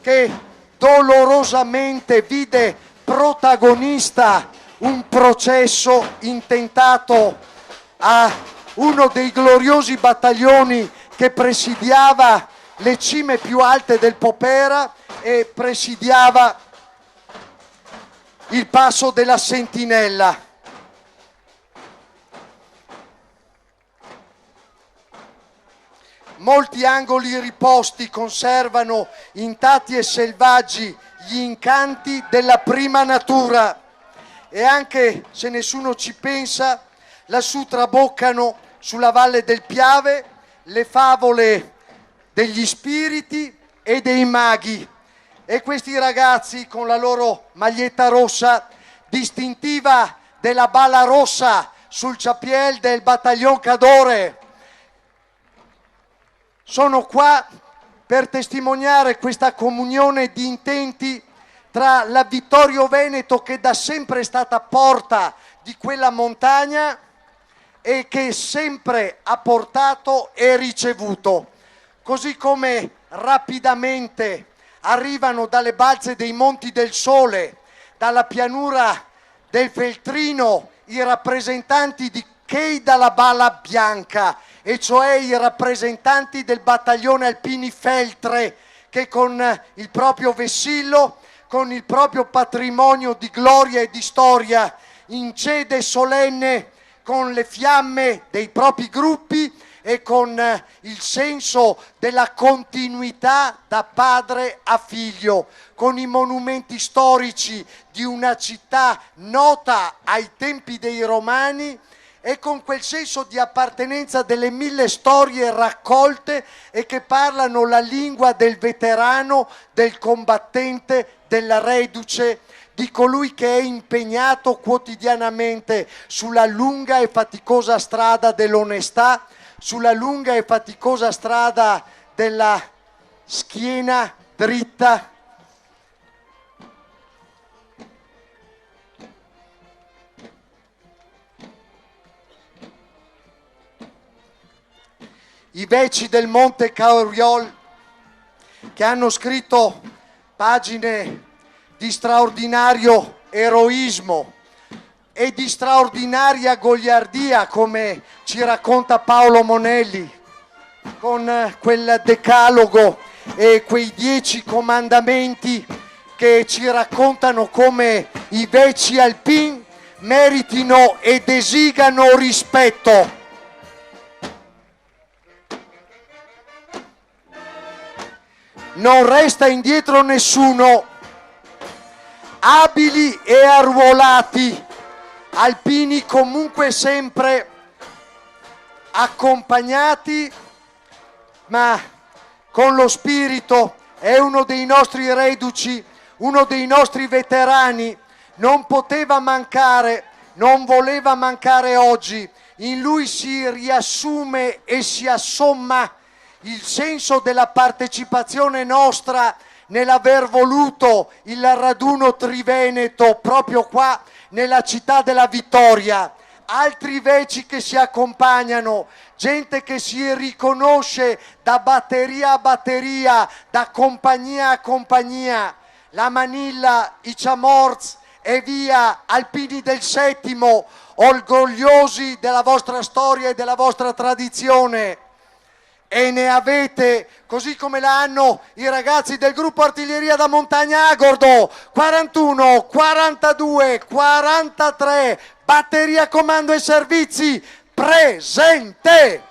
che dolorosamente vide protagonista un processo intentato a uno dei gloriosi battaglioni che presidiava le cime più alte del Popera e presidiava il passo della Sentinella. Molti angoli riposti conservano intatti e selvaggi gli incanti della prima natura, e anche se nessuno ci pensa, lassù traboccano sulla Valle del Piave le favole degli spiriti e dei maghi, e questi ragazzi con la loro maglietta rossa, distintiva della bala rossa sul ciapiel del battaglione Cadore, sono qua per testimoniare questa comunione di intenti tra la Vittorio Veneto, che da sempre è stata porta di quella montagna e che sempre ha portato e ricevuto, così come rapidamente arrivano dalle balze dei Monti del Sole, dalla pianura del Feltrino, i rappresentanti di Cheida la Bala Bianca, e cioè i rappresentanti del battaglione Alpini Feltre, che con il proprio vessillo, con il proprio patrimonio di gloria e di storia, incede solenne con le fiamme dei propri gruppi e con il senso della continuità da padre a figlio, con i monumenti storici di una città nota ai tempi dei Romani e con quel senso di appartenenza delle 1000 storie raccolte e che parlano la lingua del veterano, del combattente, della reduce, di colui che è impegnato quotidianamente sulla lunga e faticosa strada dell'onestà, sulla lunga e faticosa strada della schiena dritta. I veci del Monte Cauriol, che hanno scritto pagine di straordinario eroismo e di straordinaria goliardia, come ci racconta Paolo Monelli, con quel decalogo e quei 10 comandamenti che ci raccontano come i veci alpini meritino ed esigano rispetto. Non resta indietro nessuno. Abili e arruolati, alpini comunque sempre accompagnati, ma con lo spirito. È uno dei nostri reduci, uno dei nostri veterani. Non poteva mancare, non voleva mancare oggi. In lui si riassume e si assomma il senso della partecipazione nostra nell'aver voluto il raduno triveneto proprio qua nella città della Vittoria. Altri veci che si accompagnano, gente che si riconosce da batteria a batteria, da compagnia a compagnia. La Manilla, i Chamorz e via, alpini del Settimo, orgogliosi della vostra storia e della vostra tradizione. E ne avete, così come la hanno i ragazzi del gruppo Artiglieria da Montagna Agordo, 41, 42, 43, batteria comando e servizi, presente!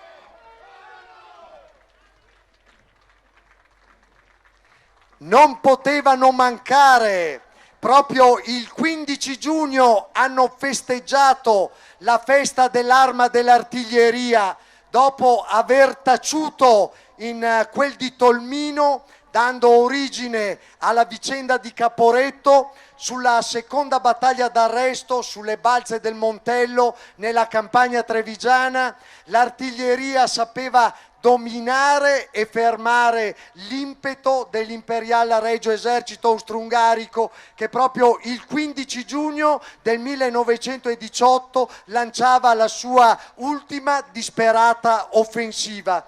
Non potevano mancare. Proprio il 15 giugno hanno festeggiato la festa dell'arma dell'artiglieria, dopo aver taciuto in quel di Tolmino, dando origine alla vicenda di Caporetto, sulla seconda battaglia d'arresto, sulle balze del Montello, nella campagna trevigiana. L'artiglieria sapeva dominare e fermare l'impeto dell'imperiale Regio Esercito Austro-Ungarico, che proprio il 15 giugno del 1918 lanciava la sua ultima disperata offensiva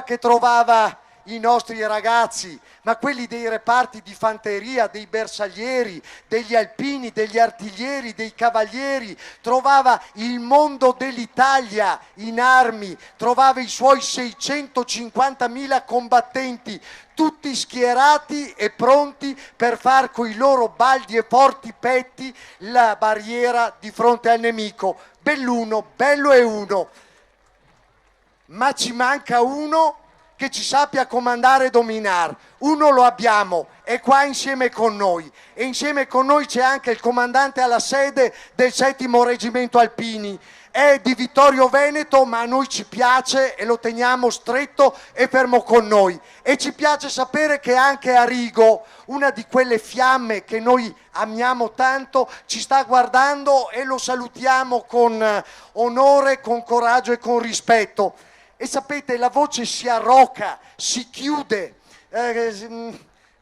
che trovava i nostri ragazzi, ma quelli dei reparti di fanteria, dei bersaglieri, degli alpini, degli artiglieri, dei cavalieri, trovava il mondo dell'Italia in armi, trovava i suoi 650.000 combattenti, tutti schierati e pronti per far coi loro baldi e forti petti la barriera di fronte al nemico. Belluno, bello è uno, ma ci manca uno che ci sappia comandare e dominare. Uno lo abbiamo, è qua insieme con noi, e insieme con noi c'è anche il comandante alla sede del 7° Reggimento Alpini. È di Vittorio Veneto, ma a noi ci piace e lo teniamo stretto e fermo con noi. E ci piace sapere che anche Arrigo, una di quelle fiamme che noi amiamo tanto, ci sta guardando, e lo salutiamo con onore, con coraggio e con rispetto. E sapete, la voce si arroca, si chiude.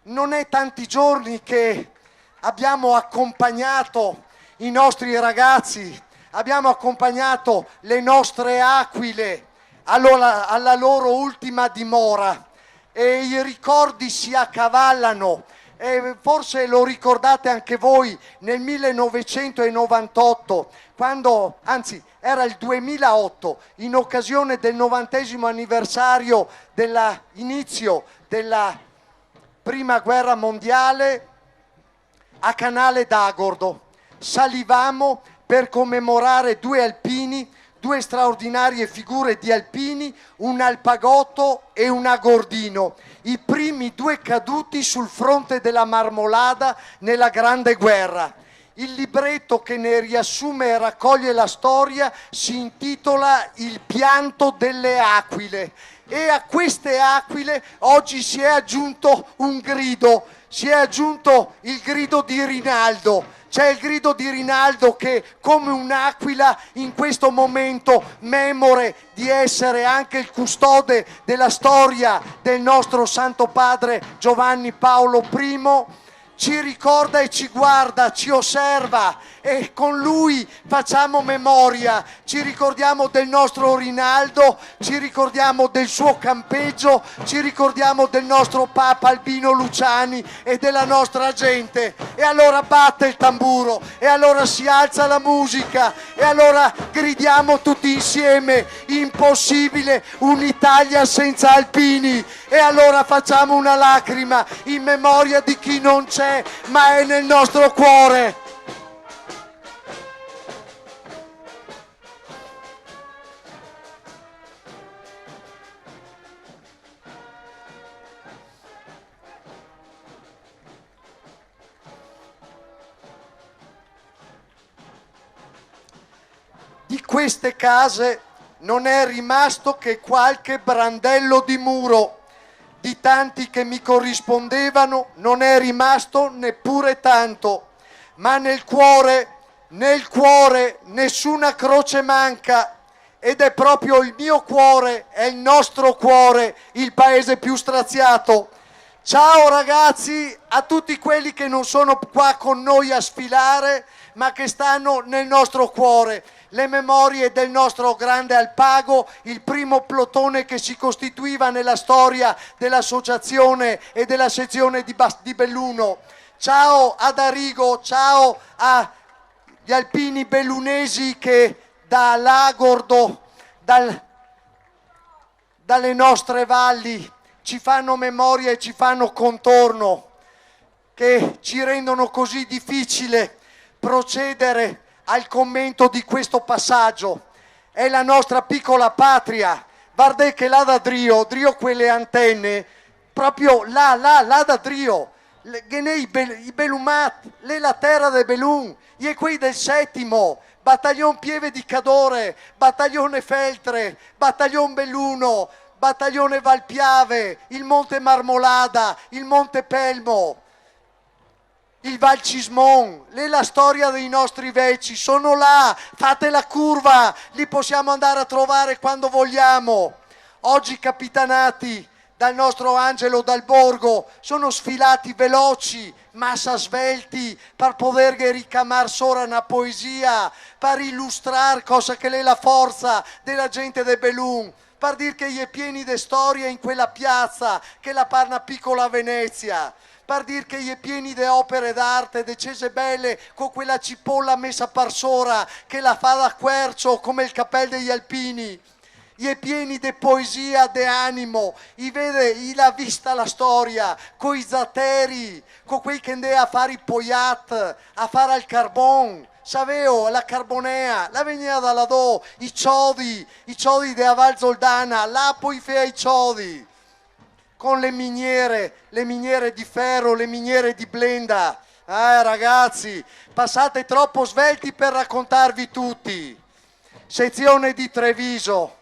Non è tanti giorni che abbiamo accompagnato i nostri ragazzi, abbiamo accompagnato le nostre aquile alla loro ultima dimora, e i ricordi si accavallano. E forse lo ricordate anche voi, nel 1998, quando, anzi era il 2008, in occasione del 90° anniversario dell'inizio della Prima Guerra Mondiale, a Canale d'Agordo salivamo per commemorare due alpini, due straordinarie figure di alpini, un Alpagotto e un Agordino, i primi due caduti sul fronte della Marmolada nella Grande Guerra. Il libretto che ne riassume e raccoglie la storia si intitola Il pianto delle aquile, e a queste aquile oggi si è aggiunto un grido, si è aggiunto il grido di Rinaldo. C'è il grido di Rinaldo che, come un'aquila, in questo momento memore di essere anche il custode della storia del nostro Santo Padre Giovanni Paolo I, ci ricorda e ci guarda, ci osserva, e con lui facciamo memoria, ci ricordiamo del nostro Rinaldo, ci ricordiamo del suo campeggio, ci ricordiamo del nostro Papa Albino Luciani e della nostra gente. E allora batte il tamburo, e allora si alza la musica, e allora gridiamo tutti insieme: impossibile un'Italia senza alpini. E allora facciamo una lacrima in memoria di chi non c'è, ma è nel nostro cuore. Di queste case non è rimasto che qualche brandello di muro. Di tanti che mi corrispondevano non è rimasto neppure tanto, ma nel cuore nessuna croce manca, ed è proprio il mio cuore, è il nostro cuore, il paese più straziato. Ciao ragazzi, a tutti quelli che non sono qua con noi a sfilare, ma che stanno nel nostro cuore. Le memorie del nostro grande Alpago, il primo plotone che si costituiva nella storia dell'associazione e della sezione di Belluno. Ciao ad Arrigo, ciao agli alpini bellunesi che da Lagordo, dalle nostre valli, ci fanno memoria e ci fanno contorno, che ci rendono così difficile procedere al commento di questo passaggio. È la nostra piccola patria. Guardate che là da Drio quelle antenne, proprio là da Drio, i Belumat, la terra del Belun, e quei del settimo, battaglione Pieve di Cadore, battaglione Feltre, battaglione Belluno, battaglione Valpiave, il Monte Marmolada, il Monte Pelmo, il Val Cismon, la storia dei nostri vecchi, sono là, fate la curva, li possiamo andare a trovare quando vogliamo. Oggi capitanati dal nostro Angelo Dal Borgo, sono sfilati veloci, massa svelti, per poter ricamare solo una poesia, per illustrare cosa che è la forza della gente de Belun, per dire che è pieni di storia in quella piazza, che la parla piccola Venezia, per dire che è pieni di opere d'arte, di cese belle, con quella cipolla messa per sora, che la fa da quercio come il cappello degli alpini. È pieni di poesia, di animo, l'ha vista la storia, con i zateri, con quei che andavano a fare i poiat, a fare il carbon, saveo, la carbonea, la veniva da là, i ciodi della Val Zoldana, là poi fa i ciodi, con le miniere di ferro, le miniere di Blenda. Ragazzi, passate troppo svelti per raccontarvi tutti. Sezione di Treviso.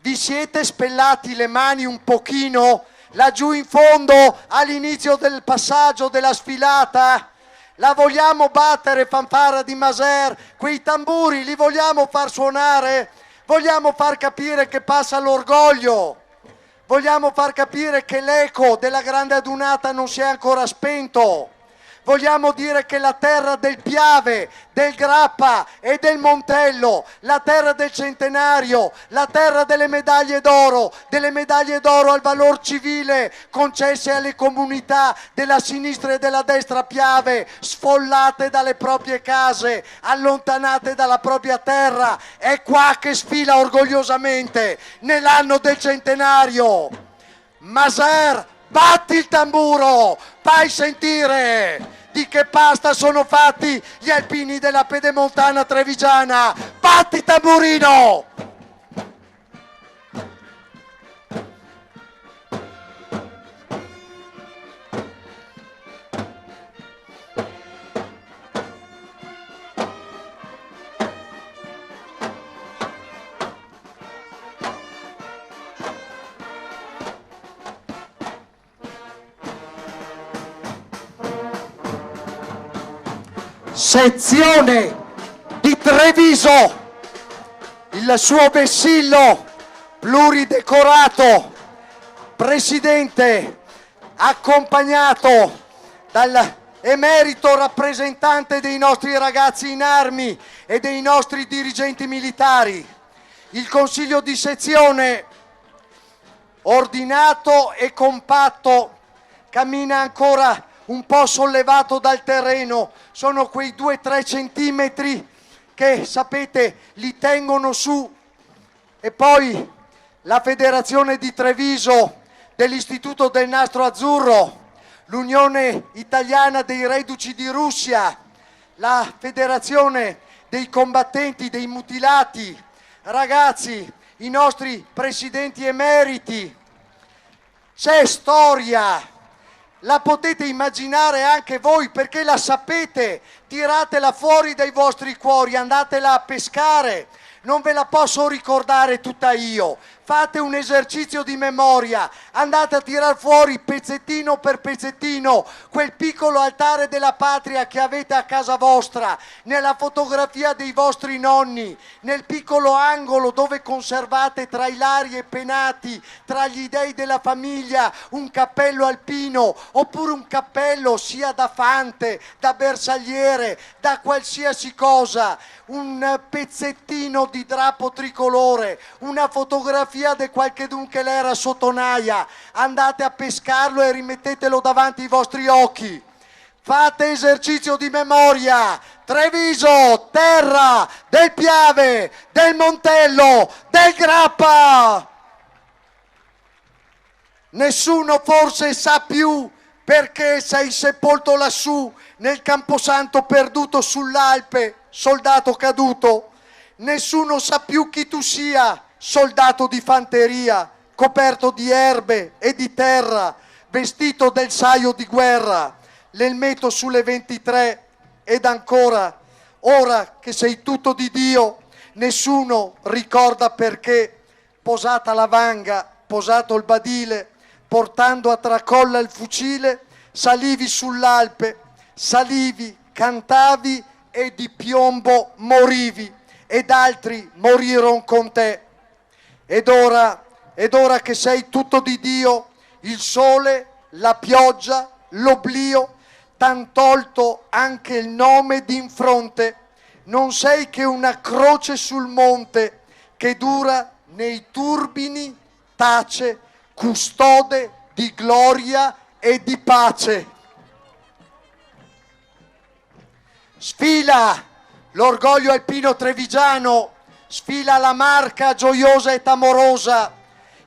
Vi siete spellati le mani un pochino laggiù in fondo all'inizio del passaggio della sfilata? La vogliamo battere, fanfara di Maser? Quei tamburi li vogliamo far suonare? Vogliamo far capire che passa l'orgoglio? Vogliamo far capire che l'eco della grande adunata non si è ancora spento? Vogliamo dire che la terra del Piave, del Grappa e del Montello, la terra del centenario, la terra delle medaglie d'oro al valor civile concesse alle comunità della sinistra e della destra Piave, sfollate dalle proprie case, allontanate dalla propria terra, è qua che sfila orgogliosamente nell'anno del centenario. Maser, batti il tamburo, fai sentire! di che pasta sono fatti gli alpini della Pedemontana trevigiana. Batti tamburino! Sezione di Treviso, il suo vessillo pluridecorato, presidente accompagnato dal emerito rappresentante dei nostri ragazzi in armi e dei nostri dirigenti militari. Il consiglio di sezione, ordinato e compatto, cammina ancora un po' sollevato dal terreno. Sono quei 2-3 centimetri che, sapete, li tengono su. E poi la Federazione di Treviso dell'Istituto del Nastro Azzurro, l'Unione Italiana dei Reduci di Russia, la Federazione dei Combattenti dei Mutilati, ragazzi, i nostri presidenti emeriti. C'è storia. La potete immaginare anche voi, perché la sapete, tiratela fuori dai vostri cuori, andatela a pescare, non ve la posso ricordare tutta io. Fate un esercizio di memoria, andate a tirar fuori pezzettino per pezzettino quel piccolo altare della patria che avete a casa vostra, nella fotografia dei vostri nonni, nel piccolo angolo dove conservate tra i lari e penati, tra gli dei della famiglia, un cappello alpino, oppure un cappello sia da fante, da bersagliere, da qualsiasi cosa, un pezzettino di drappo tricolore, una fotografia di qualchedun che l'era sotto naia. Andate a pescarlo e rimettetelo davanti ai vostri occhi. Fate esercizio di memoria. Treviso, terra del Piave, del Montello, del Grappa. Nessuno forse sa più perché sei sepolto lassù nel Camposanto perduto sull'Alpe, soldato caduto. Nessuno sa più chi tu sia, soldato di fanteria, coperto di erbe e di terra, vestito del saio di guerra, l'elmetto sulle 23, ed ancora, ora che sei tutto di Dio, nessuno ricorda perché, posata la vanga, posato il badile, portando a tracolla il fucile, salivi sull'Alpe, salivi, cantavi e di piombo morivi, ed altri morirono con te. Ed ora che sei tutto di Dio, il sole, la pioggia, l'oblio, t'han tolto anche il nome d'in fronte. Non sei che una croce sul monte che dura nei turbini, tace, custode di gloria e di pace. Sfila l'orgoglio alpino trevigiano, sfila la marca gioiosa e tamorosa,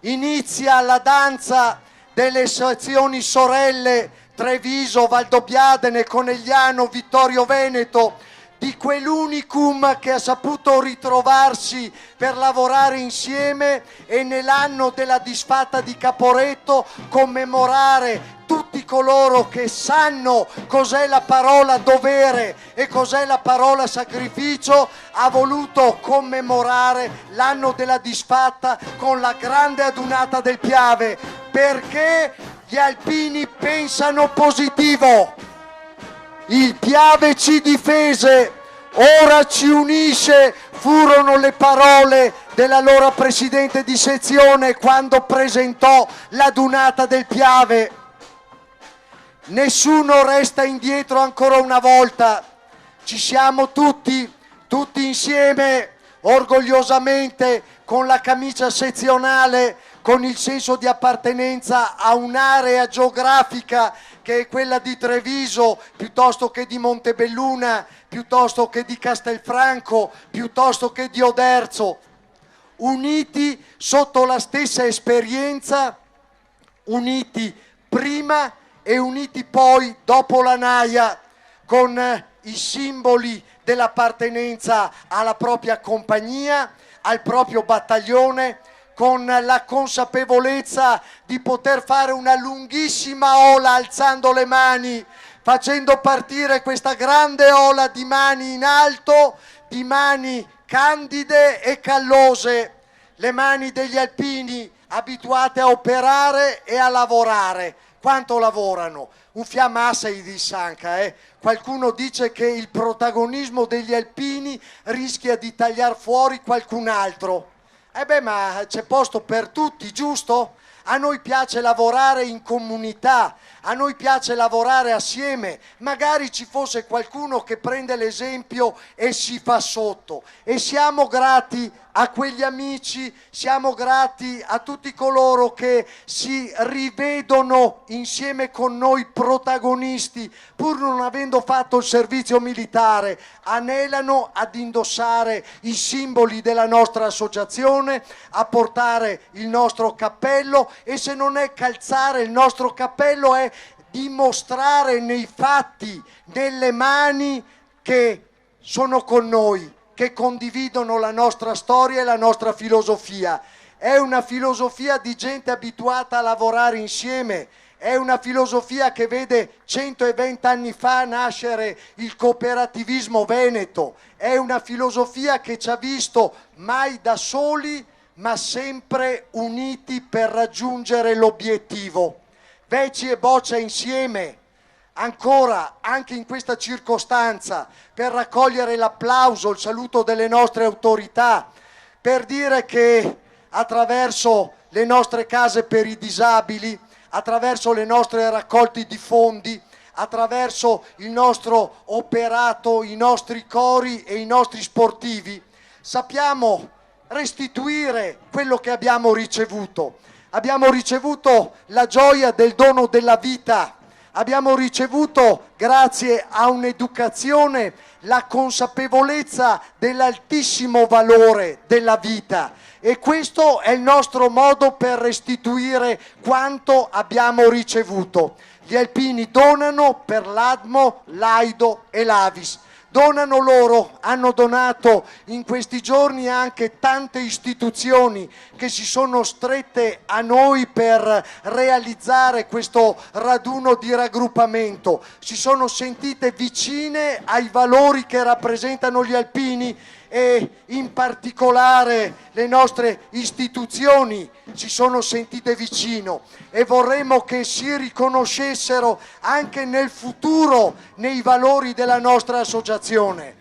inizia la danza delle sezioni sorelle Treviso, Valdobbiadene, Conegliano, Vittorio Veneto, di quell'unicum che ha saputo ritrovarsi per lavorare insieme e nell'anno della disfatta di Caporetto commemorare tutti coloro che sanno cos'è la parola dovere e cos'è la parola sacrificio. Ha voluto commemorare l'anno della disfatta con la grande adunata del Piave, perché gli alpini pensano positivo. Il Piave ci difese, ora ci unisce, furono le parole dell'allora presidente di sezione quando presentò l'adunata del Piave. Nessuno resta indietro ancora una volta, ci siamo tutti insieme, orgogliosamente, con la camicia sezionale, con il senso di appartenenza a un'area geografica che è quella di Treviso, piuttosto che di Montebelluna, piuttosto che di Castelfranco, piuttosto che di Oderzo, uniti sotto la stessa esperienza, uniti prima e uniti poi dopo la naia, con i simboli dell'appartenenza alla propria compagnia, al proprio battaglione, con la consapevolezza di poter fare una lunghissima ola alzando le mani, facendo partire questa grande ola di mani in alto, di mani candide e callose, le mani degli alpini abituate a operare e a lavorare. Quanto lavorano? Un fiammassa di Sanca, Qualcuno dice che il protagonismo degli alpini rischia di tagliare fuori qualcun altro. Ma c'è posto per tutti, giusto? A noi piace lavorare in comunità, a noi piace lavorare assieme. Magari ci fosse qualcuno che prende l'esempio e si fa sotto. E siamo grati a quegli amici, siamo grati a tutti coloro che si rivedono insieme con noi protagonisti, pur non avendo fatto il servizio militare, anelano ad indossare i simboli della nostra associazione, a portare il nostro cappello, e se non è calzare il nostro cappello è dimostrare nei fatti, nelle mani, che sono con noi, che condividono la nostra storia e la nostra filosofia. È una filosofia di gente abituata a lavorare insieme, è una filosofia che vede 120 anni fa nascere il cooperativismo veneto, è una filosofia che ci ha visto mai da soli ma sempre uniti per raggiungere l'obiettivo. Veci e Boccia insieme, ancora, anche in questa circostanza, per raccogliere l'applauso, il saluto delle nostre autorità, per dire che attraverso le nostre case per i disabili, attraverso le nostre raccolte di fondi, attraverso il nostro operato, i nostri cori e i nostri sportivi, sappiamo restituire quello che abbiamo ricevuto. Abbiamo ricevuto la gioia del dono della vita, abbiamo ricevuto, grazie a un'educazione, la consapevolezza dell'altissimo valore della vita, e questo è il nostro modo per restituire quanto abbiamo ricevuto. Gli alpini donano per l'ADMO, l'AIDO e l'AVIS. Donano loro, hanno donato in questi giorni anche tante istituzioni che si sono strette a noi per realizzare questo raduno di raggruppamento, si sono sentite vicine ai valori che rappresentano gli alpini, e in particolare le nostre istituzioni si sono sentite vicino, e vorremmo che si riconoscessero anche nel futuro nei valori della nostra associazione.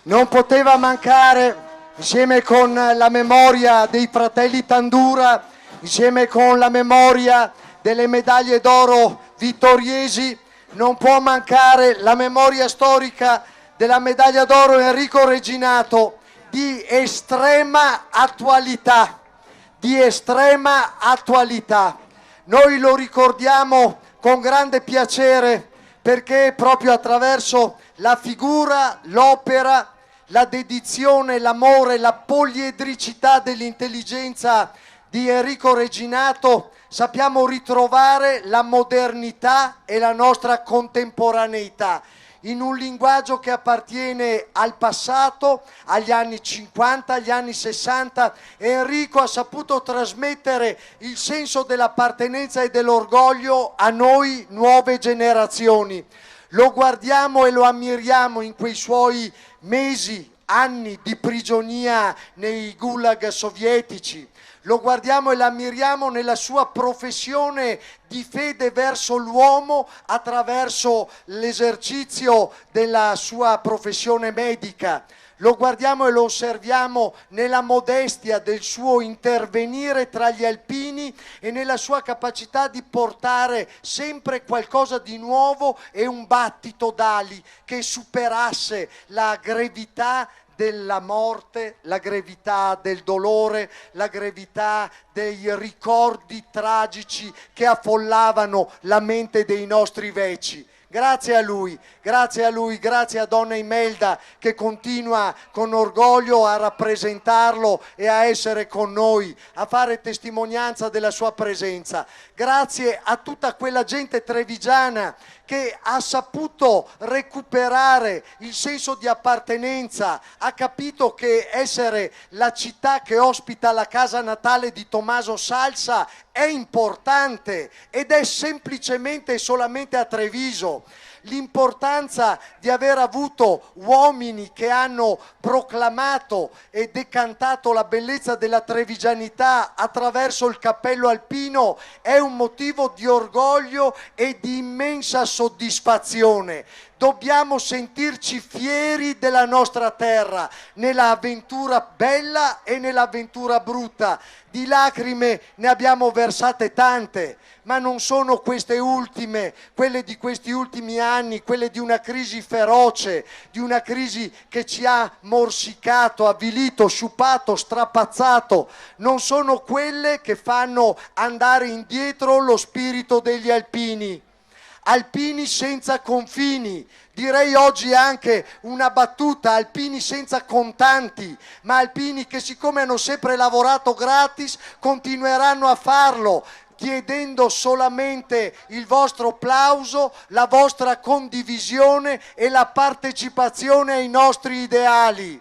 Non poteva mancare, insieme con la memoria dei fratelli Tandura, insieme con la memoria delle medaglie d'oro vittoriesi, non può mancare la memoria storica della medaglia d'oro Enrico Reginato, di estrema attualità, Noi lo ricordiamo con grande piacere, perché proprio attraverso la figura, l'opera, la dedizione, l'amore, la poliedricità dell'intelligenza di Enrico Reginato sappiamo ritrovare la modernità e la nostra contemporaneità in un linguaggio che appartiene al passato, agli anni 50, agli anni 60. Enrico ha saputo trasmettere il senso dell'appartenenza e dell'orgoglio a noi nuove generazioni. Lo guardiamo e lo ammiriamo in quei suoi mesi, anni di prigionia nei gulag sovietici. Lo guardiamo e l'ammiriamo nella sua professione di fede verso l'uomo attraverso l'esercizio della sua professione medica. lo guardiamo e lo osserviamo nella modestia del suo intervenire tra gli alpini e nella sua capacità di portare sempre qualcosa di nuovo e un battito d'ali che superasse la gravità della morte, la gravità del dolore, la gravità dei ricordi tragici che affollavano la mente dei nostri veci. Grazie a lui, grazie a lui, grazie a Donna Imelda che continua con orgoglio a rappresentarlo e a essere con noi, a fare testimonianza della sua presenza. Grazie a tutta quella gente trevigiana che ha saputo recuperare il senso di appartenenza, ha capito che essere la città che ospita la casa natale di Tommaso Salsa è importante ed è semplicemente e solamente a Treviso. L'importanza di aver avuto uomini che hanno proclamato e decantato la bellezza della trevigianità attraverso il cappello alpino è un motivo di orgoglio e di immensa soddisfazione. Dobbiamo sentirci fieri della nostra terra, nell'avventura bella e nell'avventura brutta. Di lacrime ne abbiamo versate tante, ma non sono queste ultime, quelle di questi ultimi anni, quelle di una crisi feroce, di una crisi che ci ha morsicato, avvilito, sciupato, strapazzato. Non sono quelle che fanno andare indietro lo spirito degli alpini. Alpini senza confini, direi oggi anche una battuta, alpini senza contanti, ma alpini che siccome hanno sempre lavorato gratis continueranno a farlo, chiedendo solamente il vostro plauso, la vostra condivisione e la partecipazione ai nostri ideali.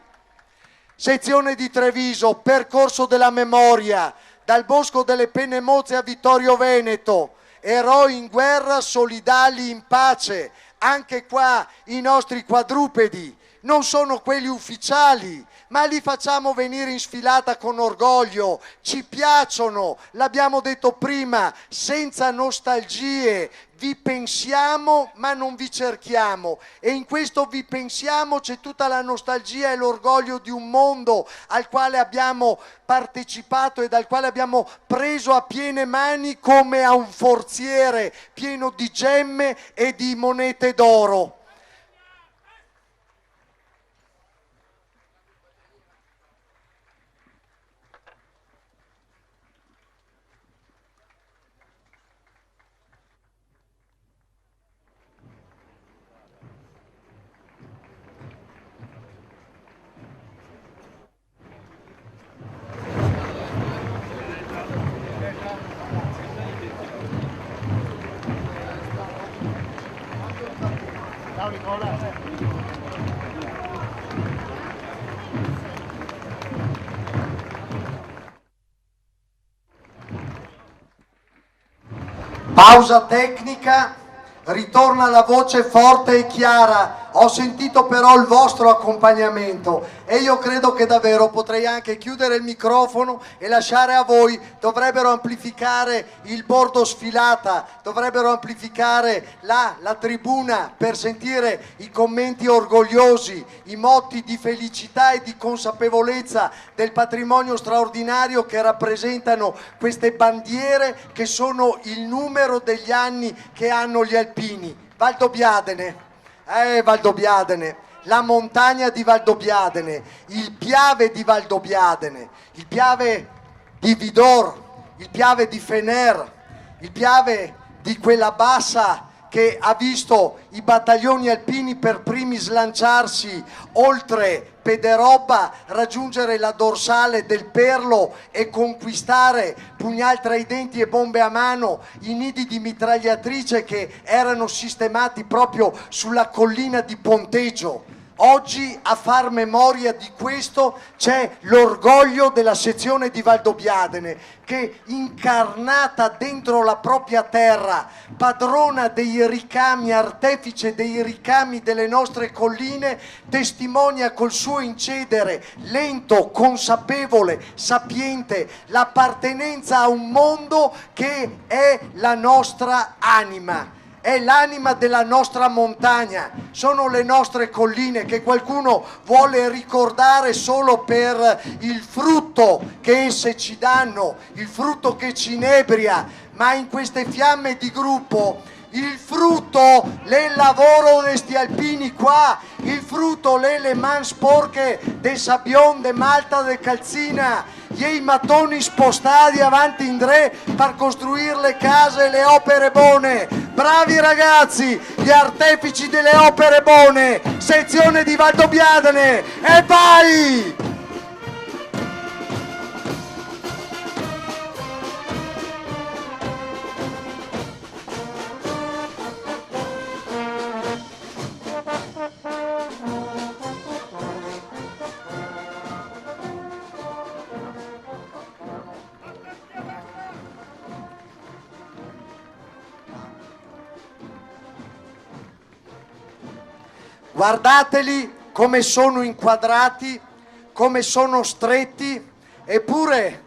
Sezione di Treviso, percorso della memoria, dal Bosco delle Penne Mozze a Vittorio Veneto, eroi in guerra, solidali in pace. Anche qua i nostri quadrupedi non sono quelli ufficiali, ma li facciamo venire in sfilata con orgoglio, ci piacciono, l'abbiamo detto prima, senza nostalgie, vi pensiamo ma non vi cerchiamo, e in questo vi pensiamo c'è tutta la nostalgia e l'orgoglio di un mondo al quale abbiamo partecipato e dal quale abbiamo preso a piene mani come a un forziere pieno di gemme e di monete d'oro. Pausa tecnica, ritorna la voce forte e chiara. Ho sentito però il vostro accompagnamento e io credo che davvero potrei anche chiudere il microfono e lasciare a voi. Dovrebbero amplificare il bordo sfilata, dovrebbero amplificare la tribuna per sentire i commenti orgogliosi, i motti di felicità e di consapevolezza del patrimonio straordinario che rappresentano queste bandiere che sono il numero degli anni che hanno gli alpini. Valdobbiadene. Valdobbiadene, la montagna di Valdobbiadene, il Piave di Valdobbiadene, il Piave di Vidor, il Piave di Fener, il Piave di quella bassa che ha visto i battaglioni alpini per primi slanciarsi oltre Pederobba, raggiungere la dorsale del Perlo e conquistare, pugnal tra i denti e bombe a mano, i nidi di mitragliatrice che erano sistemati proprio sulla collina di Ponteggio. Oggi a far memoria di questo c'è l'orgoglio della sezione di Valdobbiadene che, incarnata dentro la propria terra, padrona dei ricami, artefice dei ricami delle nostre colline, testimonia col suo incedere lento, consapevole, sapiente, l'appartenenza a un mondo che è la nostra anima. è l'anima della nostra montagna, sono le nostre colline che qualcuno vuole ricordare solo per il frutto che esse ci danno, il frutto che ci inebria, ma in queste fiamme di gruppo il frutto del lavoro di sti alpini qua, il frutto le man sporche del Sabion, de Malta, de Calzina, i mattoni spostati avanti in Dre per costruire le case e le opere buone. Bravi ragazzi, gli artefici delle opere buone, sezione di Valdobbiadene, e vai! Guardateli come sono inquadrati, come sono stretti, eppure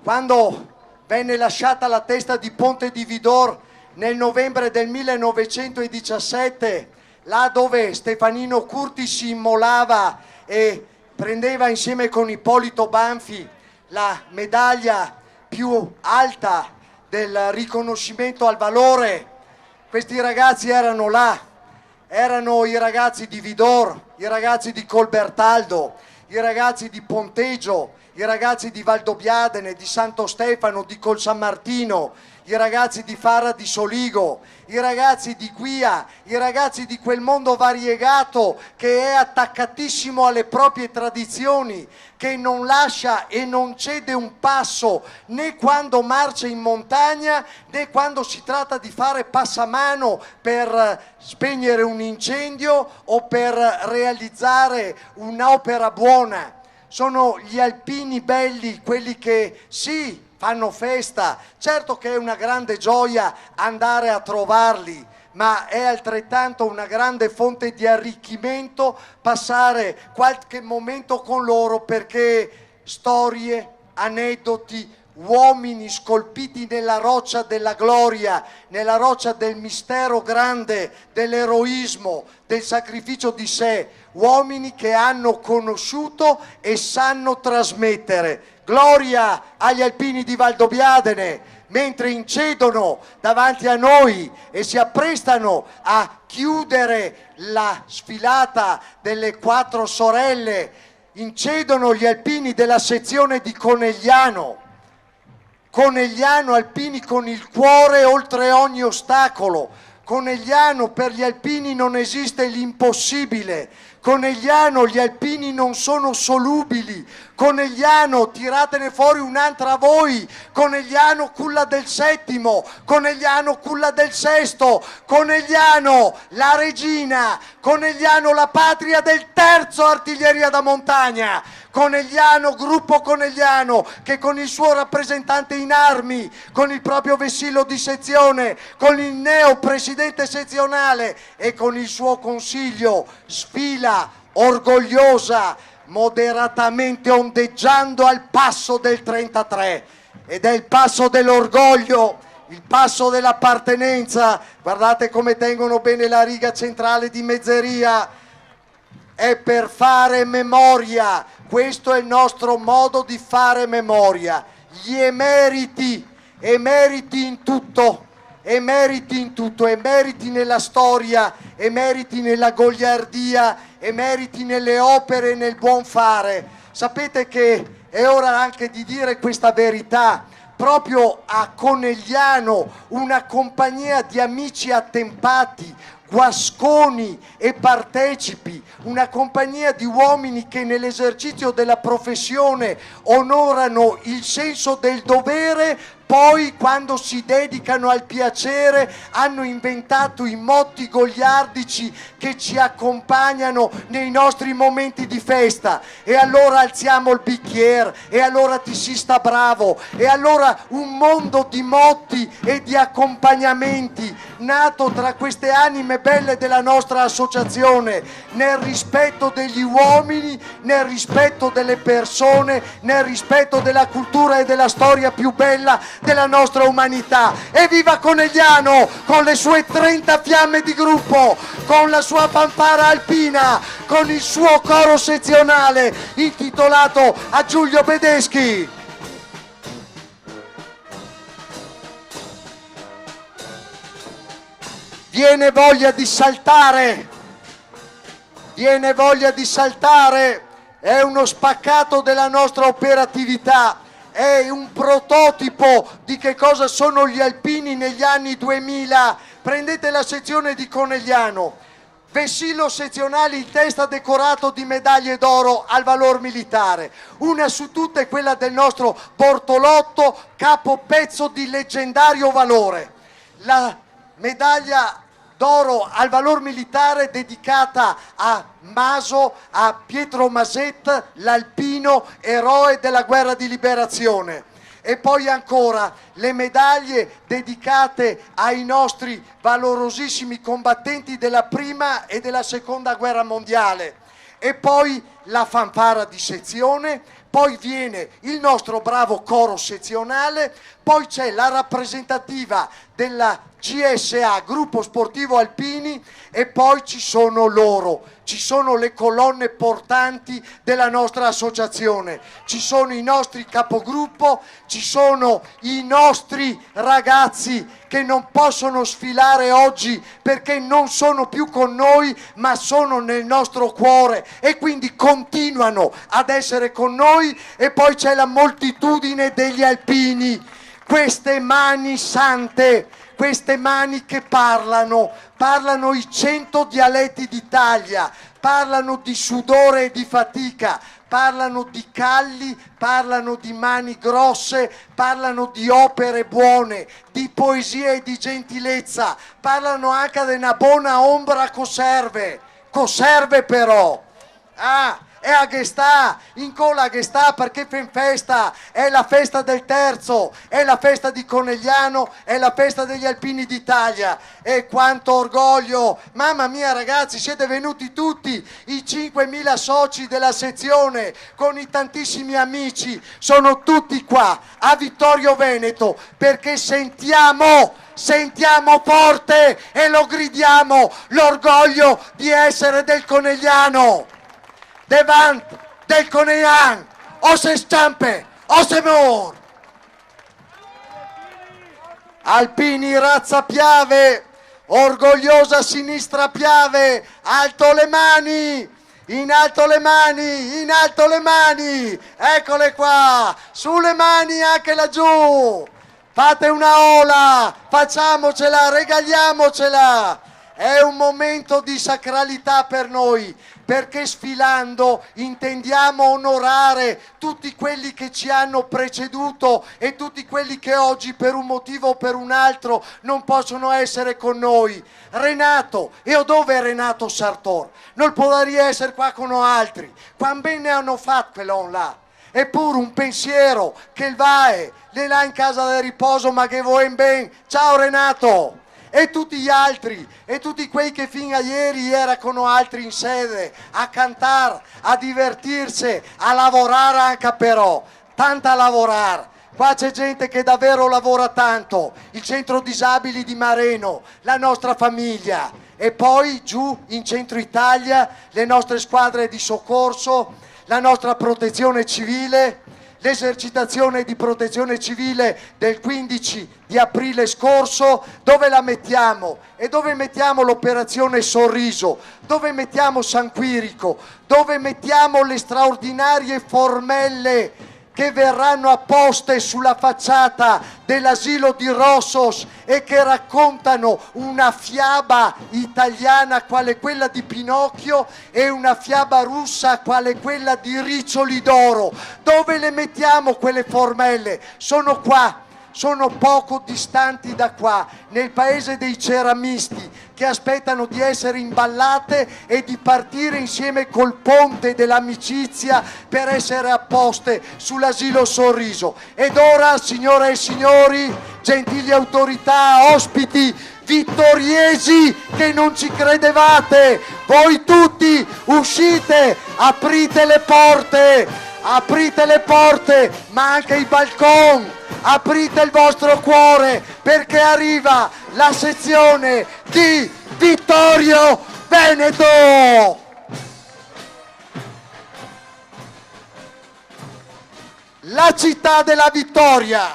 quando venne lasciata la testa di Ponte di Vidor nel novembre del 1917, là dove Stefanino Curti si immolava e prendeva insieme con Ippolito Banfi la medaglia più alta del riconoscimento al valore, questi ragazzi erano là. Erano i ragazzi di Vidor, i ragazzi di Colbertaldo, i ragazzi di Ponteggio, i ragazzi di Valdobbiadene, di Santo Stefano, di Col San Martino, i ragazzi di Fara di Soligo, i ragazzi di Guia, i ragazzi di quel mondo variegato che è attaccatissimo alle proprie tradizioni, che non lascia e non cede un passo né quando marcia in montagna né quando si tratta di fare passamano per spegnere un incendio o per realizzare un'opera buona. Sono gli alpini belli, quelli che sì, fanno festa, certo che è una grande gioia andare a trovarli, ma è altrettanto una grande fonte di arricchimento passare qualche momento con loro, perché storie, aneddoti, uomini scolpiti nella roccia della gloria, nella roccia del mistero grande, dell'eroismo, del sacrificio di sé, uomini che hanno conosciuto e sanno trasmettere. Gloria agli alpini di Valdobbiadene, mentre incedono davanti a noi e si apprestano a chiudere la sfilata delle 4 sorelle, incedono gli alpini della sezione di Conegliano. Conegliano, alpini con il cuore oltre ogni ostacolo. Conegliano, per gli alpini non esiste l'impossibile. Conegliano, gli alpini non sono solubili. Conegliano, tiratene fuori un'altra voi. Conegliano, culla del 7º. Conegliano, culla del 6º. Conegliano, la regina. Conegliano, la patria del 3° artiglieria da montagna. Conegliano, gruppo Conegliano, che con il suo rappresentante in armi, con il proprio vessillo di sezione, con il neo presidente sezionale e con il suo consiglio sfila orgogliosa, moderatamente ondeggiando al passo del 33, ed è il passo dell'orgoglio, il passo dell'appartenenza. Guardate come tengono bene la riga centrale di mezzeria. È per fare memoria, questo è il nostro modo di fare memoria. Gli emeriti in tutto, emeriti nella storia, emeriti nella goliardia, emeriti nelle opere e nel buon fare. Sapete che è ora anche di dire questa verità. Proprio a Conegliano, una compagnia di amici attempati, guasconi e partecipi, una compagnia di uomini che nell'esercizio della professione onorano il senso del dovere, poi quando si dedicano al piacere hanno inventato i motti goliardici che ci accompagnano nei nostri momenti di festa. E allora alziamo il bicchiere, e allora ti si sta bravo, e allora un mondo di motti e di accompagnamenti nato tra queste anime belle della nostra associazione, nel rispetto degli uomini, nel rispetto delle persone, nel rispetto della cultura e della storia più bella della nostra umanità. Evviva Conegliano con le sue 30 fiamme di gruppo, con la sua fanfara alpina, con il suo coro sezionale intitolato a Giulio Bedeschi. Viene voglia di saltare, è uno spaccato della nostra operatività, è un prototipo di che cosa sono gli alpini negli anni 2000. Prendete la sezione di Conegliano, vessillo sezionale in testa decorato di medaglie d'oro al valor militare, una su tutte è quella del nostro Bortolotto, capo pezzo di leggendario valore. La medaglia d'oro al valor militare dedicata a Maso, a Pietro Maset, l'alpino eroe della guerra di liberazione. E poi ancora le medaglie dedicate ai nostri valorosissimi combattenti della prima e della seconda guerra mondiale. E poi la fanfara di sezione, poi viene il nostro bravo coro sezionale, poi c'è la rappresentativa della GSA, Gruppo Sportivo Alpini, e poi ci sono loro, ci sono le colonne portanti della nostra associazione, ci sono i nostri capogruppo, ci sono i nostri ragazzi che non possono sfilare oggi perché non sono più con noi, ma sono nel nostro cuore e quindi continuano ad essere con noi. E poi c'è la moltitudine degli alpini, queste mani sante, queste mani che parlano i 100 dialetti d'Italia, parlano di sudore e di fatica, parlano di calli, parlano di mani grosse, parlano di opere buone, di poesia e di gentilezza, parlano anche di una buona ombra coserve però. E a Gestà, in cola a Gestà, perché fan festa, è la festa del terzo, è la festa di Conegliano, è la festa degli alpini d'Italia. E quanto orgoglio, mamma mia ragazzi, siete venuti tutti, i 5.000 soci della sezione, con i tantissimi amici, sono tutti qua a Vittorio Veneto, perché sentiamo forte e lo gridiamo, l'orgoglio di essere del Conegliano. Devant del Conegliano, o se stampe, o se mor. Alpini razza Piave, orgogliosa sinistra Piave, alto le mani, in alto le mani, in alto le mani, eccole qua, sulle mani anche laggiù, fate una ola, facciamocela, regaliamocela. È un momento di sacralità per noi, perché sfilando intendiamo onorare tutti quelli che ci hanno preceduto e tutti quelli che oggi per un motivo o per un altro non possono essere con noi. Renato, e dove è Renato Sartor? Non potrebbe essere qua con altri. Quando bene hanno fatto quello là? Eppure un pensiero che va le là in casa del riposo, ma che vuoi ben. Ciao Renato! E tutti gli altri, e tutti quei che fino a ieri erano con altri in sede, a cantare, a divertirsi, a lavorare anche però, tanta lavorare. Qua c'è gente che davvero lavora tanto, il centro disabili di Mareno, la nostra famiglia, e poi giù in centro Italia le nostre squadre di soccorso, la nostra protezione civile, l'esercitazione di protezione civile del 15 di aprile scorso. Dove la mettiamo? E dove mettiamo l'operazione Sorriso? Dove mettiamo San Quirico? Dove mettiamo le straordinarie formelle che verranno apposte sulla facciata dell'asilo di Rossos e che raccontano una fiaba italiana quale quella di Pinocchio e una fiaba russa quale quella di Riccioli d'Oro? Dove le mettiamo quelle formelle? Sono qua, sono poco distanti da qua, nel paese dei ceramisti, che aspettano di essere imballate e di partire insieme col ponte dell'amicizia per essere apposte sull'asilo Sorriso. Ed ora, signore e signori, gentili autorità, ospiti vittoriesi che non ci credevate, voi tutti uscite, aprite le porte, ma anche i balconi, aprite il vostro cuore perché arriva la sezione di Vittorio Veneto. La città della vittoria,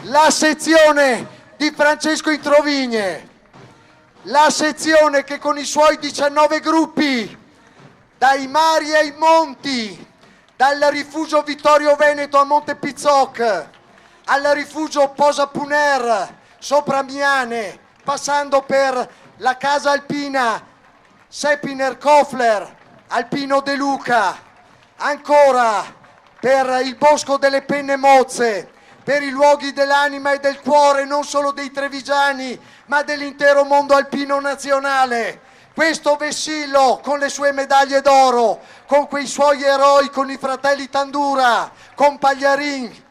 la sezione di Francesco Introvigne, la sezione che con i suoi 19 gruppi, dai mari ai monti, dal rifugio Vittorio Veneto a Monte Pizzoc, al rifugio Posa Puner, sopra Miane, passando per la casa alpina Sepiner Kofler, Alpino De Luca, ancora per il Bosco delle Penne Mozze, per i luoghi dell'anima e del cuore non solo dei trevigiani, ma dell'intero mondo alpino nazionale. Questo vessillo con le sue medaglie d'oro, con quei suoi eroi, con i fratelli Tandura, con Pagliarin,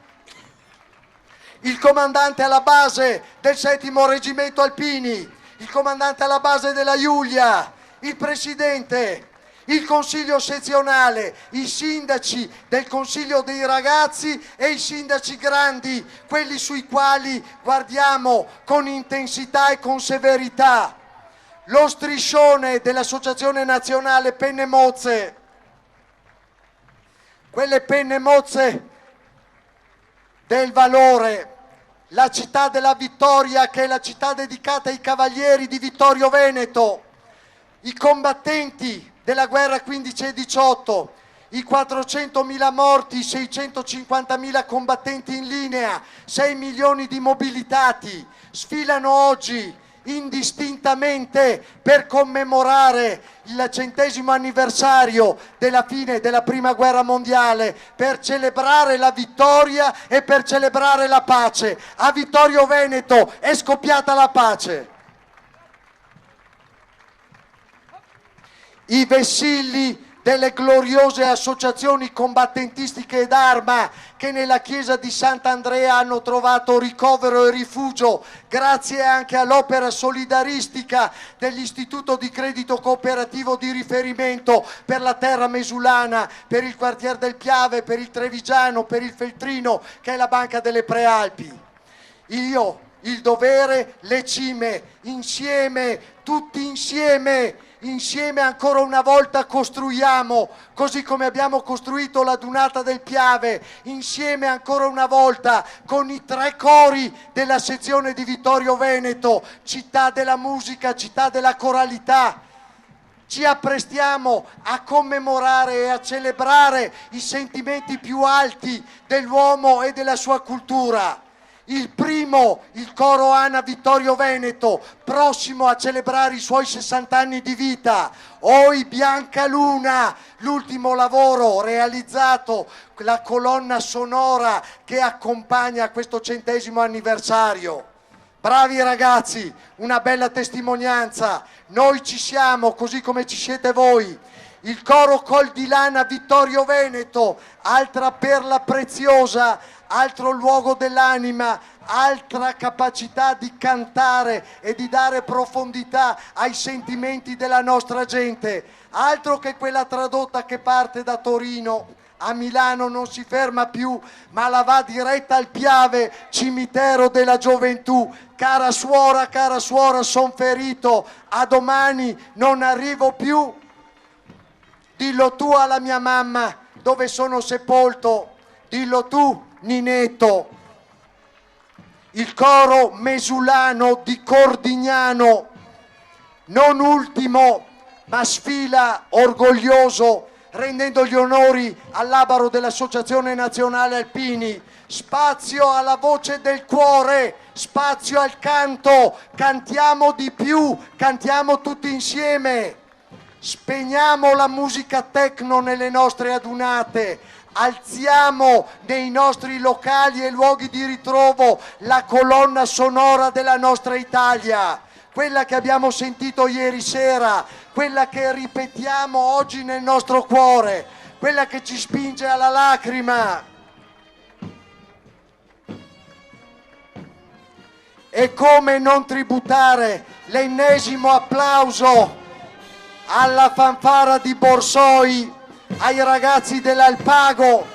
il comandante alla base del 7° Reggimento Alpini, il comandante alla base della Giulia, il presidente, il consiglio sezionale, i sindaci del consiglio dei ragazzi e i sindaci grandi, quelli sui quali guardiamo con intensità e con severità. Lo striscione dell'Associazione Nazionale Penne Mozze, quelle penne mozze del valore, la città della vittoria che è la città dedicata ai cavalieri di Vittorio Veneto, i combattenti della guerra 15 e 18, i 400.000 morti, 650.000 combattenti in linea, 6 milioni di mobilitati, sfilano oggi indistintamente per commemorare il 100° anniversario della fine della Prima Guerra Mondiale, per celebrare la vittoria e per celebrare la pace. A Vittorio Veneto è scoppiata la pace. I vessilli delle gloriose associazioni combattentistiche d'arma che nella chiesa di Sant'Andrea hanno trovato ricovero e rifugio grazie anche all'opera solidaristica dell'Istituto di Credito Cooperativo di riferimento per la terra mesulana, per il quartier del Piave, per il Trevigiano, per il Feltrino, che è la Banca delle Prealpi. Io, il dovere, le cime, insieme, tutti insieme ancora una volta costruiamo, così come abbiamo costruito la Dunata del Piave, insieme ancora una volta con i 3 cori della sezione di Vittorio Veneto, città della musica, città della coralità. Ci apprestiamo a commemorare e a celebrare i sentimenti più alti dell'uomo e della sua cultura. Il primo, il coro Ana Vittorio Veneto, prossimo a celebrare i suoi 60 anni di vita. Oi Bianca Luna, l'ultimo lavoro realizzato, la colonna sonora che accompagna questo 100° anniversario. Bravi ragazzi, una bella testimonianza. Noi ci siamo, così come ci siete voi. Il coro Col di Lana Vittorio Veneto, altra perla preziosa, altro luogo dell'anima, altra capacità di cantare e di dare profondità ai sentimenti della nostra gente, altro che quella tradotta che parte da Torino a Milano, non si ferma più, ma la va diretta al Piave, cimitero della gioventù. Cara suora, son ferito, a domani non arrivo più. Dillo tu alla mia mamma dove sono sepolto, dillo tu Ninetto. Il coro mesulano di Cordignano, non ultimo, ma sfila orgoglioso, rendendo gli onori all'abaro dell'Associazione Nazionale Alpini. Spazio alla voce del cuore, spazio al canto, cantiamo di più, cantiamo tutti insieme. Spegniamo la musica techno nelle nostre adunate, alziamo nei nostri locali e luoghi di ritrovo la colonna sonora della nostra Italia, quella che abbiamo sentito ieri sera, quella che ripetiamo oggi nel nostro cuore, quella che ci spinge alla lacrima. E come non tributare l'ennesimo applauso alla fanfara di Borsoi, ai ragazzi dell'Alpago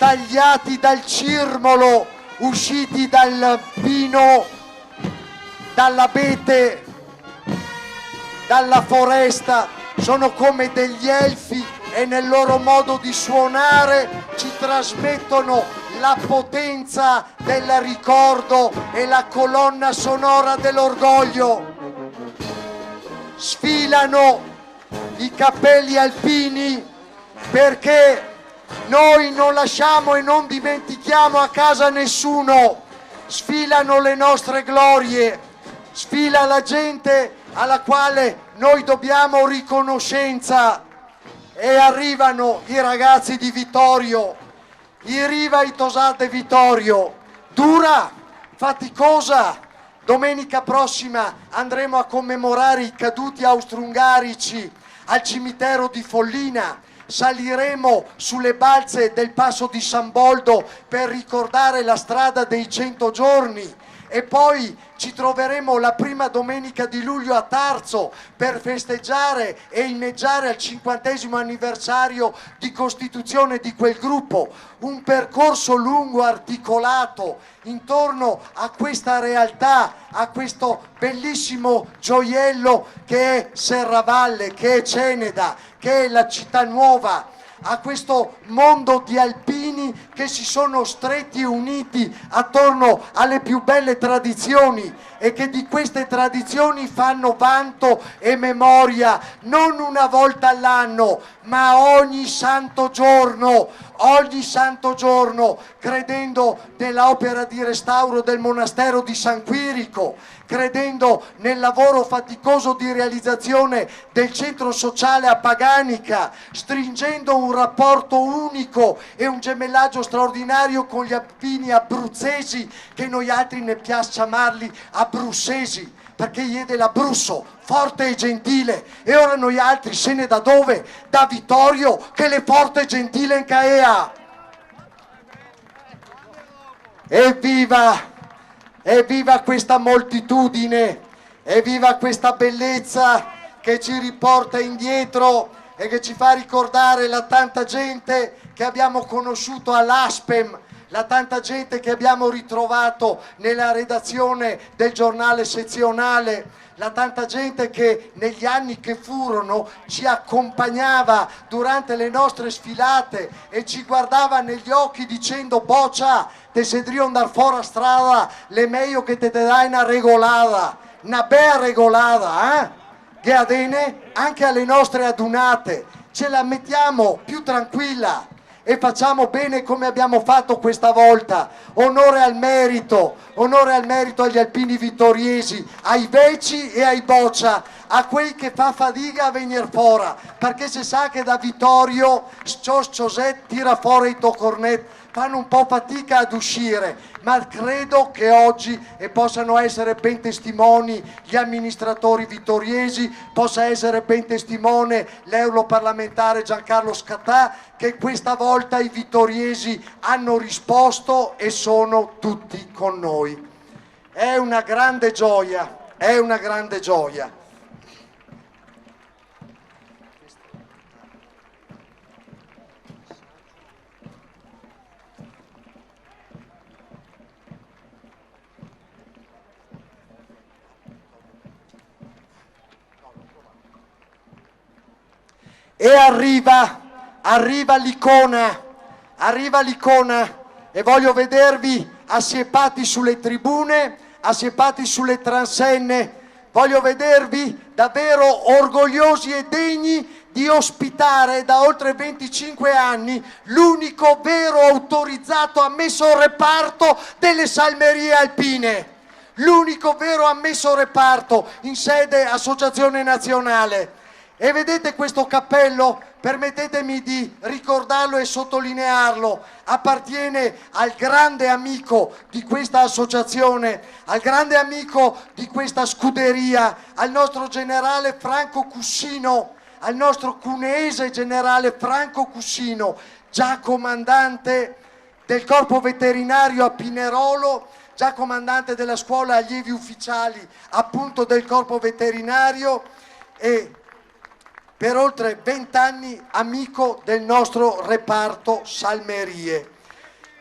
tagliati dal cirmolo, usciti dal pino, dall'abete, dalla foresta, sono come degli elfi e nel loro modo di suonare ci trasmettono la potenza del ricordo e la colonna sonora dell'orgoglio. Sfilano i cappelli alpini perché noi non lasciamo e non dimentichiamo a casa nessuno. Sfilano le nostre glorie, sfila la gente alla quale noi dobbiamo riconoscenza e arrivano i ragazzi di Vittorio, i Riva i Tosate Vittorio, dura, faticosa. Domenica prossima andremo a commemorare i caduti austro-ungarici al cimitero di Follina. Saliremo sulle balze del Passo di San Boldo per ricordare la strada dei 100 giorni e poi ci troveremo la prima domenica di luglio a Tarzo per festeggiare e inneggiare al 50° anniversario di costituzione di quel gruppo. Un percorso lungo, articolato intorno a questa realtà, a questo bellissimo gioiello che è Serravalle, che è Ceneda, che è la città nuova, a questo mondo di alpini che si sono stretti e uniti attorno alle più belle tradizioni e che di queste tradizioni fanno vanto e memoria non una volta all'anno ma ogni santo giorno, credendo nell'opera di restauro del monastero di San Quirico, credendo nel lavoro faticoso di realizzazione del centro sociale a Paganica, stringendo un rapporto unico e un gemellaggio straordinario con gli alpini abruzzesi, che noi altri ne piace chiamarli abruzzesi, perché gli è dell'Abruzzo, forte e gentile, e ora noi altri se ne da dove? Da Vittorio, che le forte e gentile in Caea. Evviva questa moltitudine, evviva questa bellezza che ci riporta indietro e che ci fa ricordare la tanta gente che abbiamo conosciuto all'Aspem, la tanta gente che abbiamo ritrovato nella redazione del giornale sezionale, la tanta gente che negli anni che furono ci accompagnava durante le nostre sfilate e ci guardava negli occhi dicendo: boccia, te sedrio andar fuori a strada, le meglio che te dai una regolata, una bella regolata, che adene anche alle nostre adunate, ce la mettiamo più tranquilla e facciamo bene come abbiamo fatto questa volta. Onore al merito agli alpini vittoriesi, ai veci e ai boccia, a quei che fa fatica a venire fuori, perché si sa che da Vittorio Cioset tira fuori i tocornet, fanno un po' fatica ad uscire, ma credo che oggi e possano essere ben testimoni gli amministratori vittoriesi, possa essere ben testimone l'europarlamentare Giancarlo Scattà, che questa volta i vittoriesi hanno risposto e sono tutti con noi. È una grande gioia, è una grande gioia. E arriva l'icona e voglio vedervi assiepati sulle tribune, assiepati sulle transenne, voglio vedervi davvero orgogliosi e degni di ospitare da oltre 25 anni l'unico vero autorizzato ammesso al reparto delle salmerie alpine, l'unico vero ammesso reparto in sede associazione nazionale. E vedete questo cappello? Permettetemi di ricordarlo e sottolinearlo, appartiene al grande amico di questa associazione, al grande amico di questa scuderia, al nostro generale Franco Cussino, al nostro cuneese generale Franco Cussino, già comandante del corpo veterinario a Pinerolo, già comandante della scuola allievi ufficiali appunto del corpo veterinario e per oltre 20 anni amico del nostro reparto salmerie.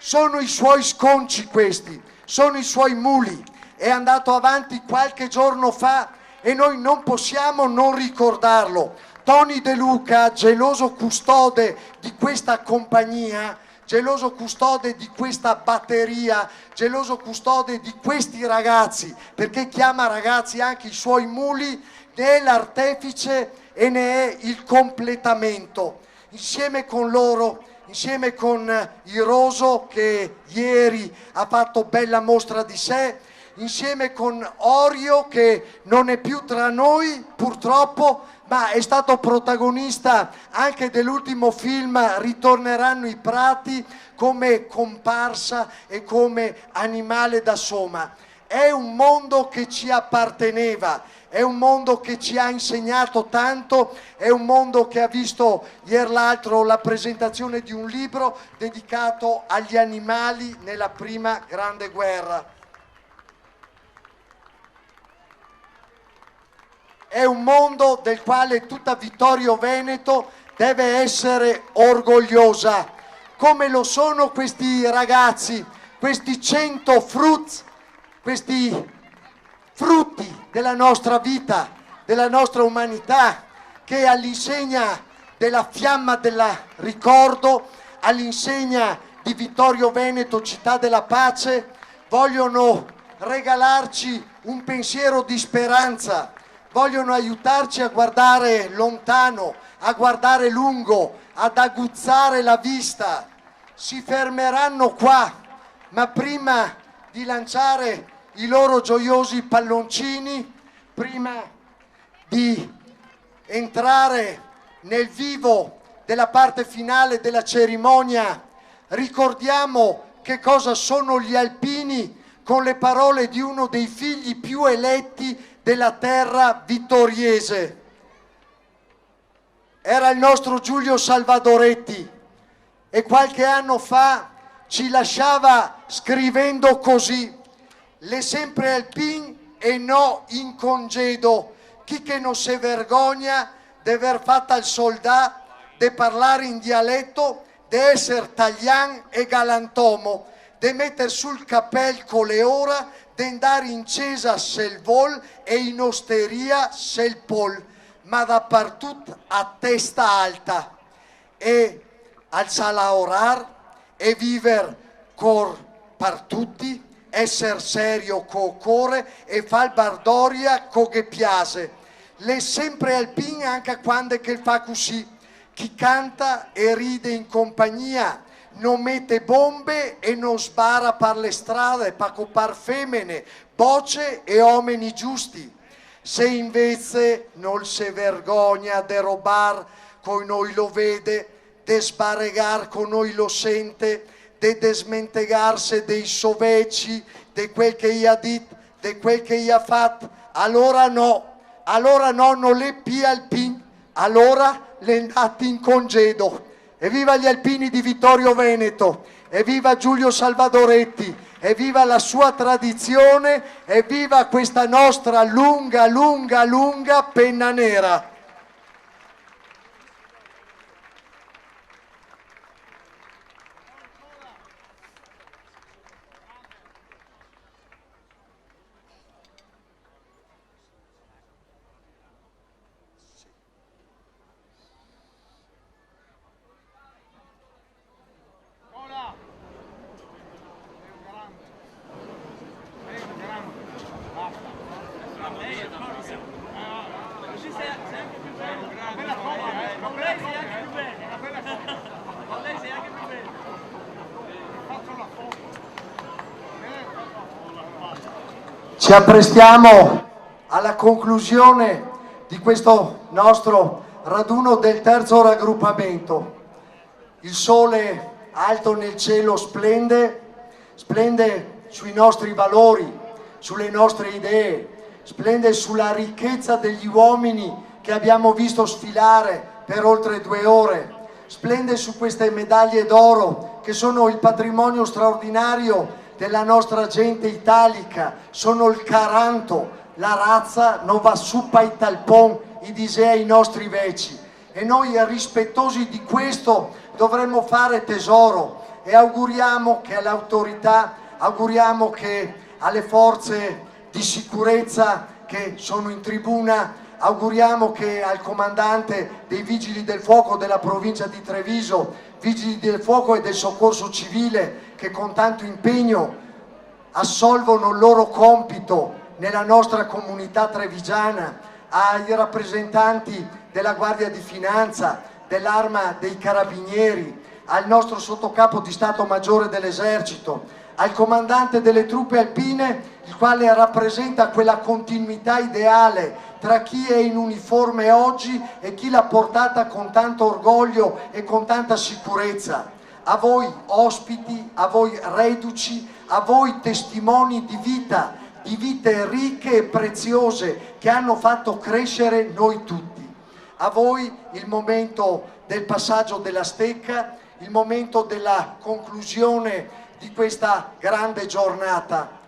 sono i suoi sconci questi, sono i suoi muli. È andato avanti qualche giorno fa e noi non possiamo non ricordarlo. Tony De Luca, geloso custode di questa compagnia, geloso custode di questa batteria, geloso custode di questi ragazzi, perché chiama ragazzi anche i suoi muli, ne è l'artefice e ne è il completamento. Insieme con loro, insieme con Iroso che ieri ha fatto bella mostra di sé, insieme con Orio che non è più tra noi purtroppo, ma è stato protagonista anche dell'ultimo film Ritorneranno i prati come comparsa e come animale da soma. È un mondo che ci apparteneva, è un mondo che ci ha insegnato tanto, è un mondo che ha visto ieri l'altro la presentazione di un libro dedicato agli animali nella prima grande guerra. È un mondo del quale tutta Vittorio Veneto deve essere orgogliosa, come lo sono questi ragazzi, questi 100 questi frutti della nostra vita, della nostra umanità, che all'insegna della fiamma del ricordo, all'insegna di Vittorio Veneto, città della pace, vogliono regalarci un pensiero di speranza, vogliono aiutarci a guardare lontano, a guardare lungo, ad aguzzare la vista. Si fermeranno qua, ma prima di lanciare i loro gioiosi palloncini, prima di entrare nel vivo della parte finale della cerimonia, ricordiamo che cosa sono gli alpini con le parole di uno dei figli più eletti della terra vittoriese. Era il nostro Giulio Salvadoretti e qualche anno fa ci lasciava scrivendo così: le sempre alpin e no in congedo, chi che non se vergogna de aver fatta il soldat, de parlare in dialetto, de essere taglian e galantomo, de metter sul cappell con le ora, de andare in cesa se il vol e in osteria se il pol, ma dappertutto a testa alta, e alzala a orar e viver cor par tutti, esser serio co core e fal bardoria co che piace. Le sempre alpin anche quando che fa così, chi canta e ride in compagnia, non mette bombe e non sbara per le strade, per copar femmine, bocce e uomini giusti. Se invece non se vergogna de robar con noi lo vede, de sbarregar con noi lo sente, de desmentegarsi dei soveci, di quel che gli ha detto, di quel che gli ha fatto, allora no, non le pia alpin, allora le andati in congedo. Evviva gli alpini di Vittorio Veneto, evviva Giulio Salvadoretti, evviva la sua tradizione, evviva questa nostra lunga penna nera. Ci apprestiamo alla conclusione di questo nostro raduno del terzo raggruppamento. Il sole alto nel cielo splende sui nostri valori, sulle nostre idee, splende sulla ricchezza degli uomini che abbiamo visto sfilare per oltre 2 ore, splende su queste medaglie d'oro che sono il patrimonio straordinario della nostra gente italica, sono il caranto, la razza non va suppa i talpon, i disea i nostri veci, e noi rispettosi di questo dovremmo fare tesoro e auguriamo che alle autorità, auguriamo che alle forze di sicurezza che sono in tribuna, auguriamo che al comandante dei Vigili del Fuoco della provincia di Treviso, Vigili del Fuoco e del Soccorso Civile, che con tanto impegno assolvono il loro compito nella nostra comunità trevigiana, ai rappresentanti della Guardia di Finanza, dell'Arma dei Carabinieri, al nostro sottocapo di Stato Maggiore dell'Esercito, al comandante delle truppe alpine, il quale rappresenta quella continuità ideale tra chi è in uniforme oggi e chi l'ha portata con tanto orgoglio e con tanta sicurezza. A voi ospiti, a voi reduci, a voi testimoni di vite ricche e preziose che hanno fatto crescere noi tutti. A voi il momento del passaggio della stecca, il momento della conclusione di questa grande giornata.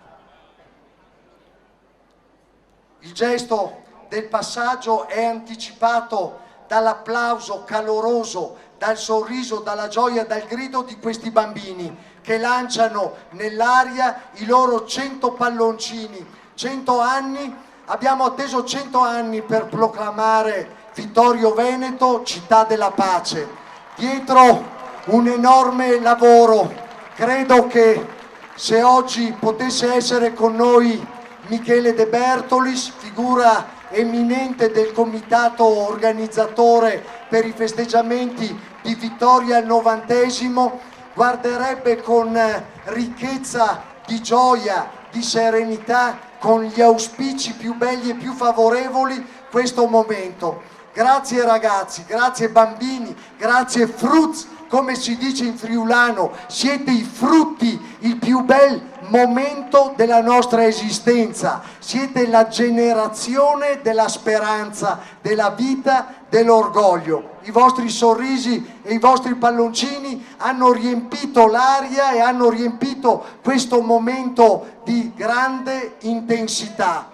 Il gesto del passaggio è anticipato dall'applauso caloroso, dal sorriso, dalla gioia, dal grido di questi bambini che lanciano nell'aria i loro 100 palloncini. 100 anni, abbiamo atteso 100 anni per proclamare Vittorio Veneto, città della pace. Dietro un enorme lavoro. Credo che se oggi potesse essere con noi Michele De Bertolis, figura eminente del comitato organizzatore per i festeggiamenti di Vittoria al 90°, guarderebbe con ricchezza di gioia, di serenità, con gli auspici più belli e più favorevoli questo momento. Grazie ragazzi, grazie bambini, grazie fruits, come si dice in friulano, siete i frutti, il più bel momento della nostra esistenza, siete la generazione della speranza, della vita, dell'orgoglio. I vostri sorrisi e i vostri palloncini hanno riempito l'aria e hanno riempito questo momento di grande intensità.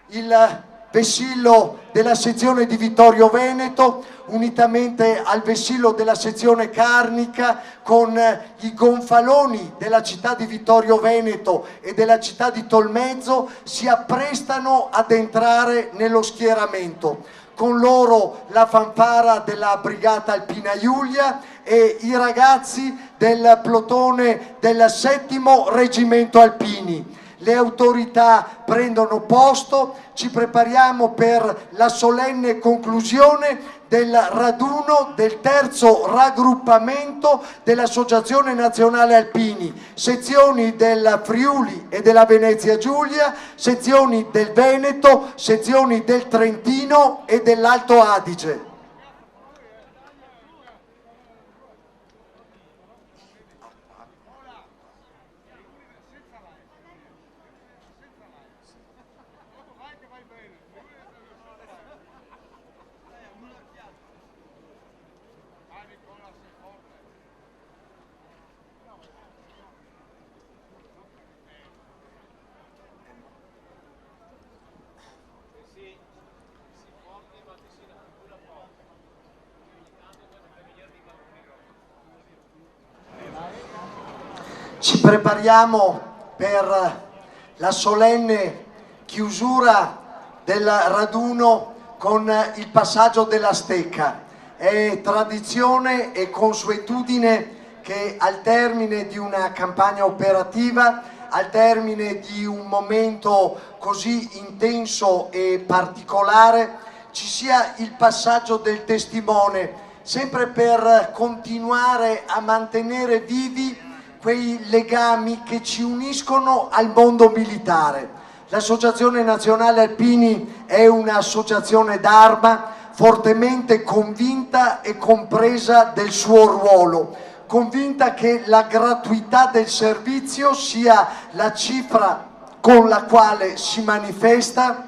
Il vessillo della sezione di Vittorio Veneto, unitamente al vessillo della sezione carnica, con i gonfaloni della città di Vittorio Veneto e della città di Tolmezzo, si apprestano ad entrare nello schieramento. Con loro la fanfara della Brigata Alpina Giulia e i ragazzi del plotone del 7° Reggimento Alpini. Le autorità prendono posto, ci prepariamo per la solenne conclusione del raduno del 3° raggruppamento dell'Associazione Nazionale Alpini, sezioni del Friuli e della Venezia Giulia, sezioni del Veneto, sezioni del Trentino e dell'Alto Adige. Ci prepariamo per la solenne chiusura del raduno con il passaggio della stecca. È tradizione e consuetudine che al termine di una campagna operativa, al termine di un momento così intenso e particolare, ci sia il passaggio del testimone, sempre per continuare a mantenere vivi quei legami che ci uniscono al mondo militare. L'Associazione Nazionale Alpini è un'associazione d'arma fortemente convinta e compresa del suo ruolo, convinta che la gratuità del servizio sia la cifra con la quale si manifesta,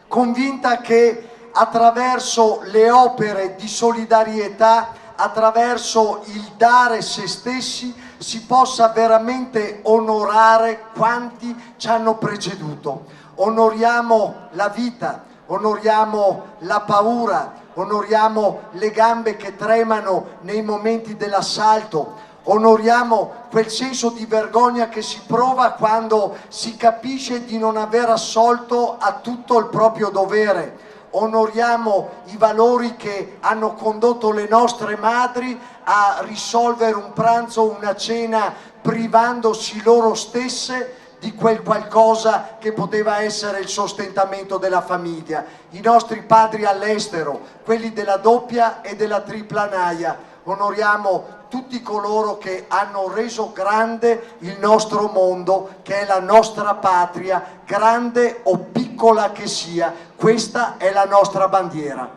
convinta che attraverso le opere di solidarietà, attraverso il dare se stessi, si possa veramente onorare quanti ci hanno preceduto. Onoriamo la vita, onoriamo la paura, onoriamo le gambe che tremano nei momenti dell'assalto, Onoriamo quel senso di vergogna che si prova quando si capisce di non aver assolto a tutto il proprio dovere. Onoriamo i valori che hanno condotto le nostre madri a risolvere un pranzo o una cena privandosi loro stesse di quel qualcosa che poteva essere il sostentamento della famiglia. I nostri padri all'estero, quelli della doppia e della tripla naia. Onoriamo tutti coloro che hanno reso grande il nostro mondo, che è la nostra patria, grande o piccola che sia. Questa è la nostra bandiera.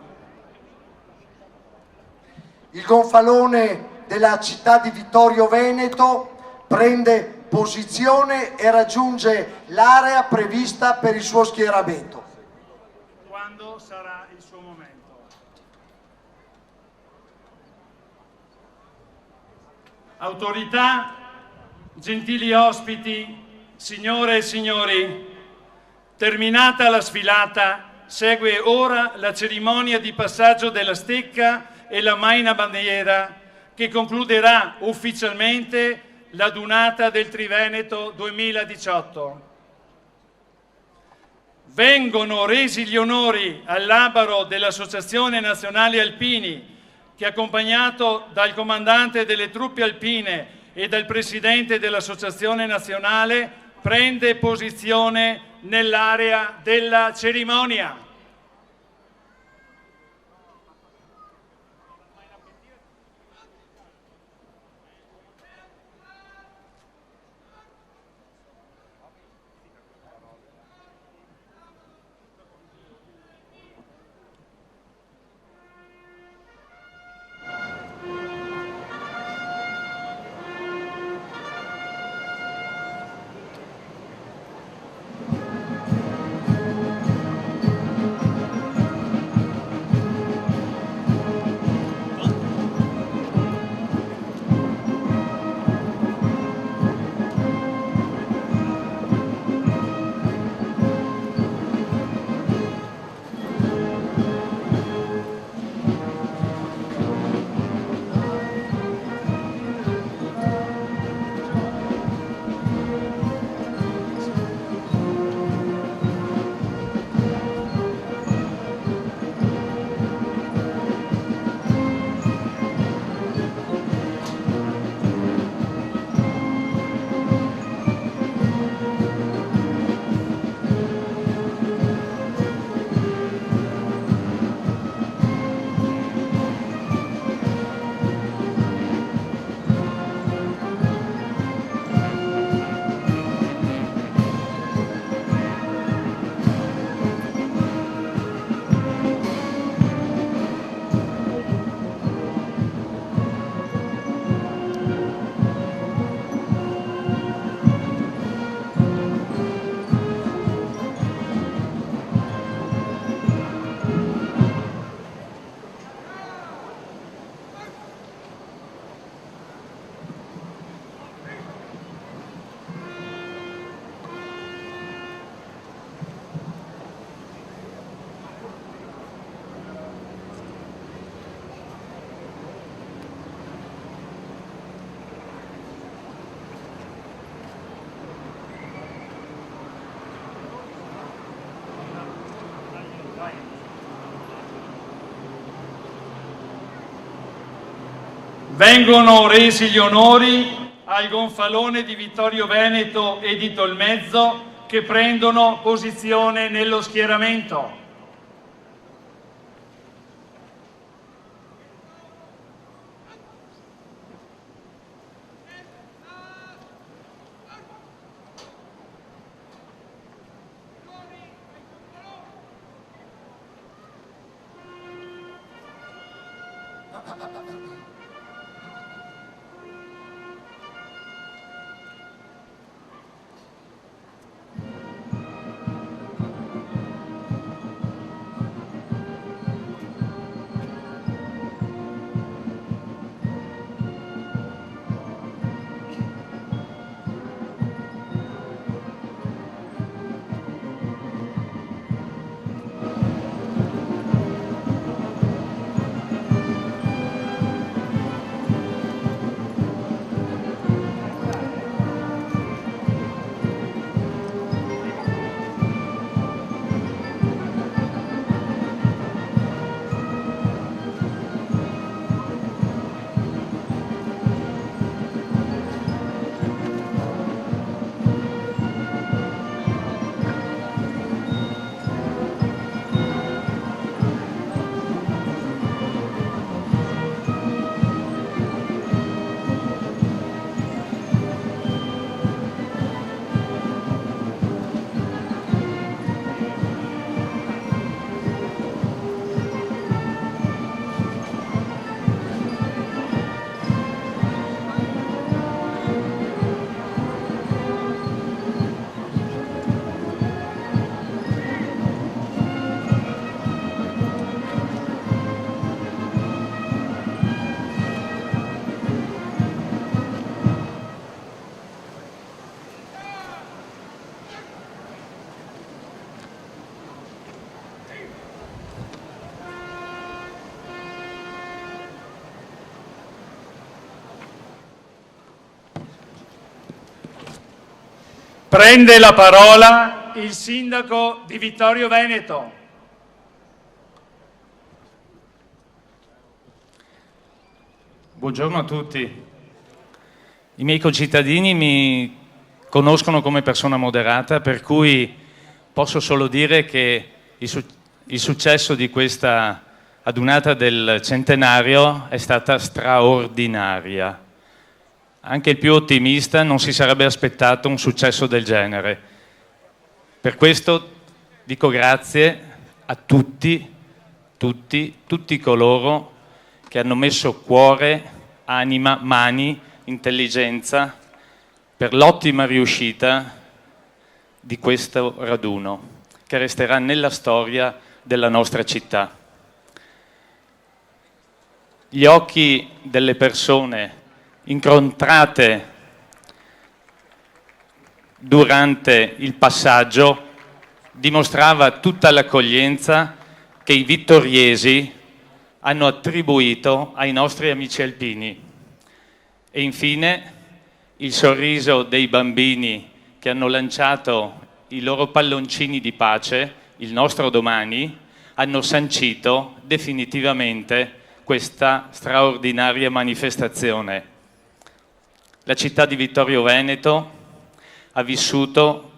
Il gonfalone della città di Vittorio Veneto prende posizione e raggiunge l'area prevista per il suo schieramento. Quando sarà il suo momento. Autorità, gentili ospiti, signore e signori, terminata la sfilata, segue ora la cerimonia di passaggio della stecca e la maina bandiera che concluderà ufficialmente la Dunata del Triveneto 2018. Vengono resi gli onori all'Abaro dell'Associazione Nazionale Alpini, che accompagnato dal comandante delle truppe alpine e dal presidente dell'Associazione Nazionale prende posizione nell'area della cerimonia. Vengono resi gli onori al gonfalone di Vittorio Veneto e di Tolmezzo che prendono posizione nello schieramento. Prende la parola il sindaco di Vittorio Veneto. Buongiorno a tutti. I miei concittadini mi conoscono come persona moderata, per cui posso solo dire che il successo di questa adunata del centenario è stata straordinaria. Anche il più ottimista non si sarebbe aspettato un successo del genere. Per questo dico grazie a tutti coloro che hanno messo cuore, anima, mani, intelligenza per l'ottima riuscita di questo raduno, che resterà nella storia della nostra città. Gli occhi delle persone incontrate durante il passaggio dimostrava tutta l'accoglienza che i vittoriesi hanno attribuito ai nostri amici alpini. E infine il sorriso dei bambini che hanno lanciato i loro palloncini di pace, il nostro domani, hanno sancito definitivamente questa straordinaria manifestazione. La città di Vittorio Veneto ha vissuto,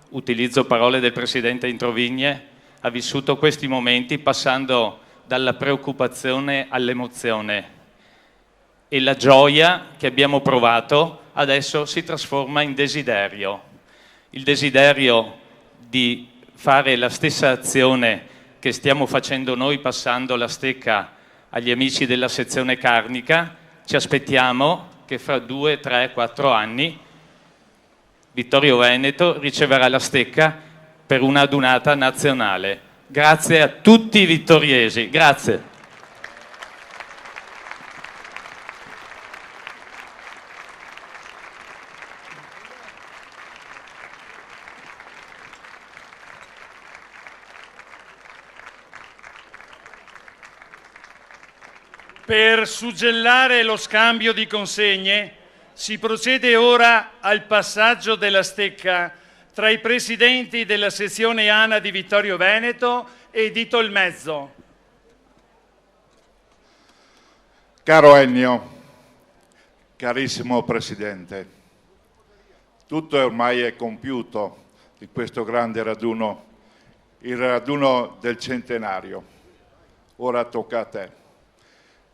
utilizzo parole del presidente Introvigne, ha vissuto questi momenti passando dalla preoccupazione all'emozione, e la gioia che abbiamo provato adesso si trasforma in desiderio. Il desiderio di fare la stessa azione che stiamo facendo noi passando la stecca agli amici della sezione carnica. Ci aspettiamo che fra 2, 3, 4 anni Vittorio Veneto riceverà la stecca per una adunata nazionale. Grazie a tutti i vittoriesi, grazie. Per suggellare lo scambio di consegne si procede ora al passaggio della stecca tra i presidenti della sezione ANA di Vittorio Veneto e di Tolmezzo. Caro Ennio, carissimo Presidente, tutto ormai è compiuto di questo grande raduno, il raduno del centenario. Ora tocca a te.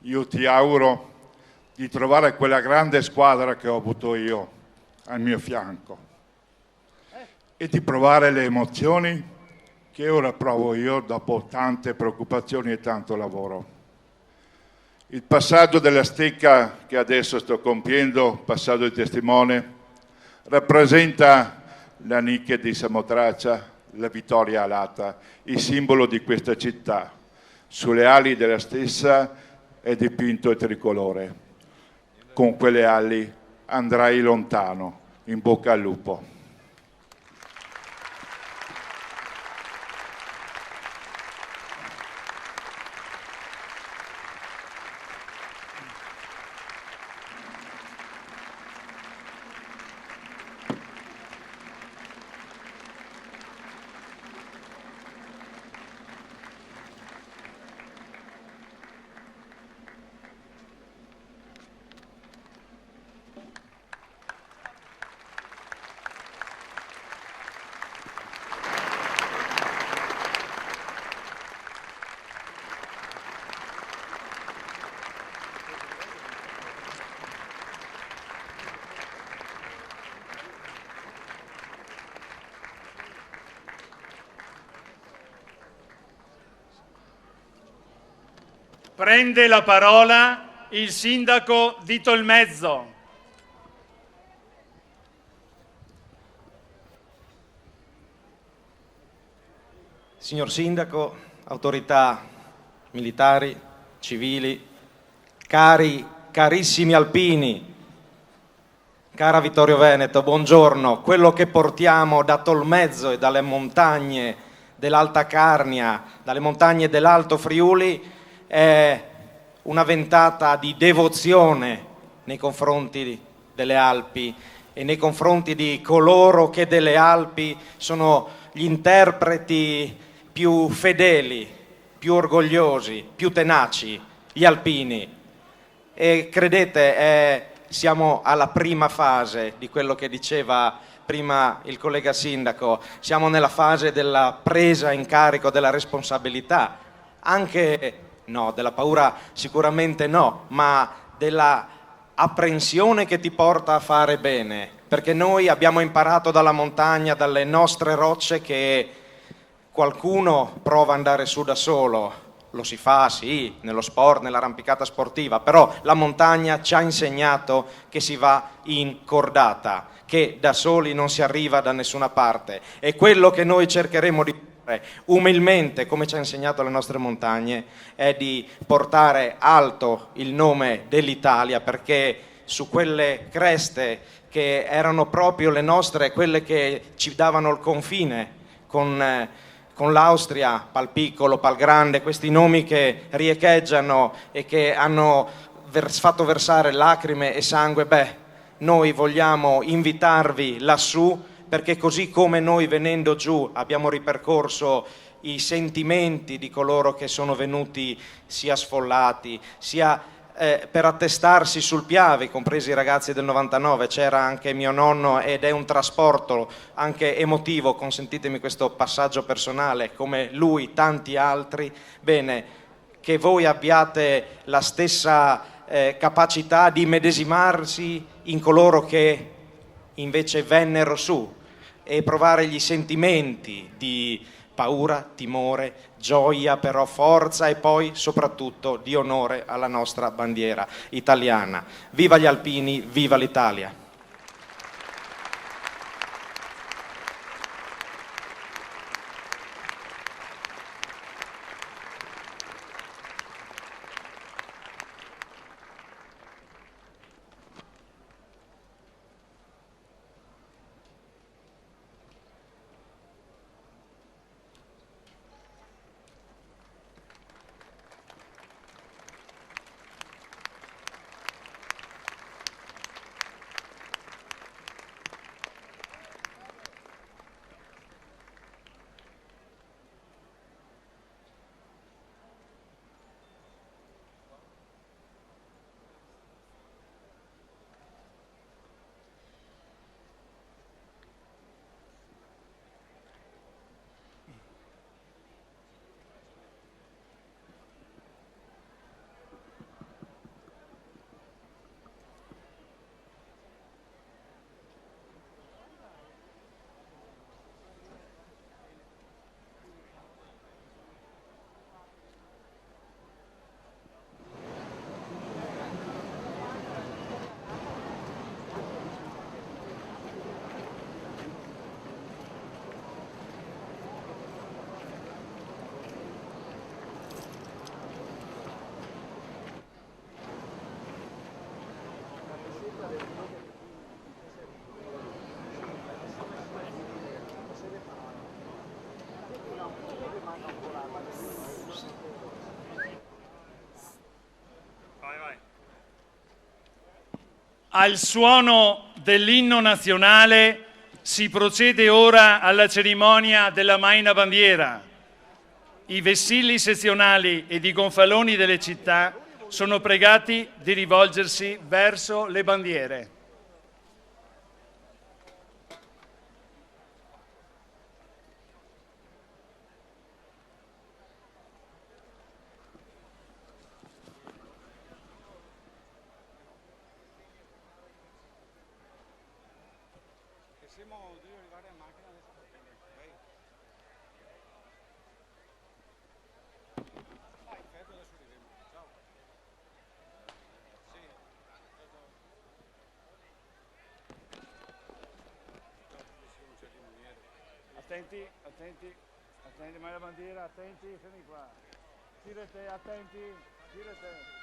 Io ti auguro di trovare quella grande squadra che ho avuto io al mio fianco e di provare le emozioni che ora provo io dopo tante preoccupazioni e tanto lavoro. Il passaggio della stecca che adesso sto compiendo, passaggio di testimone, rappresenta la nicchia di Samotracia, la vittoria alata, il simbolo di questa città. Sulle ali della stessa è dipinto il tricolore. Con quelle ali andrai lontano. In bocca al lupo. Prende la parola il sindaco di Tolmezzo. Signor Sindaco, autorità militari, civili, carissimi alpini, cara Vittorio Veneto, buongiorno. Quello che portiamo da Tolmezzo e dalle montagne dell'Alta Carnia, dalle montagne dell'Alto Friuli, è una ventata di devozione nei confronti delle Alpi e nei confronti di coloro che delle Alpi sono gli interpreti più fedeli, più orgogliosi, più tenaci, gli alpini. E credete, siamo alla prima fase di quello che diceva prima il collega sindaco, siamo nella fase della presa in carico della responsabilità, anche no, della paura sicuramente no, ma della apprensione che ti porta a fare bene, perché noi abbiamo imparato dalla montagna, dalle nostre rocce, che qualcuno prova ad andare su da solo, lo si fa sì, nello sport, nell'arrampicata sportiva, però la montagna ci ha insegnato che si va in cordata, che da soli non si arriva da nessuna parte, e quello che noi cercheremo di fare umilmente, come ci ha insegnato le nostre montagne, è di portare alto il nome dell'Italia, perché su quelle creste che erano proprio le nostre, quelle che ci davano il confine con l'Austria, Pal Piccolo, Pal Grande, questi nomi che riecheggiano e che hanno fatto versare lacrime e sangue, noi vogliamo invitarvi lassù, perché così come noi venendo giù abbiamo ripercorso i sentimenti di coloro che sono venuti sia sfollati, sia per attestarsi sul Piave, compresi i ragazzi del 99, c'era anche mio nonno, ed è un trasporto anche emotivo, consentitemi questo passaggio personale, come lui, tanti altri, bene, che voi abbiate la stessa capacità di medesimarsi in coloro che invece vennero su e provare gli sentimenti di paura, timore, gioia, però forza e poi soprattutto di onore alla nostra bandiera italiana. Viva gli alpini, viva l'Italia! Al suono dell'inno nazionale si procede ora alla cerimonia della Maina Bandiera. I vessilli sezionali ed i gonfaloni delle città sono pregati di rivolgersi verso le bandiere. Attenti, attenti, attenti, mai la bandiera, attenti, fermi qua. Girate, attenti, girate.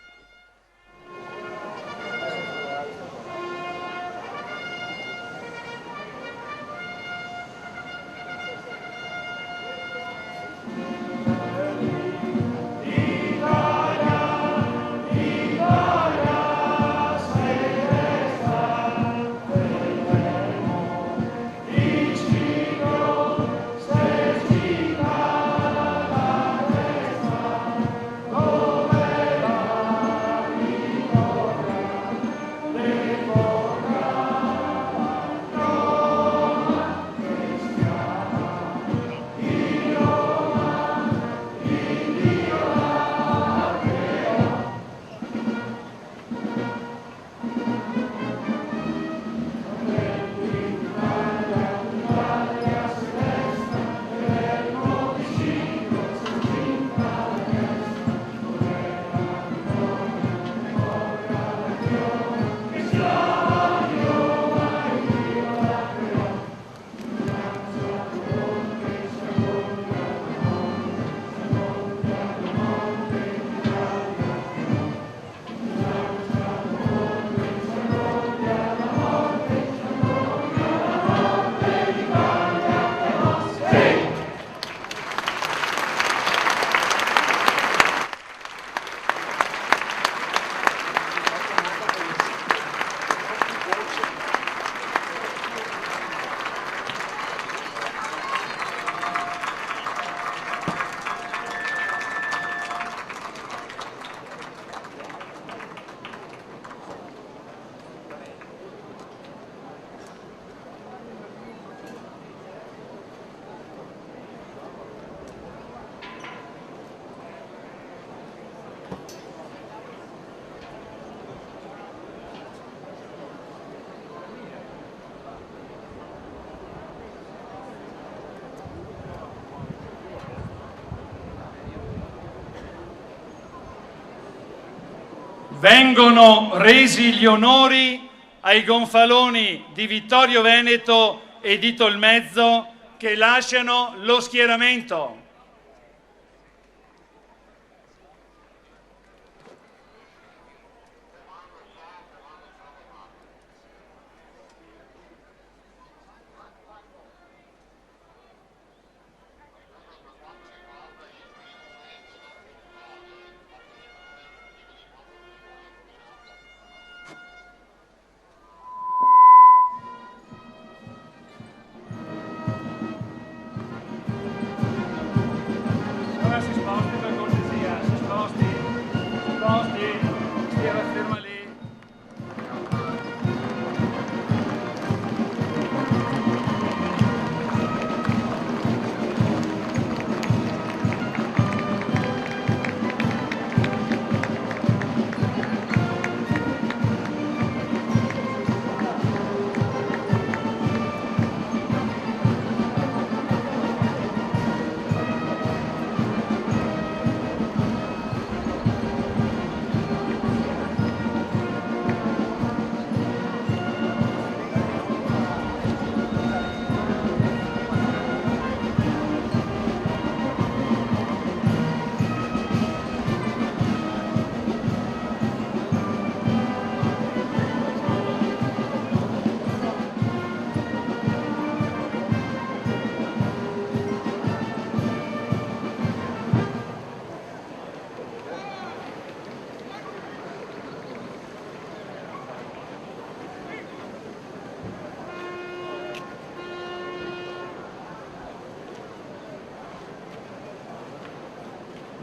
Vengono resi gli onori ai gonfaloni di Vittorio Veneto e di Tolmezzo che lasciano lo schieramento. Si sposti per cortesia, si sposti, stia ferma lì.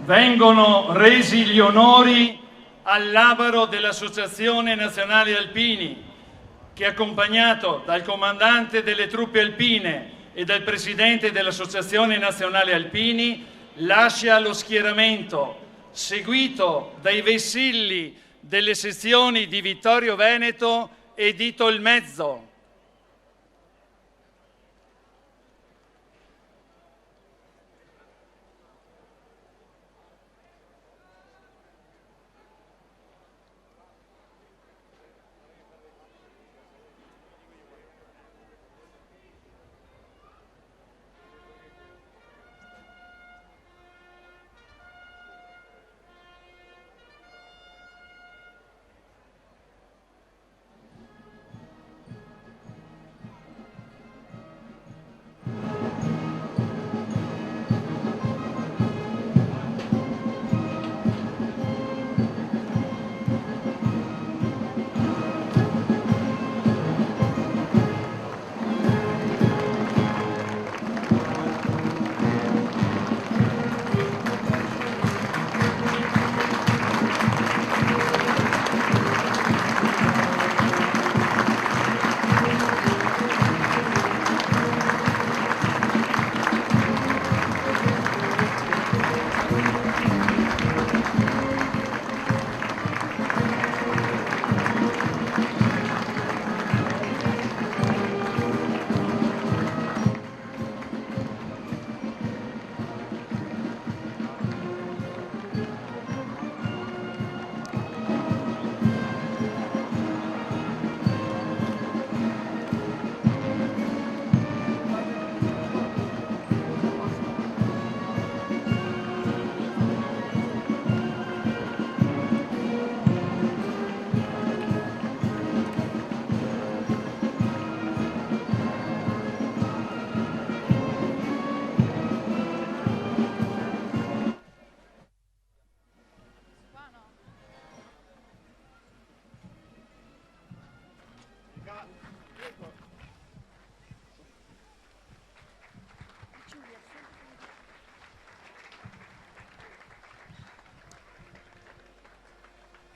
Vengono resi gli onori all'Abaro dell'Associazione Nazionale Alpini, che accompagnato dal comandante delle truppe alpine e dal presidente dell'Associazione Nazionale Alpini lascia lo schieramento, seguito dai vessilli delle sezioni di Vittorio Veneto e di Tolmezzo.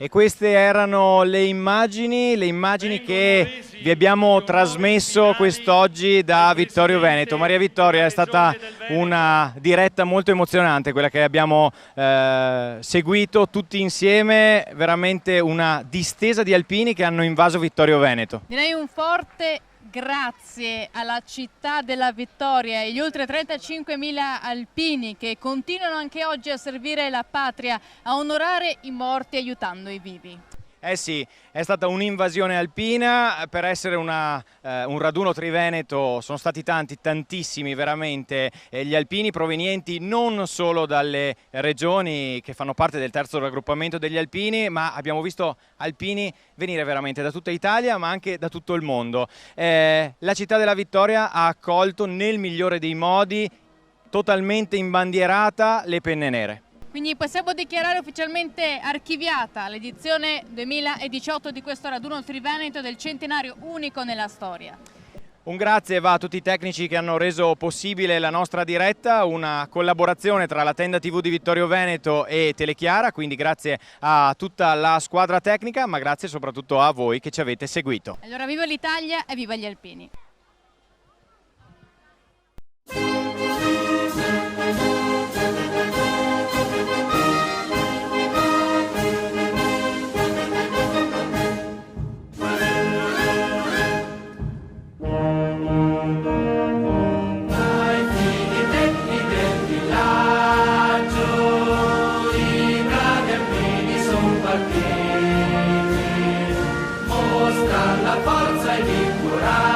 E queste erano le immagini che vi abbiamo trasmesso quest'oggi da Vittorio Veneto. Maria Vittoria, è stata una diretta molto emozionante quella che abbiamo seguito tutti insieme, veramente una distesa di alpini che hanno invaso Vittorio Veneto. Direi un forte grazie alla città della vittoria e gli oltre 35.000 alpini che continuano anche oggi a servire la patria, a onorare i morti aiutando i vivi. Eh sì, è stata un'invasione alpina, per essere un raduno triveneto sono stati tantissimi veramente gli alpini provenienti non solo dalle regioni che fanno parte del terzo raggruppamento degli alpini, ma abbiamo visto alpini venire veramente da tutta Italia ma anche da tutto il mondo. La città della vittoria ha accolto nel migliore dei modi, totalmente imbandierata, le penne nere. Quindi possiamo dichiarare ufficialmente archiviata l'edizione 2018 di questo raduno triveneto del centenario unico nella storia. Un grazie va a tutti i tecnici che hanno reso possibile la nostra diretta, una collaborazione tra la tenda TV di Vittorio Veneto e Telechiara, quindi grazie a tutta la squadra tecnica, ma grazie soprattutto a voi che ci avete seguito. Allora viva l'Italia e viva gli alpini! Mostra la forza ed il coraggio